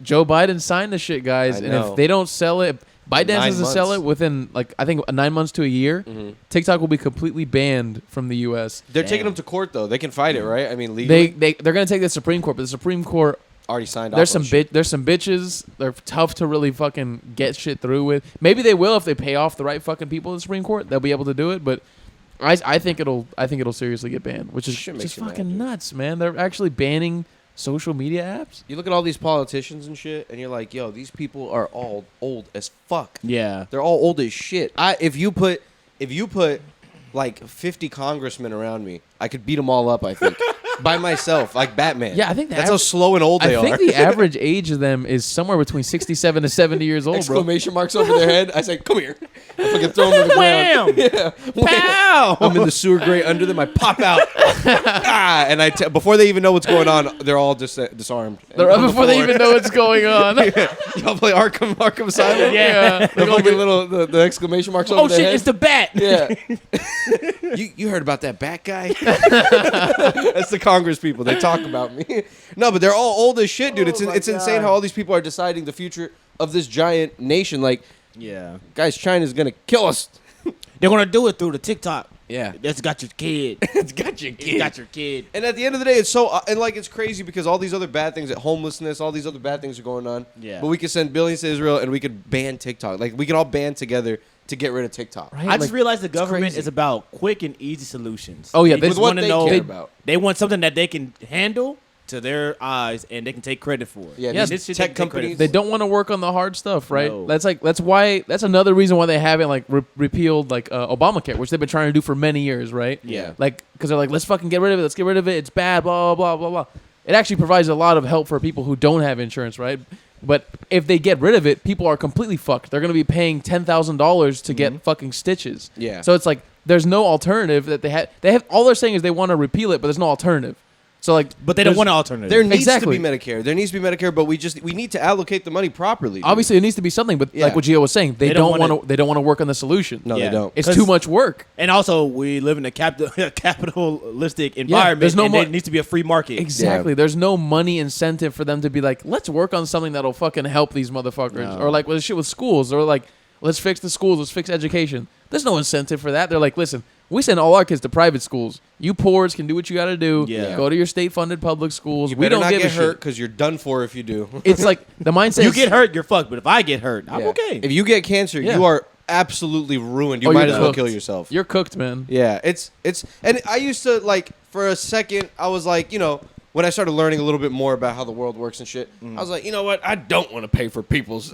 Speaker 1: Joe Biden signed the shit, guys,
Speaker 2: I
Speaker 1: and
Speaker 2: know.
Speaker 1: if they don't sell it, Biden
Speaker 2: 9
Speaker 1: has to sell it
Speaker 2: months.
Speaker 1: within like I think 9 months to a year.
Speaker 2: Mhm.
Speaker 1: TikTok will be completely banned from the U.S.
Speaker 2: They're
Speaker 3: Damn.
Speaker 2: taking them to court though. They can fight it, right? I mean, legally.
Speaker 1: They're gonna take the Supreme Court, but the Supreme Court
Speaker 2: already signed
Speaker 1: there's
Speaker 2: off
Speaker 1: some
Speaker 2: on shit.
Speaker 1: there's some bitches. They're tough to really fucking get shit through with. Maybe they will if they pay off the right fucking people in the Supreme Court. They'll be able to do it, but I think it'll seriously get banned, which is
Speaker 2: Shit makes
Speaker 1: just
Speaker 2: you mad,
Speaker 1: fucking
Speaker 2: dude.
Speaker 1: nuts, man. They're actually banning social media apps.
Speaker 2: You look at all these politicians and shit, and you're like, yo, these people are all old as fuck.
Speaker 3: Yeah.
Speaker 2: They're all old as shit. If you put like 50 congressmen around me, I could beat them all up. I think by myself, like Batman.
Speaker 1: Yeah, I think
Speaker 2: that's how slow and old they
Speaker 1: I think
Speaker 2: are.
Speaker 1: the average age of them is somewhere between 67 to 70 years old, bro.
Speaker 2: Exclamation marks over their head. I say, come here. I fucking throw them to the ground.
Speaker 3: Wham!
Speaker 2: Yeah.
Speaker 3: Pow!
Speaker 2: I'm in the sewer grate under them. I pop out. And before they even know what's going on, they're all disarmed.
Speaker 1: They're
Speaker 2: On the
Speaker 1: before they
Speaker 2: floor.
Speaker 1: even know what's going on.
Speaker 2: Y'all play Arkham Asylum?
Speaker 3: Yeah.
Speaker 2: The fucking little the exclamation marks over
Speaker 3: Oh
Speaker 2: their
Speaker 3: shit,
Speaker 2: head.
Speaker 3: it's the bat.
Speaker 2: Yeah. you heard about that bat guy? That's the Congress people. They talk about me. No, but they're all old as shit, dude.
Speaker 3: Oh my
Speaker 2: It's insane
Speaker 3: God.
Speaker 2: how all these people are deciding the future of this giant nation. Like,
Speaker 3: Yeah.
Speaker 2: guys, China's gonna kill us.
Speaker 3: They're gonna do it through the TikTok.
Speaker 2: Yeah.
Speaker 3: That's got your kid.
Speaker 2: It's got your
Speaker 3: It's got your kid.
Speaker 2: And at the end of the day, it's so and like it's crazy because all these other bad things, like homelessness, all these other bad things are going on.
Speaker 3: Yeah.
Speaker 2: But we could send billions to Israel, and we could ban TikTok. Like we could all band together to get rid of TikTok.
Speaker 1: Right?
Speaker 3: I just
Speaker 1: Like,
Speaker 3: realized the government
Speaker 1: crazy.
Speaker 3: is about quick and easy solutions.
Speaker 1: Oh, yeah,
Speaker 3: they
Speaker 1: they-
Speaker 3: just
Speaker 2: With what
Speaker 3: want to
Speaker 2: they
Speaker 3: know.
Speaker 2: care about.
Speaker 3: They want something that they can handle to their eyes and they can take credit for.
Speaker 2: Yeah,
Speaker 1: Yeah,
Speaker 2: these
Speaker 3: shit
Speaker 2: tech
Speaker 3: they can take credit
Speaker 2: companies.
Speaker 1: They don't want to work on the hard stuff, right?
Speaker 3: No.
Speaker 1: That's another reason why they haven't like repealed like Obamacare, which they've been trying to do for many years, right?
Speaker 3: Yeah.
Speaker 1: Like because they're like, let's fucking get rid of it. Let's get rid of it. It's bad. Blah blah blah blah blah. It actually provides a lot of help for people who don't have insurance, right? But if they get rid of it, people are completely fucked. They're gonna be paying $10,000 to get fucking stitches.
Speaker 2: Yeah.
Speaker 1: So it's like there's no alternative that they have. They have all they're saying is they want to repeal it, but there's no alternative. So like,
Speaker 3: But they don't
Speaker 1: there's-
Speaker 3: want an alternative.
Speaker 2: There needs
Speaker 1: Exactly.
Speaker 2: to be Medicare. There needs to be Medicare, but we need to allocate the money properly. dude.
Speaker 1: Obviously, it needs to be something, but
Speaker 2: Yeah.
Speaker 1: like what Gio was saying, they,
Speaker 3: They don't
Speaker 1: don't
Speaker 3: wanna-
Speaker 1: want to. They don't want to work on the solution.
Speaker 2: No,
Speaker 3: Yeah.
Speaker 2: they don't.
Speaker 1: It's
Speaker 3: 'Cause-
Speaker 1: too much work.
Speaker 3: And also, we live in a capitalistic environment.
Speaker 1: there's no
Speaker 3: and
Speaker 1: more-
Speaker 3: there needs to be a free market.
Speaker 1: Exactly. There's no money incentive for them to be like, let's work on something that'll fucking help these motherfuckers,
Speaker 3: No.
Speaker 1: or like with shit with schools, or like let's fix the schools, let's fix education. There's no incentive for that. They're like, listen, We send all our kids to private schools. You poors can do what you got to do.
Speaker 3: Yeah.
Speaker 1: Go to your state-funded public schools.
Speaker 2: You
Speaker 1: We
Speaker 2: better
Speaker 1: don't
Speaker 2: not
Speaker 1: give
Speaker 2: get
Speaker 1: a
Speaker 2: hurt
Speaker 1: shit.
Speaker 2: because you're done for if you do.
Speaker 1: It's like the mindset.
Speaker 3: You
Speaker 1: is-
Speaker 3: get hurt, you're fucked. But if I get hurt, I'm
Speaker 2: Yeah.
Speaker 3: okay.
Speaker 2: If you get cancer,
Speaker 1: Yeah.
Speaker 2: you are absolutely ruined. You
Speaker 1: Oh,
Speaker 2: might
Speaker 1: you're
Speaker 2: as well
Speaker 1: cooked.
Speaker 2: kill yourself.
Speaker 1: You're cooked, man.
Speaker 2: Yeah, it's and I used to like for a second I was like, when I started learning a little bit more about how the world works and shit, I was like, you know what? I don't want to pay for people's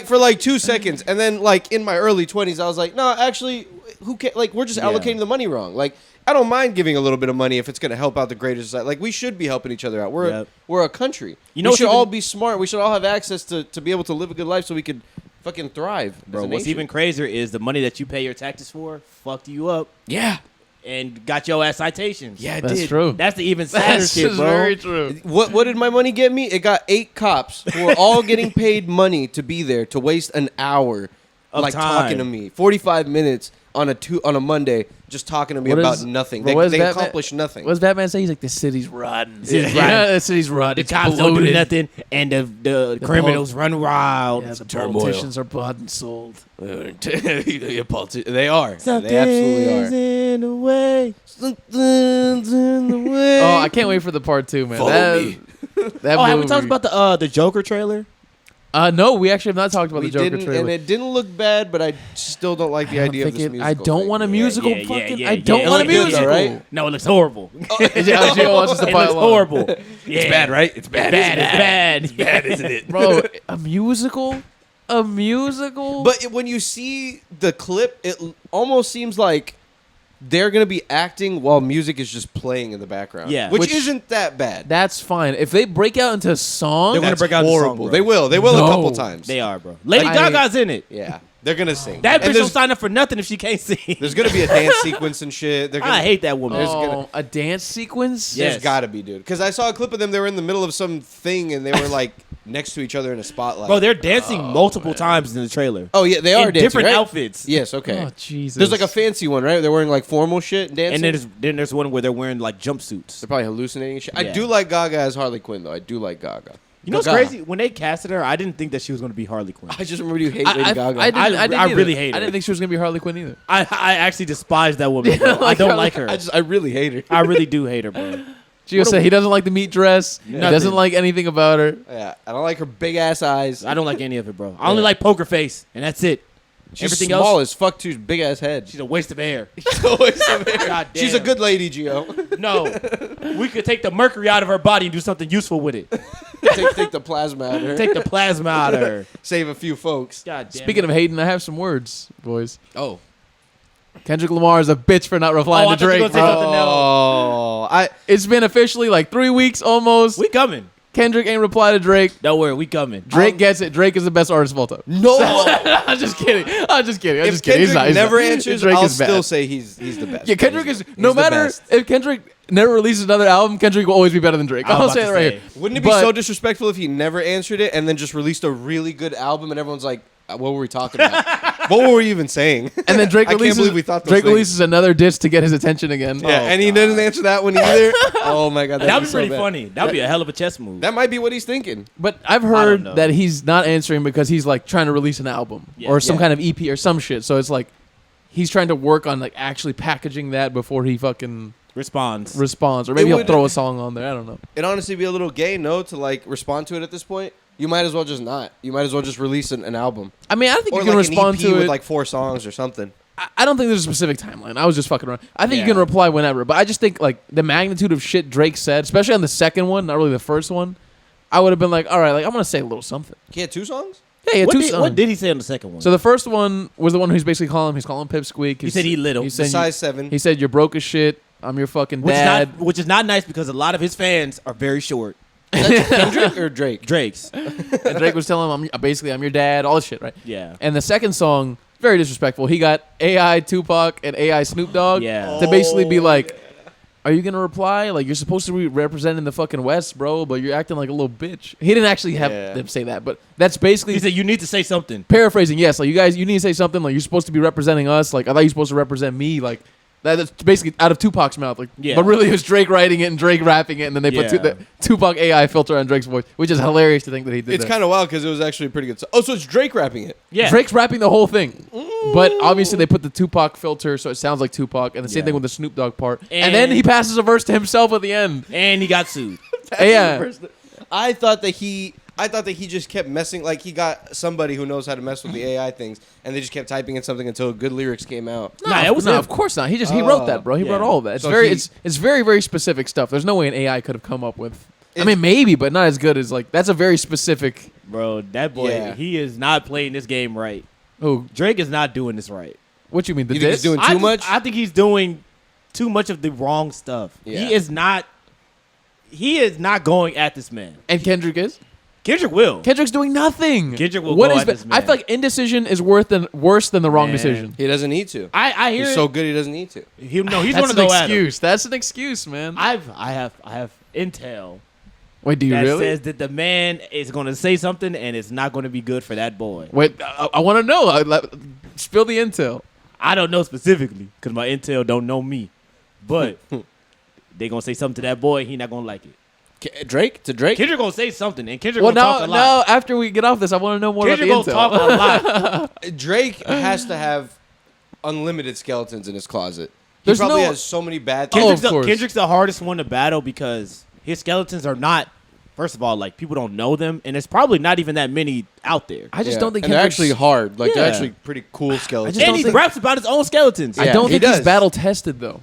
Speaker 2: for like 2 seconds, and then like in my early 20s, I was like, no, actually, who can like we're just allocating the money wrong. Like I don't mind giving a little bit of money if it's going to help out the greater society. Like we should be helping each other out. We're a country.
Speaker 3: You know
Speaker 2: we
Speaker 3: what's
Speaker 2: should all
Speaker 3: even-
Speaker 2: be smart. We should all have access to be able to live a good life so we could fucking thrive.
Speaker 3: Bro,
Speaker 2: as a
Speaker 3: what's
Speaker 2: nation.
Speaker 3: even crazier is the money that you pay your taxes for fucked you up
Speaker 2: Yeah.
Speaker 3: and got your ass citations.
Speaker 2: Yeah, it
Speaker 1: That's
Speaker 2: did.
Speaker 1: true.
Speaker 3: That's the even sadder
Speaker 1: That's
Speaker 3: shit,
Speaker 1: just
Speaker 3: bro.
Speaker 1: very true.
Speaker 2: What did my money get me? It got 8 cops who are all getting paid money to be there to waste an hour
Speaker 3: Of
Speaker 2: like
Speaker 3: time.
Speaker 2: talking to me. 45 minutes on a Monday just talking to me
Speaker 1: What
Speaker 2: about
Speaker 1: is-
Speaker 2: nothing.
Speaker 1: bro, what does
Speaker 2: They
Speaker 1: Batman-
Speaker 2: accomplished nothing.
Speaker 1: What does Batman say? He's like, the city's rotten.
Speaker 3: city's
Speaker 1: Yeah,
Speaker 3: rotten.
Speaker 1: the city's rotten.
Speaker 3: The
Speaker 1: It's
Speaker 3: cops don't do
Speaker 1: polluted.
Speaker 3: nothing, and the criminals run wild.
Speaker 1: Yeah, the
Speaker 2: turmoil.
Speaker 1: politicians are bought and sold.
Speaker 2: They are.
Speaker 3: Something's
Speaker 2: They absolutely are.
Speaker 3: in the way.
Speaker 2: Something's in the way.
Speaker 1: Oh, I can't wait for the part 2, man.
Speaker 2: Follow
Speaker 1: that,
Speaker 2: me.
Speaker 1: That
Speaker 3: Oh, have we
Speaker 1: movie-
Speaker 3: talked about the Joker trailer?
Speaker 1: No, we actually have not talked about
Speaker 2: We
Speaker 1: the Joker
Speaker 2: didn't,
Speaker 1: trailer.
Speaker 2: and it didn't look bad, but I still don't like the idea of this musical
Speaker 1: I don't
Speaker 2: thing.
Speaker 1: want a
Speaker 2: Yeah.
Speaker 1: musical.
Speaker 3: Yeah, yeah,
Speaker 1: fucking,
Speaker 3: yeah,
Speaker 1: I
Speaker 3: yeah.
Speaker 1: don't
Speaker 3: It
Speaker 1: want a
Speaker 3: looked good,
Speaker 1: musical.
Speaker 2: though, right?
Speaker 3: No, it looks horrible.
Speaker 1: Yeah, Gio wants us to
Speaker 3: It
Speaker 1: pile
Speaker 3: looks
Speaker 1: on.
Speaker 3: horrible. Yeah.
Speaker 2: It's bad, right? It's bad.
Speaker 3: Bad,
Speaker 2: isn't it?
Speaker 3: it's bad. Bad, isn't it?
Speaker 1: Bro, a musical? A musical?
Speaker 2: When you see the clip, it almost seems like they're gonna be acting while music is just playing in the background.
Speaker 3: Yeah.
Speaker 2: which
Speaker 1: Which-
Speaker 2: isn't that bad.
Speaker 1: that's fine. If they break out into song,
Speaker 3: They're gonna
Speaker 2: That's
Speaker 3: break out into song,
Speaker 2: horrible.
Speaker 3: bro.
Speaker 2: They will. They will
Speaker 1: No.
Speaker 2: a couple times.
Speaker 3: They are, bro. Lady
Speaker 1: I-
Speaker 3: Gaga's in it.
Speaker 2: Yeah, they're gonna sing.
Speaker 3: That
Speaker 2: And
Speaker 3: bitch don't sign up for nothing if she can't sing.
Speaker 2: there's gonna be a dance sequence and shit. They're gonna,
Speaker 3: I hate that woman.
Speaker 2: There's gonna-
Speaker 1: a dance sequence?
Speaker 3: Yeah.
Speaker 2: There's
Speaker 3: Yes.
Speaker 2: gotta be, dude. Because I saw a clip of them. They were in the middle of some thing and they were like next to each other in a spotlight.
Speaker 3: Bro, they're dancing multiple times in the trailer.
Speaker 2: oh yeah, they are
Speaker 3: in
Speaker 2: dancing,
Speaker 3: different
Speaker 2: right?
Speaker 3: outfits.
Speaker 2: Yes, okay.
Speaker 1: Oh, Jesus.
Speaker 2: There's like a fancy one, right? They're wearing like formal shit and dancing.
Speaker 3: And then there's one where they're wearing like jumpsuits.
Speaker 2: they're probably hallucinating and shit. I
Speaker 3: Yeah.
Speaker 2: do like Gaga as Harley Quinn, though. I do like Gaga.
Speaker 3: You know what's
Speaker 2: Gaga.
Speaker 3: crazy? When they casted her, I didn't think that she was going to be Harley Quinn.
Speaker 2: I just remember you hate Lady Gaga.
Speaker 1: I didn't
Speaker 3: I
Speaker 1: either.
Speaker 3: really hate
Speaker 1: I
Speaker 3: her.
Speaker 1: didn't think she was gonna be Harley Quinn either.
Speaker 3: I actually despise that woman.
Speaker 1: You
Speaker 3: Bro.
Speaker 1: don't
Speaker 3: I
Speaker 1: like
Speaker 3: don't
Speaker 1: her?
Speaker 3: like her.
Speaker 2: I really hate her.
Speaker 3: I really do hate her, bro.
Speaker 1: Gio said he doesn't like the meat dress. He
Speaker 3: Nothing.
Speaker 1: doesn't like anything about her.
Speaker 2: Yeah, I don't like her big ass eyes.
Speaker 3: I don't like any of it, bro. I only like Poker Face, and that's it.
Speaker 2: She's
Speaker 3: Everything
Speaker 2: small
Speaker 3: else,
Speaker 2: as fuck too. Big ass head.
Speaker 3: she's a waste of air. God
Speaker 2: She's a
Speaker 3: damn.
Speaker 2: good lady, Gio.
Speaker 3: No, we could take the mercury out of her body and do something useful with it.
Speaker 2: take the plasma out of her.
Speaker 3: Take the plasma out of her.
Speaker 2: Save a few folks.
Speaker 3: God damn.
Speaker 1: Speaking of hating, I have some words, boys.
Speaker 2: Oh.
Speaker 1: Kendrick Lamar is a bitch for not replying
Speaker 3: Oh, I
Speaker 1: to
Speaker 3: thought you
Speaker 1: Drake.
Speaker 3: were gonna say something else.
Speaker 2: Oh,
Speaker 1: It's been officially like 3 weeks almost.
Speaker 3: We coming.
Speaker 1: Kendrick ain't replied to Drake.
Speaker 3: Don't worry, we coming.
Speaker 1: Drake gets it. Drake is the best artist of all time.
Speaker 2: no.
Speaker 1: I'm just kidding. I'm just kidding.
Speaker 2: If Kendrick never answers,
Speaker 1: Drake
Speaker 2: I'll
Speaker 1: is bad.
Speaker 2: still say he's the best.
Speaker 1: Yeah, Kendrick
Speaker 2: He's-
Speaker 1: is.
Speaker 2: he's
Speaker 1: No
Speaker 2: the
Speaker 1: matter
Speaker 2: best.
Speaker 1: if Kendrick never releases another album, Kendrick will always be better than Drake.
Speaker 3: I was
Speaker 1: I'll
Speaker 3: about
Speaker 1: say
Speaker 3: to
Speaker 1: that right
Speaker 3: say.
Speaker 1: here.
Speaker 2: Wouldn't it be
Speaker 1: But-
Speaker 2: so disrespectful if he never answered it and then just released a really good album and everyone's like, what were we talking about? What were we even saying?
Speaker 1: And then Drake
Speaker 2: I can't
Speaker 1: releases.
Speaker 2: believe we thought those
Speaker 1: Drake
Speaker 2: things.
Speaker 1: releases another diss to get his attention again.
Speaker 2: Yeah, and he didn't answer that one either. Oh my god,
Speaker 3: That'd be
Speaker 2: so
Speaker 3: pretty
Speaker 2: bad.
Speaker 3: funny. That'd be a hell of a chess move.
Speaker 2: That might be what he's thinking.
Speaker 1: But I've
Speaker 3: don't
Speaker 1: heard
Speaker 3: know.
Speaker 1: that he's not answering because he's like trying to release an album
Speaker 3: Yeah.
Speaker 1: or some
Speaker 2: Yeah.
Speaker 1: kind of EP or some shit. So it's like he's trying to work on like actually packaging that before he fucking
Speaker 3: Responds.
Speaker 1: responds, or maybe he'll
Speaker 2: would-
Speaker 1: throw a song on there. I don't know.
Speaker 2: It'd honestly be a little gay, no, to like respond to it at this point. You might as well just not. You might as well just release an album.
Speaker 1: I mean, I think
Speaker 2: Or
Speaker 1: you can
Speaker 2: like
Speaker 1: respond
Speaker 2: an EP
Speaker 1: to
Speaker 2: with
Speaker 1: it.
Speaker 2: like 4 songs or something.
Speaker 1: I don't think there's a specific timeline. I was just fucking around. I think you
Speaker 3: Yeah.
Speaker 1: can reply whenever, but I just think like the magnitude of shit Drake said, especially on the second one, not really the first one, I would have been like, all right, like I'm gonna say a little something.
Speaker 2: He had 2 songs?
Speaker 1: Yeah, he had
Speaker 3: What
Speaker 1: two
Speaker 3: did,
Speaker 1: songs.
Speaker 3: what did he say on the second one?
Speaker 1: So the first one was the one who's basically he's calling Pipsqueak.
Speaker 3: He said he little.
Speaker 1: He
Speaker 2: The
Speaker 1: said
Speaker 2: size 7.
Speaker 1: he said you're broke as shit. I'm your fucking dad.
Speaker 3: which is not nice because a lot of his fans are very short.
Speaker 2: Kendrick or Drake?
Speaker 3: Drake's.
Speaker 1: And Drake was telling him, I'm your dad, all this shit, right?
Speaker 3: Yeah.
Speaker 1: And the second song, very disrespectful. He got AI Tupac and AI Snoop Dogg
Speaker 3: Yeah.
Speaker 1: to basically be like, are you gonna reply? Like, you're supposed to be representing the fucking West, bro, but you're acting like a little bitch. He didn't actually have
Speaker 2: Yeah.
Speaker 1: them say that, but that's basically
Speaker 3: He said you need to say something.
Speaker 1: paraphrasing. Yes, like you guys, you need to say something. Like you're supposed to be representing us. Like I thought you were supposed to represent me. Like That's basically out of Tupac's mouth. Like,
Speaker 3: Yeah.
Speaker 1: but really, it was Drake writing it and Drake rapping it, and then they put
Speaker 3: Yeah.
Speaker 1: the Tupac AI filter on Drake's voice, which is hilarious to think that he did
Speaker 2: It's
Speaker 1: that.
Speaker 2: kind of wild because it was actually pretty good. Oh, so it's Drake rapping it.
Speaker 3: Yeah.
Speaker 1: Drake's rapping the whole thing, but obviously they put the Tupac filter, so it sounds like Tupac, and the same
Speaker 3: Yeah.
Speaker 1: thing with the Snoop Dogg part. And
Speaker 3: And-
Speaker 1: then he passes a verse to himself at the end.
Speaker 3: And he got sued.
Speaker 1: Yeah.
Speaker 2: I thought that he just kept messing. Like he got somebody who knows how to mess with the AI things, and they just kept typing in something until good lyrics came out.
Speaker 3: Nah, it was him.
Speaker 1: of course not. He wrote that, bro. He
Speaker 3: Yeah.
Speaker 1: wrote all of that. It's
Speaker 2: So
Speaker 1: very
Speaker 2: he-
Speaker 1: it's very very specific stuff. There's no way an AI could have come up with. I mean, maybe, but not as good as like that's a very specific.
Speaker 3: Bro, that boy,
Speaker 2: Yeah.
Speaker 3: he is not playing this game right.
Speaker 1: Oh,
Speaker 3: Drake is not doing this right.
Speaker 1: what you mean? The
Speaker 2: You think he's
Speaker 1: diss?
Speaker 2: doing
Speaker 3: I
Speaker 2: too
Speaker 3: just-
Speaker 2: much?
Speaker 3: I think he's doing too much of the wrong stuff.
Speaker 2: Yeah.
Speaker 3: He is not going at this man.
Speaker 1: And Kendrick is.
Speaker 3: Kendrick will.
Speaker 1: Kendrick's doing nothing.
Speaker 3: Kendrick will
Speaker 1: What
Speaker 3: go
Speaker 1: is
Speaker 3: at
Speaker 1: ba-
Speaker 3: this
Speaker 1: I
Speaker 3: man.
Speaker 1: feel like indecision is worse than the wrong
Speaker 3: Man.
Speaker 1: decision.
Speaker 2: He doesn't need to.
Speaker 3: I hear
Speaker 2: He's
Speaker 3: it.
Speaker 2: so good he doesn't need to.
Speaker 3: He's
Speaker 1: That's
Speaker 3: going to
Speaker 1: an
Speaker 3: go at him.
Speaker 1: excuse. That's an excuse, man.
Speaker 3: I have intel
Speaker 1: Wait, do you
Speaker 3: that
Speaker 1: really?
Speaker 3: says that the man is going to say something and it's not going to be good for that boy.
Speaker 1: Wait, I want to know. Spill the intel.
Speaker 3: I don't know specifically because my intel don't know me, but they gonna say something to that boy. He not gonna like it.
Speaker 2: Drake to Drake.
Speaker 3: Kendrick gonna say something, and Kendrick
Speaker 1: Well,
Speaker 3: gonna talk a lot.
Speaker 1: after we get off this, I want to know more
Speaker 3: Kendrick
Speaker 1: about the
Speaker 3: gonna
Speaker 1: intel.
Speaker 3: talk a lot.
Speaker 2: Drake has to have unlimited skeletons in his closet. He
Speaker 1: There's
Speaker 2: probably
Speaker 1: no-
Speaker 2: has so many bad
Speaker 1: Oh,
Speaker 2: things.
Speaker 1: of course.
Speaker 3: Kendrick's the hardest one to battle because his skeletons are not. First of all, like people don't know them, and there's probably not even that many out there.
Speaker 1: I just
Speaker 2: Yeah.
Speaker 1: don't think
Speaker 2: and they're
Speaker 1: Kendrick's
Speaker 2: actually hard. Like they're
Speaker 3: Yeah.
Speaker 2: actually pretty cool skeletons.
Speaker 1: just
Speaker 3: And
Speaker 1: don't
Speaker 3: he
Speaker 1: think-
Speaker 3: raps about his own skeletons.
Speaker 1: I
Speaker 2: Yeah,
Speaker 1: don't
Speaker 2: he
Speaker 1: think he's
Speaker 2: does.
Speaker 1: battle tested though.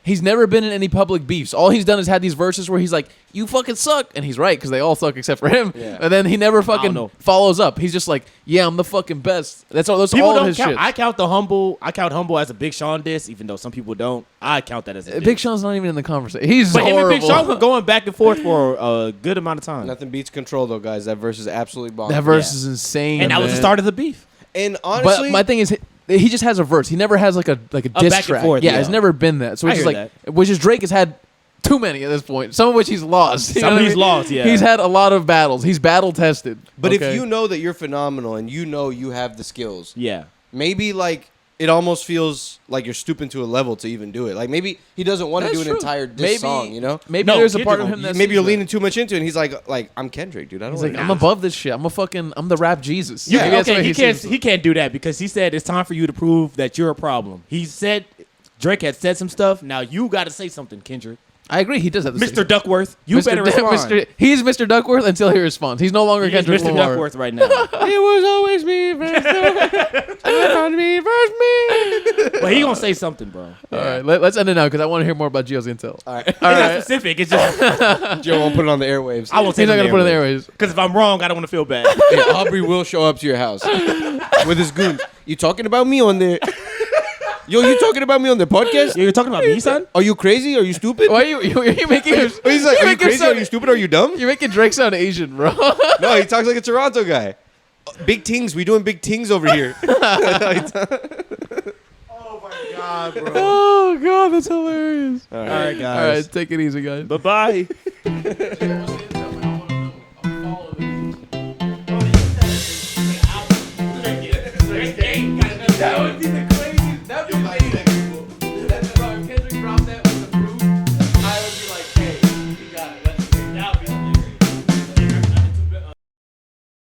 Speaker 1: He's never been in any public beefs. All he's done is had these verses where he's like, "You fucking suck," and he's right because they all suck except for him.
Speaker 2: Yeah.
Speaker 1: And then he never fucking
Speaker 3: know.
Speaker 1: follows up. He's just like, "Yeah, I'm the fucking best." That's all. That's
Speaker 3: People
Speaker 1: all of
Speaker 3: don't
Speaker 1: his
Speaker 3: count.
Speaker 1: shit.
Speaker 3: I count Humble as a Big Sean diss, even though some people don't. I count that as a diss.
Speaker 1: Big Sean's not even in the conversation. He's
Speaker 3: But him and
Speaker 1: horrible.
Speaker 3: Big Sean were going back and forth for a good amount of time,
Speaker 2: Nothing beats control though, guys. That verse is absolutely bomb.
Speaker 1: that verse
Speaker 3: Yeah.
Speaker 1: is insane.
Speaker 3: and that was the
Speaker 1: man.
Speaker 3: start of the beef.
Speaker 2: And honestly,
Speaker 1: But my thing is, he just has a verse. He never has like a diss
Speaker 3: back and
Speaker 1: track.
Speaker 3: forth,
Speaker 1: yeah,
Speaker 3: yeah.
Speaker 1: it's never been that. So
Speaker 3: I
Speaker 1: it's just
Speaker 3: hear
Speaker 1: like, which is Drake has had too many at this point. Some of which he's lost. You
Speaker 3: Some
Speaker 1: know
Speaker 3: of
Speaker 1: what I
Speaker 3: he's
Speaker 1: mean?
Speaker 3: lost, yeah.
Speaker 1: He's had a lot of battles. He's battle tested.
Speaker 2: but
Speaker 1: okay?
Speaker 2: if you know that you're phenomenal and you know you have the skills,
Speaker 3: Yeah.
Speaker 2: maybe like it almost feels like you're stooping to a level to even do it. Like maybe he doesn't want to
Speaker 1: That's
Speaker 2: do an
Speaker 1: true.
Speaker 2: entire diss
Speaker 1: Maybe-
Speaker 2: song, you know?
Speaker 1: maybe
Speaker 3: No,
Speaker 1: there's a
Speaker 3: Kendrick
Speaker 1: part of
Speaker 3: won't.
Speaker 1: him that
Speaker 2: Maybe you're
Speaker 1: sees
Speaker 2: leaning too much into it. And he's like I'm Kendrick, dude. I don't.
Speaker 1: He's like,
Speaker 2: wanna
Speaker 1: I'm
Speaker 2: do
Speaker 1: above this shit. I'm the rap Jesus.
Speaker 3: Yeah,
Speaker 1: Maybe that's
Speaker 3: okay.
Speaker 1: what
Speaker 3: He
Speaker 1: sees.
Speaker 3: can't do that because he said it's time for you to prove that you're a problem. He said Drake had said some stuff. Now you got to say something, Kendrick.
Speaker 1: I agree. He does have to say
Speaker 3: Mr. Duckworth, you better respond.
Speaker 1: He's Mr. Duckworth until he responds. He's no longer
Speaker 3: He is
Speaker 1: Kendrick
Speaker 3: Mr.
Speaker 1: Lamar.
Speaker 3: Duckworth right now.
Speaker 2: it was always me first. me first me.
Speaker 3: But he gonna say something, bro.
Speaker 1: All right, let's end it now because I want to hear more about Gio's intel.
Speaker 2: All right,
Speaker 3: It's not specific. It's just
Speaker 2: Joe won't put it on the airwaves.
Speaker 3: I won't say
Speaker 1: He's not gonna put it in the
Speaker 3: there
Speaker 1: airways.
Speaker 3: because if I'm wrong, I don't want to feel bad.
Speaker 2: Hey, Aubrey will show up to your house with his goons. You talking about me on the? Yo, you talking about me on the podcast?
Speaker 3: You're talking about me, son?
Speaker 2: Are you crazy? Are you stupid?
Speaker 1: Why are you making?
Speaker 2: He's like,
Speaker 1: you
Speaker 2: are you
Speaker 1: making
Speaker 2: crazy?
Speaker 1: sound-
Speaker 2: Are you stupid? Are you dumb?
Speaker 1: You're making Drake sound Asian, bro.
Speaker 2: No, he talks like a Toronto guy. Big tings. We doing big tings over here.
Speaker 3: Oh my god, bro.
Speaker 1: Oh god, that's hilarious.
Speaker 2: All
Speaker 3: All right,
Speaker 1: All
Speaker 3: guys.
Speaker 1: right, take it easy, guys.
Speaker 3: Bye bye.